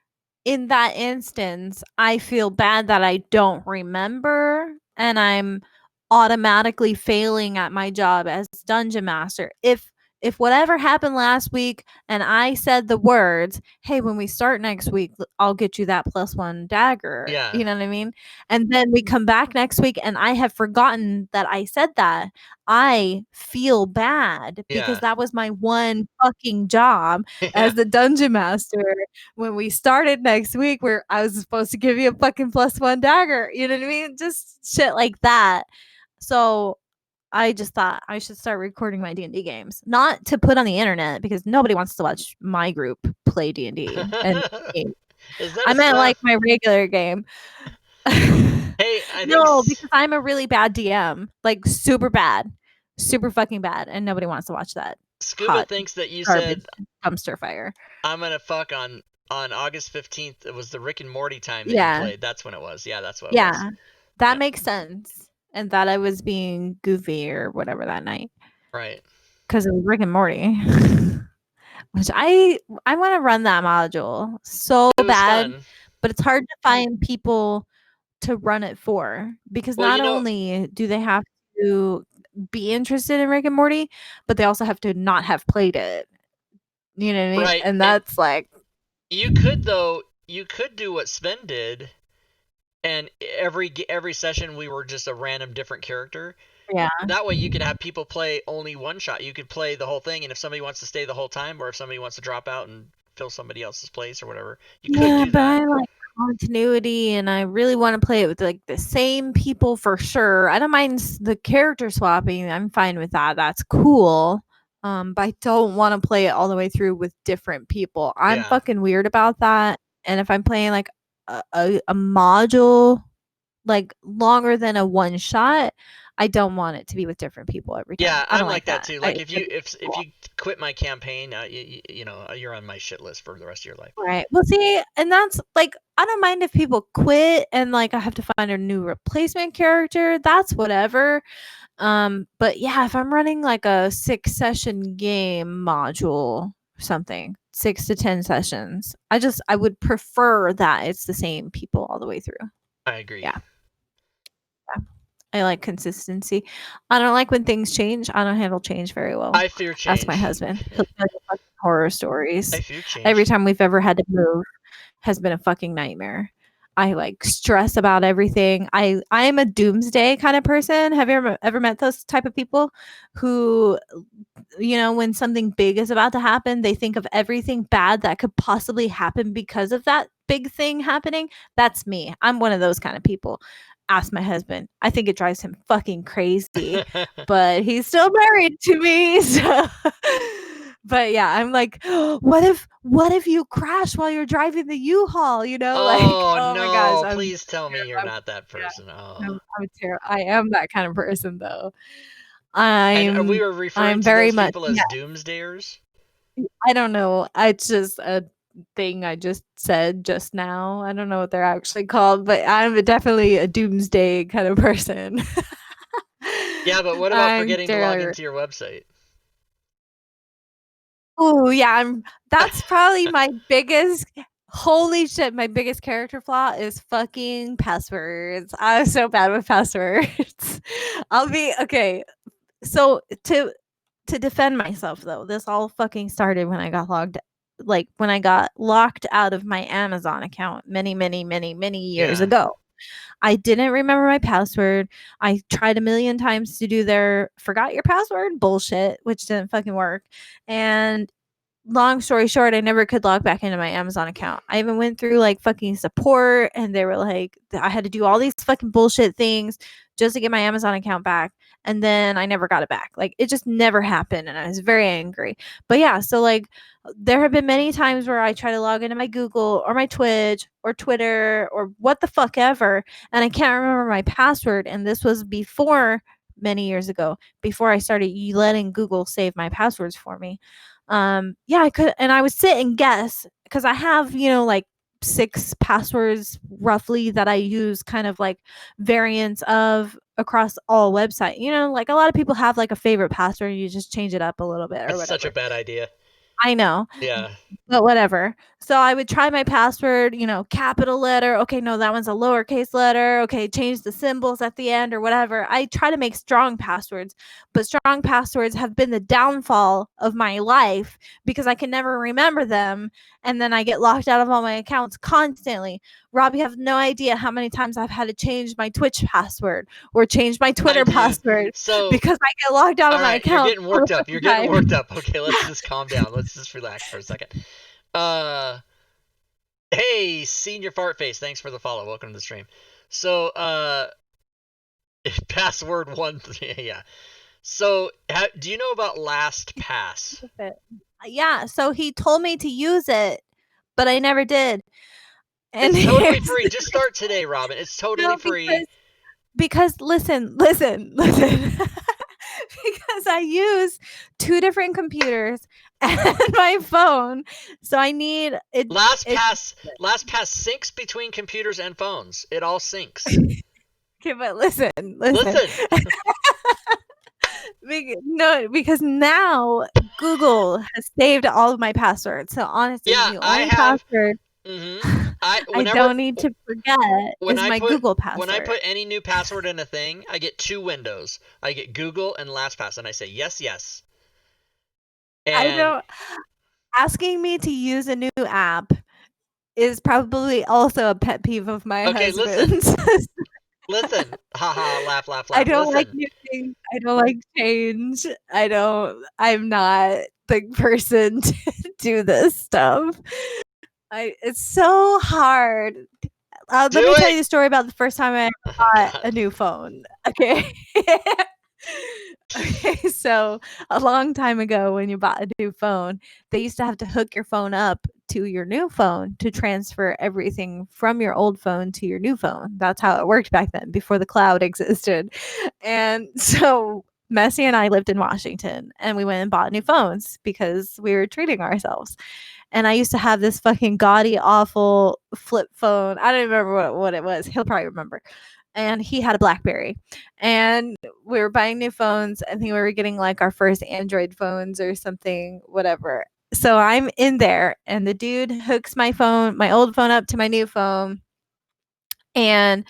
in that instance, I feel bad that I don't remember and I'm automatically failing at my job as dungeon master. If whatever happened last week and I said the words, "Hey, when we start next week, I'll get you that +1 dagger." Yeah. You know what I mean? And then we come back next week and I have forgotten that I said that. I feel bad because Yeah. that was my one fucking job Yeah. as the dungeon master when we started next week where I was supposed to give you a fucking +1 dagger. You know what I mean? Just shit like that. So I just thought I should start recording my D&D games. Not to put on the internet because nobody wants to watch my group play D&D. And Is that I a meant spell? like my regular game. Hey, I think No, because I'm a really bad DM. Like super bad. Super fucking bad. And nobody wants to watch that Scuba hot thinks that you garbage said dumpster fire. I'm gonna fuck on August 15th. It was the Rick and Morty time that you Yeah. played. That's when it was. Yeah, that's what it was. Yeah. That Yeah. makes sense. And that I was being goofy or whatever that night Right. because it was Rick and Morty, which I want to run that module so It was bad, fun. but it's hard to find people to run it for because Well, not only do they have to be interested in Rick and Morty, but they also have to not have played it. You know what I mean? right. And And that's like, you could though, you could do what Sven did, and every session we were just a random different character. yeah. That way you could have people play only one shot. You could play the whole thing, and if somebody wants to stay the whole time, or if somebody wants to drop out and fill somebody else's place or whatever, you could Yeah, do but that. I like continuity and I really want to play it with like the same people for sure. I don't mind the character swapping. I'm fine with that. That's cool. But I don't want to play it all the way through with different people. I'm Yeah. fucking weird about that. And if I'm playing like a module like longer than a one shot, I don't want it to be with different people every time. Yeah, I I'm don't like like that that. too. I Like if That'd you be if cool. you quit my campaign, you're on my shit list for the rest of your life. Right. Well, see, and that's like, I don't mind if people quit and like I have to find a new replacement character. That's whatever. But yeah, if I'm running like a 6 session game module or something, 6 to 10 sessions, I would prefer that it's the same people all the way through. I agree. Yeah. I like consistency. I don't like when things change. I don't handle change very well. I fear Ask my change. husband. He'll tell you fucking horror I stories. fear Every change. time we've ever had to move has been a fucking nightmare. I like stress about everything. I am a doomsday kind of person. Have you ever met those type of people who, when something big is about to happen, they think of everything bad that could possibly happen because of that big thing happening? That's me. I'm one of those kind of people. Ask my husband. I think it drives him fucking crazy, but he's still married to me. So but yeah, I'm like, what if you crash while you're driving the U-Haul, like, Oh oh my gosh, no, please tell me you're I'm not that person. yeah, Oh. I am that kind of person though. And we I'm were referring I'm to very those much, people yeah, as doomsdayers? I don't know. It's just a thing I just said just now. I don't know what they're actually called, but I'm definitely a doomsday kind of person. Yeah, but what about I'm forgetting to log there. into your website? Oh yeah, that's probably my biggest, holy shit, my biggest character flaw is fucking passwords. I'm so bad with passwords. I'll be okay. So to defend myself though, this all fucking started when I got when I got locked out of my Amazon account many, many, many, many years Yeah. ago. I didn't remember my password. I tried a million times to do their forgot your password bullshit, which didn't fucking work. And long story short, I never could log back into my Amazon account. I even went through like fucking support, and they were like, I had to do all these fucking bullshit things just to get my Amazon account back. And then I never got it back. Like, it just never happened. And I was very angry. But yeah, so like, there have been many times where I try to log into my Google or my Twitch or Twitter or what the fuck ever, and I can't remember my password. And this was before, many years ago, before I started letting Google save my passwords for me. Yeah, I could, and I would sit and guess because I have, like 6 passwords roughly that I use kind of like variants of across all website. Like a lot of people have like a favorite password and you just change it up a little bit or That's such a whatever. bad idea. I know, Yeah. but whatever. So I would try my password, capital letter. Okay, no, that one's a lowercase letter. Okay, change the symbols at the end or whatever. I try to make strong passwords, but strong passwords have been the downfall of my life because I can never remember them. And then I get locked out of all my accounts constantly. Rob, you have no idea how many times I've had to change my Twitch password or change my I Twitter do. password So, because I get locked out all of my right, you're account getting all worked the up. You're getting time. worked up. Okay, let's just calm down. Let's just relax for a second. Hey, Senior Fart Face, thanks for the follow. Welcome to the stream. So, password 1, yeah. So, do you know about LastPass? Yeah, so he told me to use it, but I never did. And It's totally free. Just start today, Robin. It's totally no, free. because listen. Because I use 2 different computers and my phone, so I need it. LastPass syncs between computers and phones. It all syncs. Okay, but listen. Listen. No, because now Google has saved all of my passwords. So honestly, Yeah, the I only have. password I Whenever don't need to forget when is I my put Google when I password. put any new password in a thing, I get 2 windows. I get Google and LastPass, and I say yes, yes. I And don't. Asking me to use a new app is probably also a pet peeve of my okay, listen, husband's. listen, haha, laugh, laugh, I laugh. don't like Listen, new things. I don't like change. I'm not the person to do this stuff. It's so hard. do Let me tell it. you the story about the first time I Oh bought God. a new phone. Okay. Okay, so a long time ago when you bought a new phone, they used to have to hook your phone up to your new phone to transfer everything from your old phone to your new phone. That's how it worked back then before the cloud existed. And so Messi and I lived in Washington and we went and bought new phones because we were treating ourselves. And I used to have this fucking gaudy, awful flip phone. I don't remember what it was. He'll probably remember. And he had a Blackberry. And we were buying new phones. I think we were getting like our first Android phones or something, whatever. So I'm in there, and the dude hooks my old phone up to my new phone. And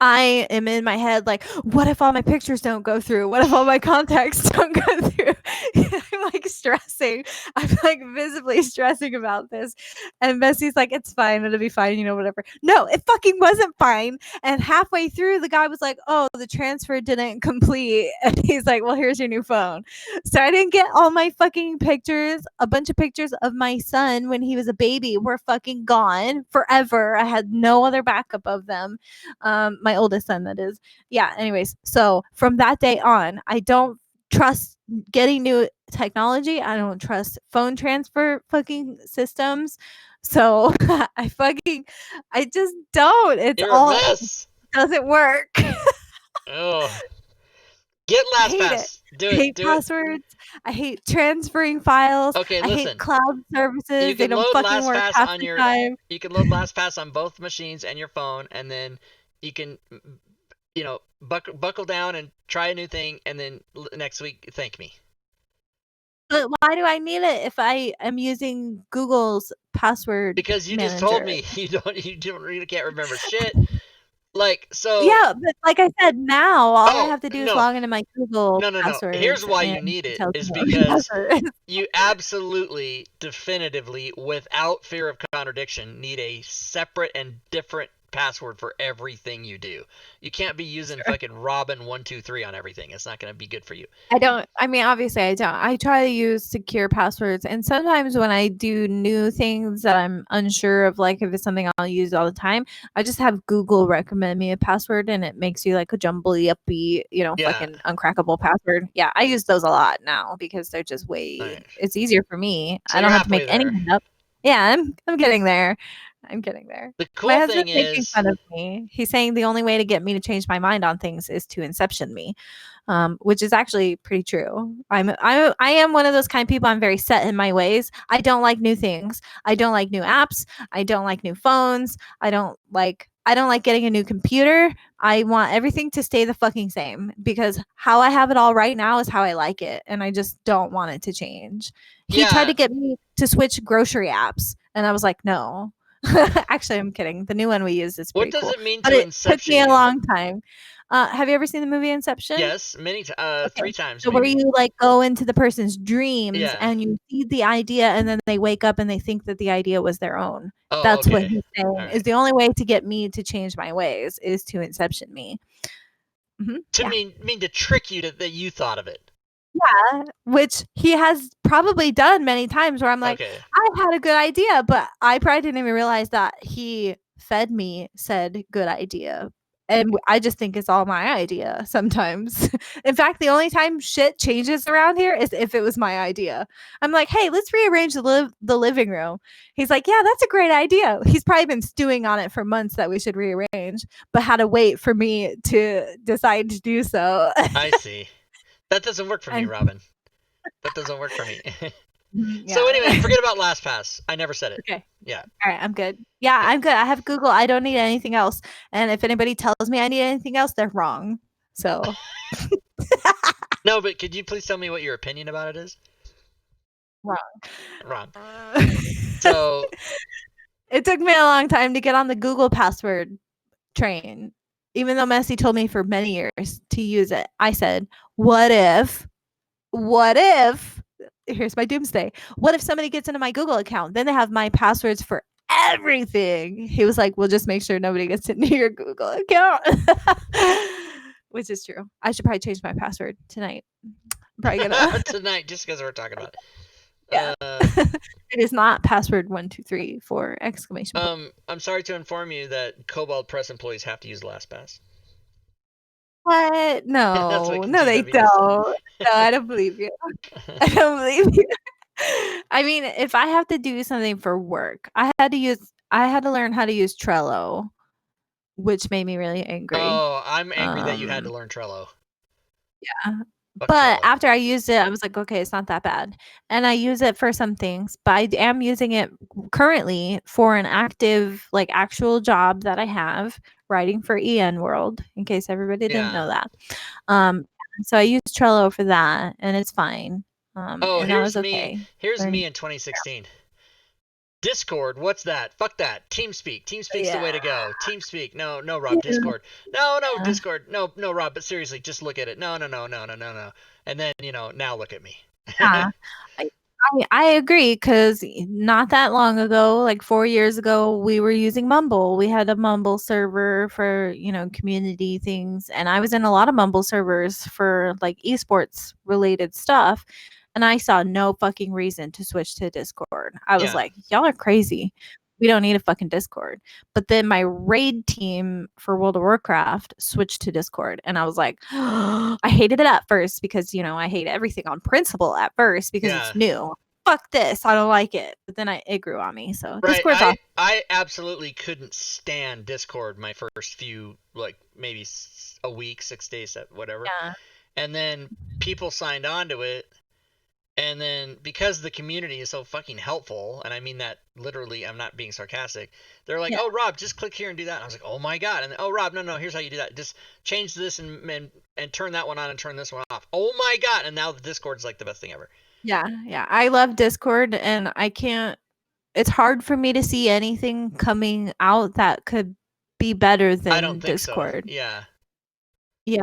I am in my head like, what if all my pictures don't go through? What if all my contacts don't go through? I'm like stressing. I'm like visibly stressing about this. And Messi's like, it's fine. It'll be fine. Whatever. No, it fucking wasn't fine. And halfway through, the guy was like, oh, the transfer didn't complete. And he's like, well, here's your new phone. So I didn't get all my fucking pictures. A bunch of pictures of my son when he was a baby were fucking gone forever. I had no other backup of them. My oldest son, that is. Yeah, anyways, so from that day on, I don't trust getting new technology. I don't trust phone transfer fucking systems. So I just don't. It's You're a all mess. doesn't work. Oh, get I hate it. LastPass. Do I it. hate Do it. passwords. I hate transferring files. Okay, I hate listen. cloud You services. They can don't load fucking work LastPass half on the your. time. You can load LastPass on both machines and your phone, and then you can, buckle down and try a new thing, and then next week thank me. But why do I need it if I am using Google's password Because you just told manager? me you can't remember shit. Like so. Yeah, but like I said, now all I Oh have to do is no, log into my Google no. Here's passwords why and you need it it tells is me all my because passwords. you absolutely, definitively, without fear of contradiction, need a separate and different password for everything you do. You can't be using fucking Robin123 on everything. It's not going to be good for you. Obviously I don't. I try to use secure passwords, and sometimes when I do new things that I'm unsure of, like if it's something I'll use all the time, I just have Google recommend me a password, and it makes you like a jumbly uppy, fucking uncrackable password. Yeah, I use those a lot now because they're just Right. it's easier for me. So I you're don't have to halfway make there. anything up. Yeah, I'm getting there. I'm getting there. The My cool thing husband's making is, fun of me. He's saying the only way to get me to change my mind on things is to inception me, which is actually pretty true. I am one of those kind of people. I'm very set in my ways. I don't like new things. I don't like new apps. I don't like new phones. I don't like getting a new computer. I want everything to stay the fucking same because how I have it all right now is how I like it, and I just don't want it to change. He tried yeah. to get me to switch grocery apps, and I was like, no. Actually, I'm kidding. The new one we use is What pretty does cool, it mean but to it took inception me a you? long time. Have you ever seen the movie Inception? Yes, Okay. 3 times So where maybe. you like go into the person's dreams Yeah. and you see the idea and then they wake up and they think that the idea was their own. Oh, That's what okay. he's All saying is right. the only way to get me to change my ways is to inception me. To Yeah. mean to trick you that you thought of it. Yeah, which he has probably done many times where I'm like, Okay. I had a good idea, but I probably didn't even realize that he fed me said good idea. And I just think it's all my idea sometimes. In fact, the only time shit changes around here is if it was my idea. I'm like, hey, let's rearrange the living room. He's like, yeah, that's a great idea. He's probably been stewing on it for months that we should rearrange, but had to wait for me to decide to do so. I see. That doesn't work for me, And Robin. That doesn't work for me. So anyway, yeah. forget about LastPass. I never said it. Okay. Yeah. All right, I'm good. Yeah, Yeah. I'm good. I have Google. I don't need anything else. And if anybody tells me I need anything else, they're wrong. So No, but could you please tell me what your opinion about it is? wrong. Wrong. So It took me a long time to get on the Google password train. Even though Messi told me for many years to use it, I said, what if, here's my doomsday. What if somebody gets into my Google account? Then they have my passwords for everything. He was like, well, just make sure nobody gets into your Google account. Which is true. I should probably change my password tonight. I'm probably gonna. tonight, just because we're talking about Yeah. it. It is not password 123 exclamation point. I'm sorry to inform you that Cobalt Press employees have to use LastPass. What? That's what No, they KGW just said. don't. No, I don't believe you. I don't believe you. I mean, if I have to do something for work, I had to learn how to use Trello, which made me really angry. Oh, I'm angry that you had to Um, learn Trello. yeah. Fuck But Trello. after I used it, I was like, okay, it's not that bad. And I use it for some things, but I am using it currently for an active, like actual job that I have writing for EN World, in case everybody didn't Yeah. know that. Um, so I use Trello for that, and it's fine. Oh, And that was okay. Here's Learn- me in 2016. Discord, what's that? Fuck that. TeamSpeak. TeamSpeak's the Yeah. way to go. TeamSpeak. No, no, Rob. Discord. No, no, Yeah. Discord. No, no, Rob. But seriously, just look at it. No, no, no, no, no, no, no. And then now look at me. Yeah. I agree because not that long ago, like 4 years ago, we were using Mumble. We had a Mumble server for, community things. And I was in a lot of Mumble servers for like esports related stuff. And I saw no fucking reason to switch to Discord. I was Yeah. like, y'all are crazy. We don't need a fucking Discord. But then my raid team for World of Warcraft switched to Discord. And I was like, I hated it at first because, I hate everything on principle at first because Yeah. it's new. Fuck this. I don't like it. But then it grew on me. So Right. Discord's awesome. I absolutely couldn't stand Discord my first few, like maybe a week, 6 days, whatever. Yeah. And then people signed on to it. And then because the community is so fucking helpful, and I mean that literally, I'm not being sarcastic. They're like, Yeah. "Oh, Rob, just click here and do that." And I was like, "Oh my god!" And then, "Oh, Rob, no, here's how you do that. Just change this and turn that one on and turn this one off." Oh my god! And now the Discord's like the best thing ever. Yeah. Yeah. I love Discord and I can't, it's hard for me to see anything coming out that could be better I don't than think so. Discord. Yeah. Yeah.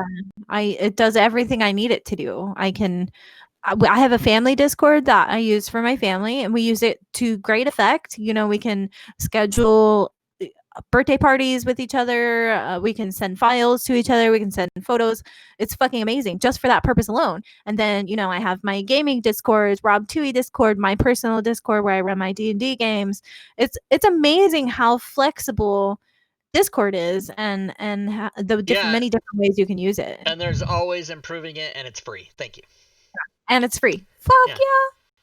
It does everything I need it to do. I have a family Discord that I use for my family, and we use it to great effect. We can schedule birthday parties with each other. We can send files to each other. We can send photos. It's fucking amazing just for that purpose alone. And then, I have my gaming Discord, Rob Tui Discord, my personal Discord where I run my D&D games. It's amazing how flexible Discord is and the many different ways you can use it. And there's always improving it, and it's free. Thank you. And it's free. Fuck yeah.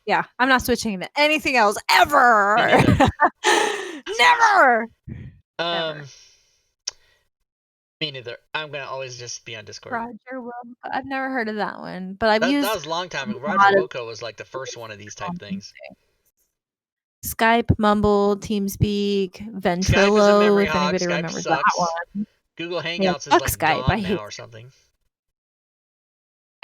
Yeah, I'm not switching to anything else ever. Never. Never. Me neither. I'm gonna always just be on Discord. Roger Wilco. I've never heard of that one, but I've used. That was a long time ago. Roger Wilco was like the first one of these type things. Skype, Mumble, TeamSpeak, Ventrilo. If anybody remembers that one. Google Hangouts is like Skype. Gone now or something.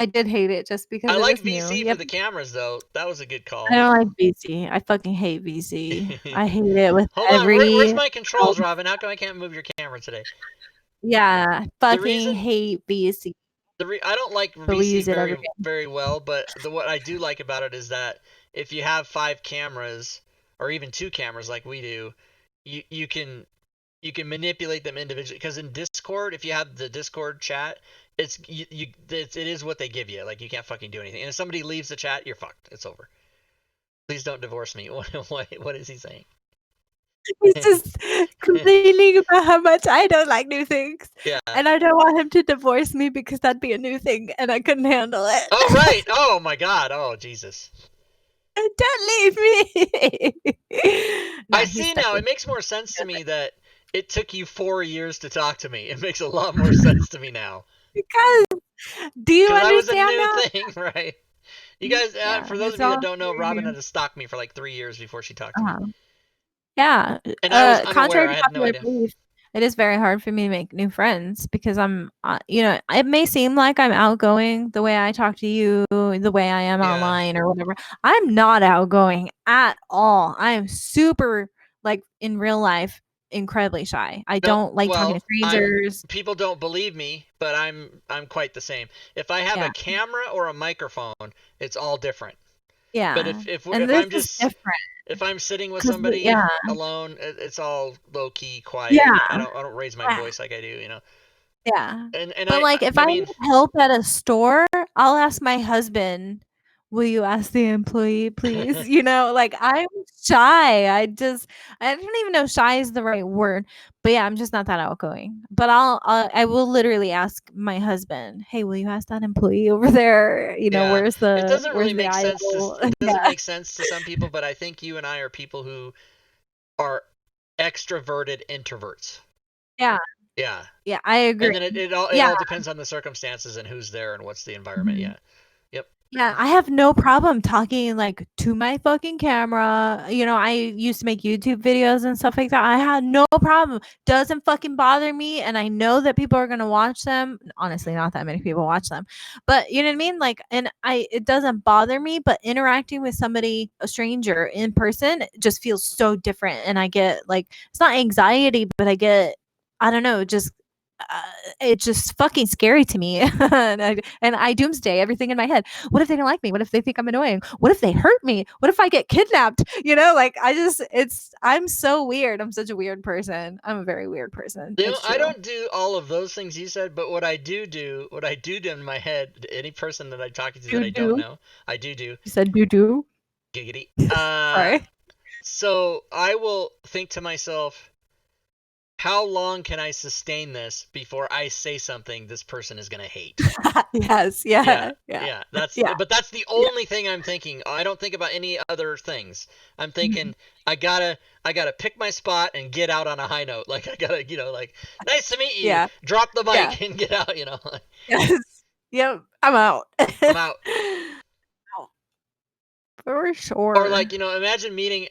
I did hate it just because I like VC for the cameras though. That was a good call. I don't like VC. I fucking hate VC. I hate it with every. Where's my controls, Robin? How come I can't move your camera today? Yeah, fucking hate VC. I don't like VC very well, but what I do like about it is that if you have 5 cameras or even 2 cameras like we do, you can manipulate them individually. Because in Discord, if you have the Discord chat, it is what they give you. Like, you can't fucking do anything. And if somebody leaves the chat, you're fucked. It's over. Please don't divorce me. What is he saying? He's just complaining about how much I don't like new things. Yeah. And I don't want him to divorce me because that'd be a new thing and I couldn't handle it. Oh, right. Oh, my God. Oh, Jesus. Don't leave me. I see now. It makes more sense to me that it took you 4 years to talk to me. It makes a lot more sense to me now. Because do you understand that was a new now? thing, right? You guys, for those of you that don't know, Robin had to stalk me for like 3 years before she talked to me. Yeah. And contrary to popular belief, it is very hard for me to make new friends because I'm, it may seem like I'm outgoing the way I talk to you, the way I am online or whatever. I'm not outgoing at all. I am super, like, in real life, incredibly shy. I don't like talking to strangers. People don't believe me, but I'm quite the same. If I have a camera or a microphone, it's all different. Yeah. But if I'm just different. If I'm sitting with somebody alone, it's all low key, quiet. Yeah. I don't raise my voice like I do, Yeah. And but if I need help at a store, I'll ask my husband, will you ask the employee, please? I'm shy. I don't even know shy is the right word, but yeah, I'm just not that outgoing. But I will literally ask my husband, hey, will you ask that employee over there? Where's the? It doesn't really make sense. It doesn't make sense to some people, but I think you and I are people who are extroverted introverts. Yeah. Yeah. Yeah, I agree. And then it all depends on the circumstances and who's there and what's the environment. Mm-hmm. Yeah. Yep. Yeah, I have no problem talking to my fucking camera. I used to make YouTube videos and stuff like that. I had no problem. Doesn't fucking bother me, and I know that people are gonna watch them. Honestly, not that many people watch them, but you know what I mean. It doesn't bother me. But interacting with somebody, a stranger in person, just feels so different, and I get it's not anxiety, but I get, I don't know, just. It's just fucking scary to me. and I doomsday everything in my head. What if they don't like me? What if they think I'm annoying? What if they hurt me? What if I get kidnapped? I'm so weird. I'm such a weird person. I'm a very weird person. I don't do all of those things you said, but what I do in my head, any person that I'm talking to that I don't know, I do. You said do? Giggity. Sorry. So I will think to myself, how long can I sustain this before I say something this person is gonna hate? Yes, yeah. But that's the only thing I'm thinking. I don't think about any other things. I'm thinking I gotta pick my spot and get out on a high note. I gotta, nice to meet you. Yeah. Drop the mic and get out. Yes. Yep. I'm out. I'm out. For sure. Or imagine meeting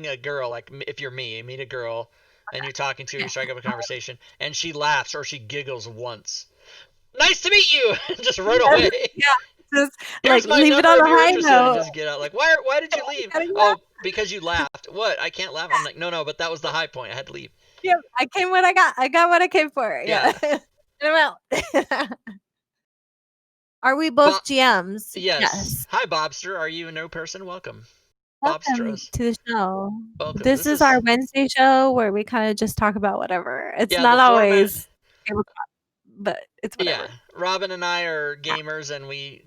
a girl. If you're me, you meet a girl. And you're talking to her, you strike up a conversation, and she laughs or she giggles once. Nice to meet you! Just right away. Yeah, just leave it on a high note. Just get out. Why did you leave? Oh, because you laughed. What? I can't laugh. I'm like, no, but that was the high point. I had to leave. Yeah, I came what I got. I got what I came for. Yeah. I'm out. Are we both GMs? Yes. Hi, Bobster. Are you a new person? Welcome. Welcome Bobstros. to the show. Welcome. This is our Wednesday show where we kind of just talk about whatever. It's Yeah, not the format. always tabletop, but it's whatever. Yeah, Robin and I are gamers, and we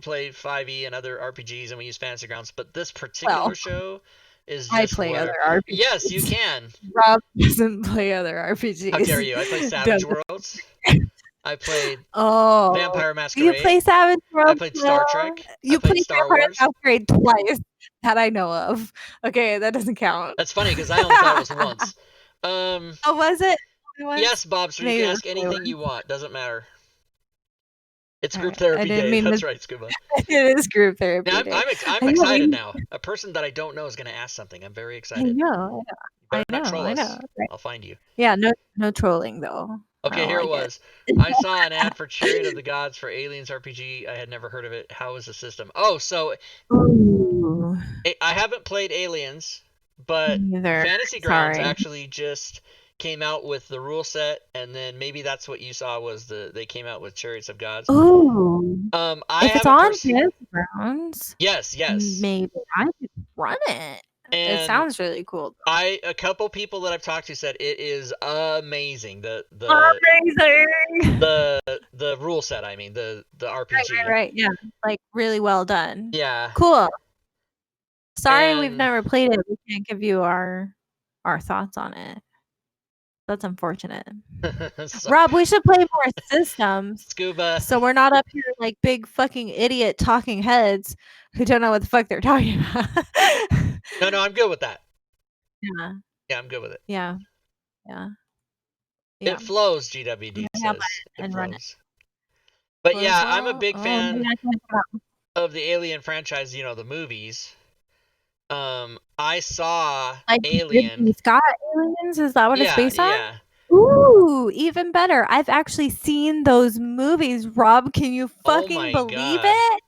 play 5e and other RPGs, and we use Fantasy Grounds. But this particular show is I just play where. other RPGs. Yes, you can. Rob doesn't play other RPGs. How dare you? I play Savage Worlds. I played Vampire Masquerade. You play Savage Worlds? I played Star Trek. You played Star Vampire Wars. Masquerade twice that I know of. Okay, that doesn't count. That's funny because I only thought it was once. Oh, was it? Yes, Bobster. You can ask anything you want. Doesn't matter. It's group therapy day. That's right, Scuba. It is group therapy now, day. I'm excited now. A person that I don't know is going to ask something. I'm very excited. I know. Right? I'll find you. Yeah, no trolling though. Okay, here it was. I saw an ad for Chariot of the Gods for Aliens RPG. I had never heard of it. How is the system? Oh, so I haven't played Aliens, but Fantasy Grounds actually just came out with the rule set, and then maybe that's what you saw was they came out with Chariots of Gods. Ooh. If it's on Fantasy Grounds, yes, maybe I could run it. And it sounds really cool. A couple people that I've talked to said it is amazing. The rule set. I mean the RPG. Right. Yeah, like really well done. Yeah. Cool. Sorry, we've never played it. We can't give you our thoughts on it. That's unfortunate. Rob, we should play more systems. Scuba. So we're not up here like big fucking idiot talking heads who don't know what the fuck they're talking about. No, I'm good with that. Yeah. Yeah, I'm good with it. Yeah. It flows, GWD says. It flows. But yeah, I'm a big fan of the Alien franchise, the movies. I saw Alien. Scott Aliens? Is that what it's based on? Yeah. Ooh, even better. I've actually seen those movies. Rob, can you fucking believe it?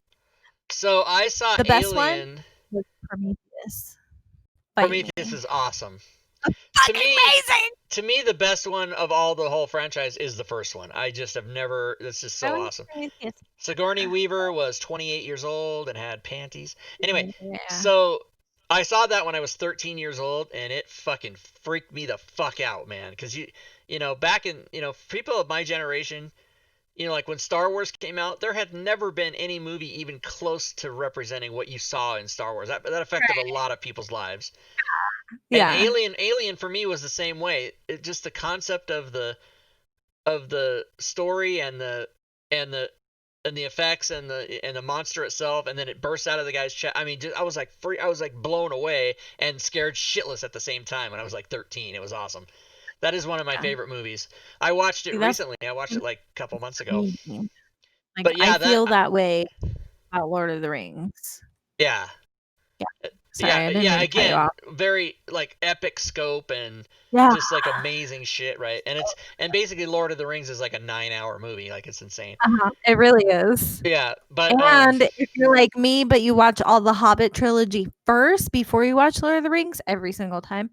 So I saw the best Alien. One was Prometheus. Prometheus is awesome. Amazing. To me, the best one of all the whole franchise is the first one. I just have never. This is so awesome. Sigourney Weaver was 28 years old and had panties. Anyway, so I saw that when I was 13 years old, and it fucking freaked me the fuck out, man. Because back in people of my generation, like when Star Wars came out, there had never been any movie even close to representing what you saw in Star Wars. That affected a lot of people's lives. Yeah. And Alien for me was the same way. It just the concept of the story and the effects and the monster itself, and then it bursts out of the guy's chest. I mean, I was like blown away and scared shitless at the same time when I was like 13. It was awesome. That is one of my favorite movies. I watched it recently. I watched it like a couple months ago. But yeah, I feel that way about Lord of the Rings. Yeah. Sorry, again, very like epic scope and just like amazing shit, right? And basically Lord of the Rings is like a 9-hour movie, like it's insane. It really is. Yeah, but if you're like me, but you watch all the Hobbit trilogy first before you watch Lord of the Rings every single time,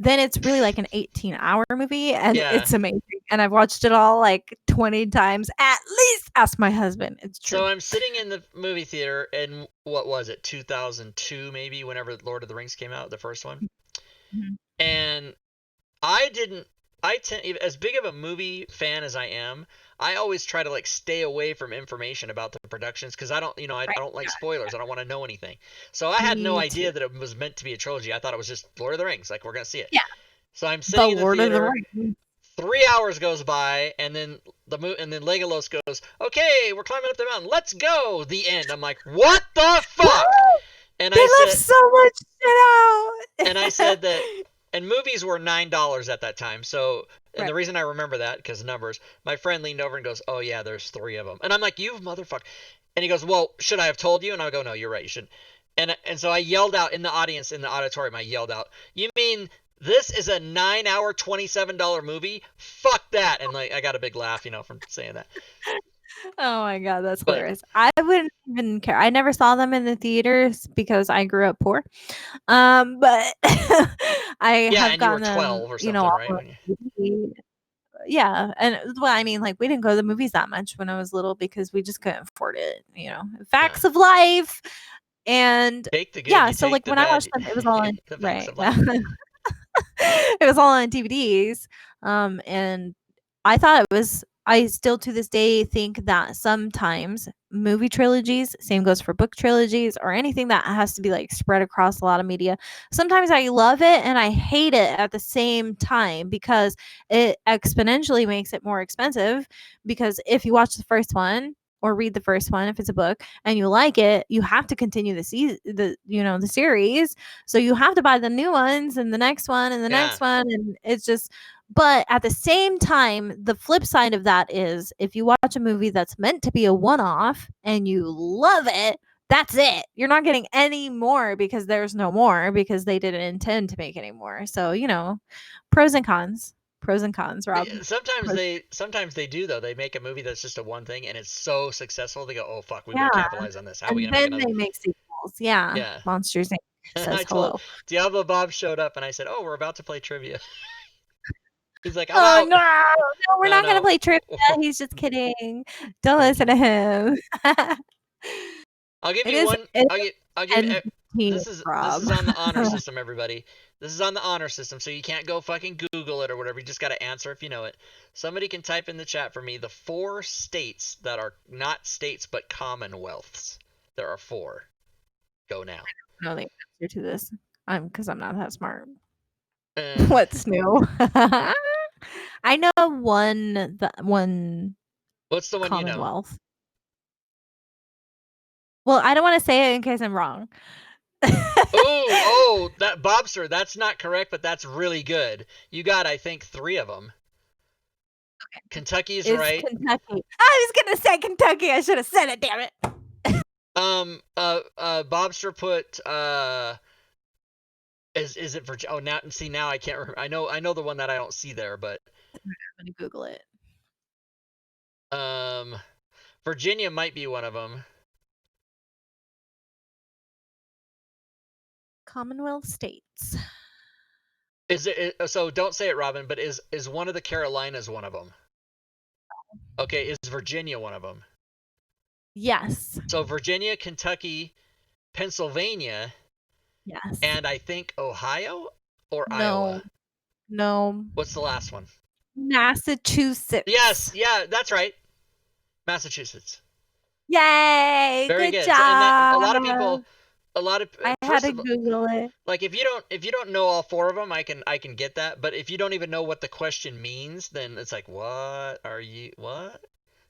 then it's really like an 18-hour movie, and it's amazing. And I've watched it all like 20 times at least. Ask my husband. It's true. So I'm sitting in the movie theater, and what was it, 2002 maybe, whenever Lord of the Rings came out, the first one. Mm-hmm. And I tend, as big of a movie fan as I am, I always try to like stay away from information about the productions because I don't like spoilers. I don't want to know anything. So I had no idea that it was meant to be a trilogy. I thought it was just Lord of the Rings. Like, we're gonna see it. Yeah. So I'm sitting in the theater. 3 hours goes by, and then Legolas goes, "Okay, we're climbing up the mountain. Let's go." The end. I'm like, "What the fuck?" And they left so much shit out. And I said that, and movies were $9 at that time. So, and the reason I remember that, because numbers, my friend leaned over and goes, "Oh yeah, there's 3 of them." And I'm like, "You motherfucker." And he goes, "Well, should I have told you?" And I go, "No, you're right, you shouldn't." And so I yelled out in the audience, in the auditorium, I yelled out, "You mean this is a 9-hour, $27 movie? Fuck that." And like, I got a big laugh, from saying that. Oh my God, that's hilarious. I wouldn't even care. I never saw them in the theaters because I grew up poor. But I have gotten them, 12 or something, right? Yeah. And well, I mean, like, we didn't go to the movies that much when I was little because we just couldn't afford it, Facts of life. And Take the good, yeah, you so take like the when I bad, watched them, it was all on the facts right. of life. It was all on DVDs. And I still to this day think that sometimes movie trilogies, same goes for book trilogies or anything that has to be like spread across a lot of media. Sometimes I love it and I hate it at the same time because it exponentially makes it more expensive. Because if you watch the first one or read the first one, if it's a book and you like it, you have to continue the series, so you have to buy the new ones and the next one and the Yeah. next one. And it's just, but at the same time, the flip side of that is if you watch a movie that's meant to be a one off and you love it, that's it. You're not getting any more because there's no more because they didn't intend to make any more. So, pros and cons. Pros and cons, Rob. Sometimes they do though. They make a movie that's just a one thing and it's so successful they go, "Oh fuck, we better Yeah. capitalize on this. How are we And going to make then another?" they make sequels. Yeah. Yeah. Monsters Inc. I says told hello. Diablo Bob showed up and I said, "Oh, we're about to play trivia." He's like, "I'm Oh out." no, no, we're No, not gonna no. play trivia. He's just kidding. Don't listen to him. I'll give It you is one. it's I'll give you. 10-15, This Rob. is on the honor system, everybody. This is on the honor system, so you can't go fucking Google it or whatever. You just got to answer if you know it. Somebody can type in the chat for me the 4 states that are not states but commonwealths. There are 4. Go now. Know the answer to this. Because I'm not that smart. Uh, What's new? I know one what's the one you know? Commonwealth. Well, I don't want to say it in case I'm wrong. Oh, that Bobster. That's not correct, but that's really good. You got, I think, 3 of them. Okay. Kentucky's It's right. Kentucky. I was gonna say Kentucky. I should have said it. Damn it. Bobster put is it Virginia? Oh, now I can't remember. I know the one that I don't see there, but I'm gonna Google it. um, Virginia might be one of them. Commonwealth states. Is it so? Don't say it, Robin. But is one of the Carolinas one of them? Okay, is Virginia one of them? Yes. So Virginia, Kentucky, Pennsylvania, Yes. and I think Ohio or No. Iowa. No. What's the last one? Massachusetts. Yes, yeah, that's right. Massachusetts. Yay! Very Good good. So, and that a job. lot of people, a lot of I had first to of all, Google it. like if you don't know all 4 of them, I can get that. But if you don't even know what the question means, then it's like, what?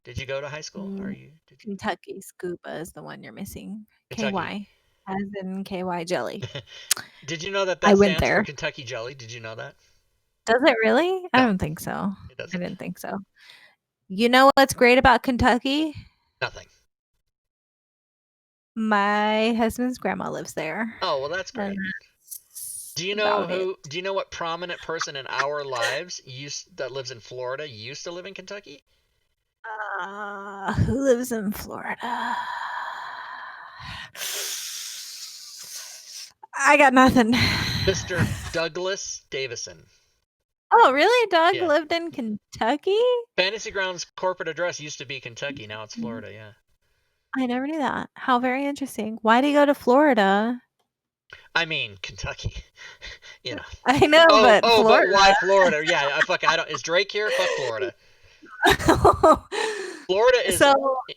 Did you go to high school? Did you Kentucky scuba is the one you're missing. Kentucky? KY, as in KY jelly. Did you know that I that went stands for there. Kentucky Jelly? Did you know that? Does it really? I No, don't think so. it I doesn't. didn't think so. You know what's great about Kentucky? Nothing. My husband's grandma lives there. Oh, well, that's And great. that's Do you know about it. who? Do you know what prominent person in our lives that lives in Florida used to live in Kentucky? Who lives in Florida? I got nothing. Mr. Douglas Davison. Oh, really? Doug Yeah. lived in Kentucky? Fantasy Grounds corporate address used to be Kentucky. Now it's Mm, Florida. Yeah. I never knew that. How very interesting. Why did he go to Florida? I mean Kentucky. you know. I know, but But Florida. why Florida? Yeah. I don't. Is Drake here? Fuck Florida. Florida is. So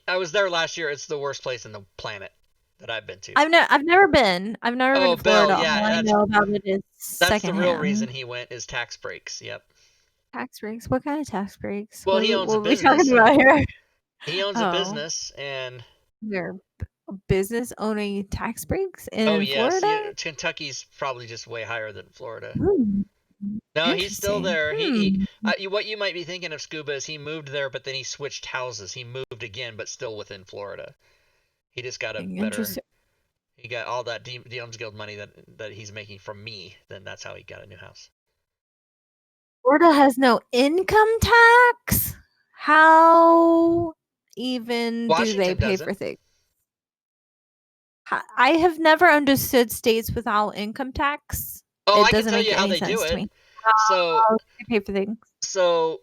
I was there last year. It's the worst place in the planet that I've been to. I've never been. I've never been Oh, to Bell. Florida. All Yeah. I know about it is That's the real reason secondhand. he went is tax breaks. Yep. Tax breaks? What kind of tax breaks? Well, he owns a What are we business, talking so about here? he owns a Oh, business, and their business owning tax breaks oh in yes, Florida? Kentucky's probably just way higher than Florida. Hmm. No, he's still Interesting. there. Hmm. What you might be thinking of Scuba is he moved there, but then he switched houses. He moved again, but still within Florida. He just got a better. Interesting. He got all that DM's Guild money that he's making from me. Then that's how he got a new house. Florida has no income tax? How even do they Washington pay for doesn't. things? I have never understood states without income tax. Oh, It I can doesn't tell make you how any they do sense to it. me. So How do they pay for things? so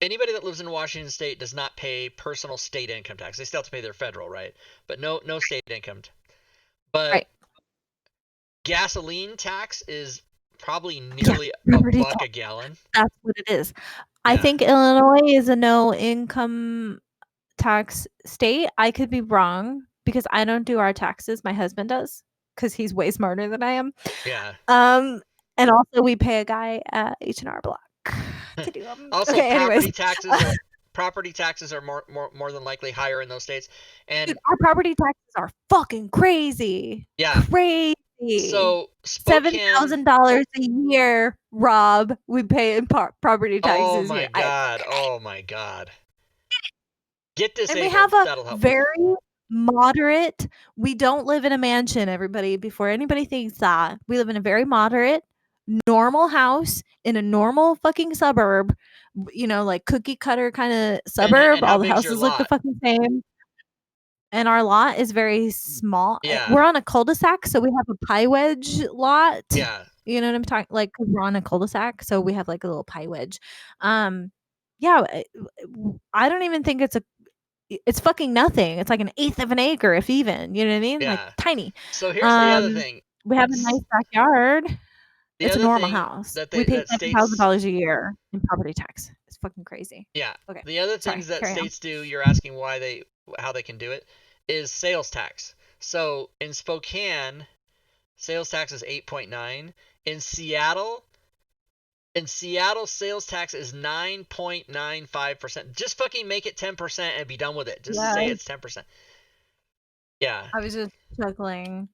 anybody that lives in Washington State does not pay personal state income tax. They still have to pay their federal, right? But no state income. But Right. gasoline tax is probably Yeah. nearly a Property buck tax. a gallon. That's what it is. I Yeah. think Illinois is a no income tax state. I could be wrong because I don't do our taxes. My husband does because he's way smarter than I am. Yeah. Um, and also we pay a guy at H&R Block to do them. Also, Okay, anyways. property taxes are more than likely higher in those states. Dude, And our property taxes are fucking crazy. yeah, Crazy. so Spokane. $7,000 a year, Rob, we pay in property Oh taxes my here. god. Oh my god. Get And we have disabled. a That'll help. very moderate, we don't live in a mansion, everybody, before anybody thinks that. We live in a very moderate, normal house in a normal fucking suburb, like cookie cutter kind of suburb. And how All the big's your houses look the lot? fucking same. And our lot is very small. Yeah. We're on a cul-de-sac, so we have a pie wedge lot. Yeah. You know what I'm talking, like, 'cause we're on a cul-de-sac, so we have like a little pie wedge. Um, yeah, I don't even think it's fucking nothing. It's like an eighth of an acre, if even. You know what I mean? Like Yeah. tiny. So here's the other Um, thing. we have a nice backyard. The It's a other normal thing house. that We pay states, $7,000 a year in property tax. It's fucking crazy. yeah, Okay, the other sorry. things that Carry on. states do, you're asking how they can do it, is sales tax. So in Spokane, sales tax is 8.9. In Seattle, sales tax is 9.95%. Just fucking make it 10% and be done with it. Just Yeah, say it's 10%. Yeah. I was just chuckling.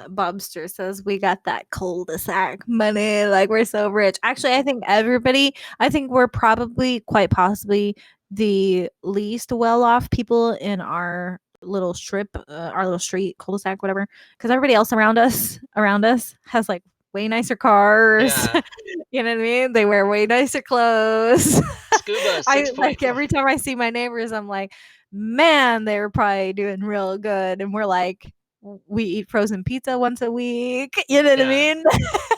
Bobster says we got that cul-de-sac money, like we're so rich. Actually, I think we're probably quite possibly the least well-off people in our little strip, our little street cul-de-sac, whatever. Because everybody else around us has like way nicer cars. Yeah. You know what I mean? They wear way nicer clothes. Scuba I like 6.4. every time I see my neighbors, I'm like, man, they were probably doing real good. And we're like, we eat frozen pizza once a week. You know what I Yeah. mean? You gotta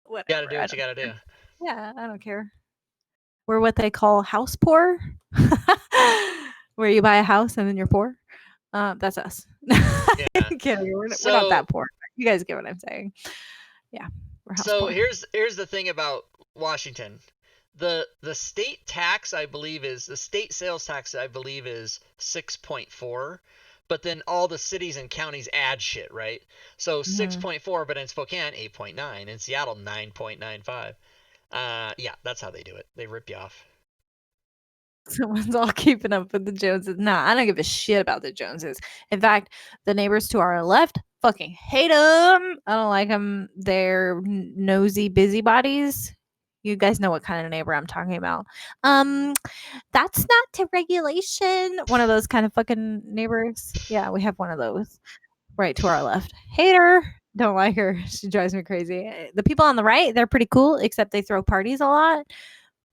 Whatever. do I what you don't gotta care. do. Yeah, I don't care. We're what they call house poor, where you buy a house and then you're poor. That's us. Yeah. Kidding. We're not So that poor. You guys get what I'm saying. Yeah, we're house So poor. here's the thing about Washington. The state tax the state sales tax I believe is 6.4, but then all the cities and counties add shit, right? So Mhm. 6.4, but in Spokane 8.9, in Seattle 9.95. Yeah, that's how they do it. They rip you off. Someone's all keeping up with the Joneses. Nah, I don't give a shit about the Joneses. In fact, the neighbors to our left fucking hate them. I don't like them. They're nosy busybodies. You guys know what kind of neighbor I'm talking about. Um, that's not to regulation. One of those kind of fucking neighbors. Yeah, we have one of those right to our left. Hate her. Don't like her. She drives me crazy. The people on the right, they're pretty cool, except they throw parties a lot,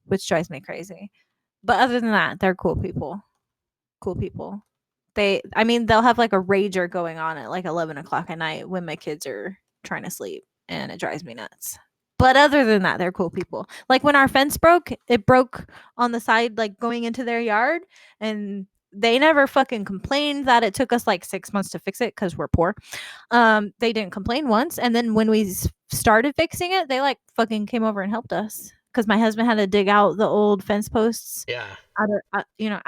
which drives me crazy. But other than that, they're cool people. Cool people. I mean, they'll have like a rager going on at like 11 o'clock at night when my kids are trying to sleep, and it drives me nuts. But other than that, they're cool people. Like when our fence broke, it broke on the side, like going into their yard, and they never fucking complained that it took us like 6 months to fix it because we're poor. They didn't complain once, and then when we started fixing it, they like fucking came over and helped us because my husband had to dig out the old fence posts Yeah. out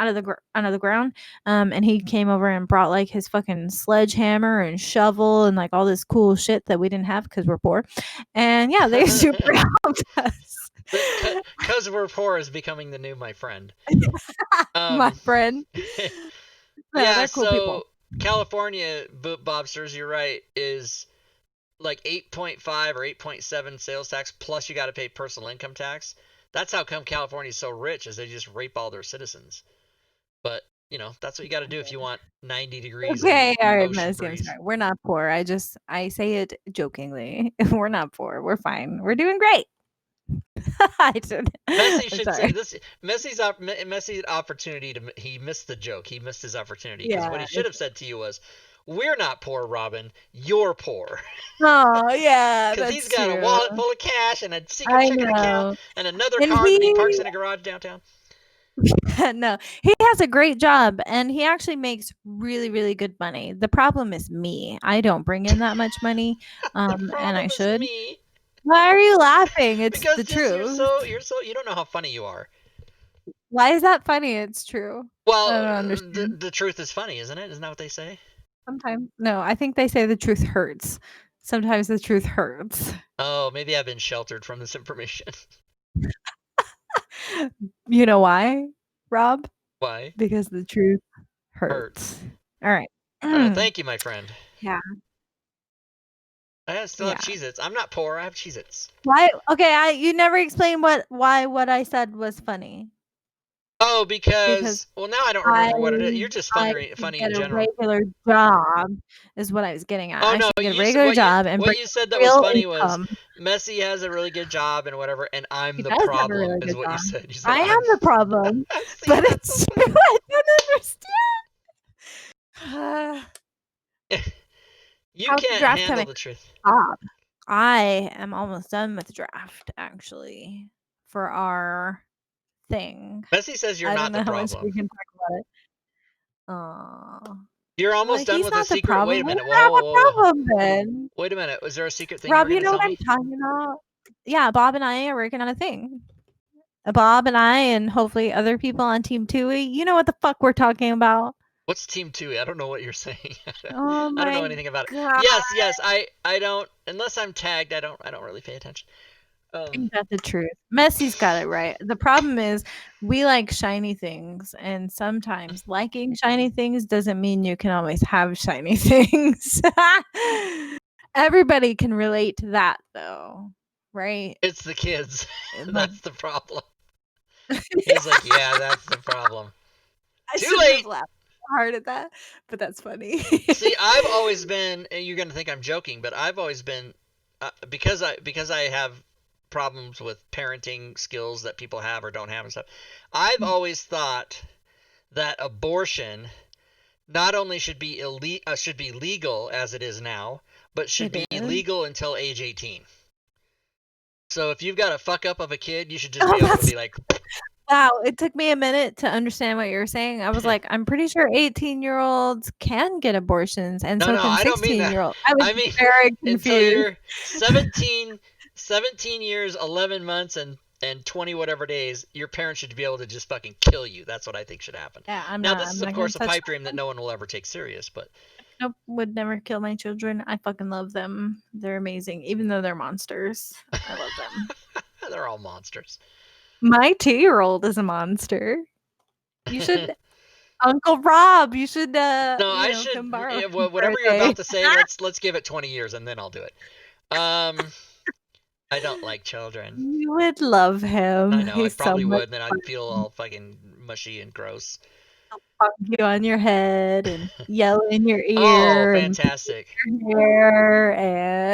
of the ground. And he came over and brought like his fucking sledgehammer and shovel and like all this cool shit that we didn't have because we're poor. And yeah, they super helped us. Because we're poor is becoming the new my friend. My friend. Yeah, Yeah, they're cool people. so California Bobsters, you're right, is like 8.5 or 8.7 sales tax plus you got to pay personal income tax. That's how come California's so rich, is they just rape all their citizens. But that's what you got to do if you want 90 degrees and Okay, all right, ocean Messy. I'm breeze. sorry. We're not poor. I say it jokingly. We're not poor. We're fine. We're doing great. I did. Messi I'm should say sorry. this. Messi's opportunity to he missed the joke. He missed his opportunity because what Yeah. he should have said to you was, "We're not poor, Robin. You're poor." Oh, yeah, Because he's that's got a true. wallet full of cash and a secret I checking account know. and another And car that he he parks in a garage downtown. No, he has a great job and he actually makes really, really good money. The problem is me. I don't bring in that much money, The and I problem is should. me. Why are you laughing? It's Because the just truth. you don't know how funny you are. Why is that funny? It's true. I Well, don't the understand. the truth is funny, isn't it? Isn't that what they say? Sometimes, no, I think they say the truth hurts. Sometimes the truth hurts. Oh, maybe I've been sheltered from this information. You know why, Rob? Why? Because the truth Hurts. hurts. All right. Thank you, my friend. Yeah. I still have Yeah. Cheez-Its. I'm not poor. I have Cheez-Its. Why? Okay, you never explained what I said was funny. Oh, Because because well, now I don't I remember what it is. You're just I funny should in get a general. regular job is what I was getting at. Oh I no, should get a regular job and what bring you said that was real funny was income. Messi has a really good job and whatever, and I'm He the does have a problem really is good what you job. said. You said I am I'm. the problem, See, but that's so it's true. funny. I don't understand. You How's the can't draft handle coming the truth. up? I am almost done with the draft, actually, for our thing. Messi says you're I don't not the know how much problem. we can talk about it. Aw. You're Well, almost done he's with a not the secret. Wait a problem. We minute. don't have a problem then. Wait a minute. Was there a secret thing you were Rob, you gonna know tell what I'm me? talking about? Yeah, Bob and I are working on a thing. Bob and I and hopefully other people on Team Tui, you know what the fuck we're talking about. What's Team Two? I don't know what you're saying. Oh I don't my know anything about it. god. Yes. I don't unless I'm tagged. I don't really pay attention. Um. Ain't that the truth? Messi's got it right. The problem is we like shiny things, and sometimes liking shiny things doesn't mean you can always have shiny things. Everybody can relate to that though, right? It's the kids. Like That's the problem. He's like, yeah, that's the problem. I Too shouldn't have late. laughed hard at that, but that's funny. See, I've always been. And you're gonna think I'm joking, but I've always been because I have problems with parenting skills that people have or don't have and stuff. I've always thought that abortion not only should be legal as it is now, but should It be is. legal until age 18. So if you've got a fuck up of a kid, you should just Oh, be able to that's be like, wow. It took me a minute to understand what you were saying. I was like, I'm pretty sure 18-year-olds can get abortions, and no, so no, can I don't mean that. 16-year-olds. I was I mean very until confused. you're 17 years, 11 months, and 20 whatever days, your parents should be able to just fucking kill you. That's what I think should happen. Yeah, Now, this I'm is, of not gonna course, a touch pipe that dream that one. no one will ever take serious, but Nope, would never kill my children. I fucking love them. They're amazing, even though they're monsters. I love them. they're all monsters. My 2-year-old is a monster. You should Uncle Rob, you should, No, I should. come borrow him for a Whatever you're day. about to say, let's give it 20 years and then I'll do it. I don't like children. You would love I him. know, I He's so probably much would, and then I'd feel fun. all fucking mushy and gross. Funk you on your head and yell in your Oh, ear and fantastic. your hair and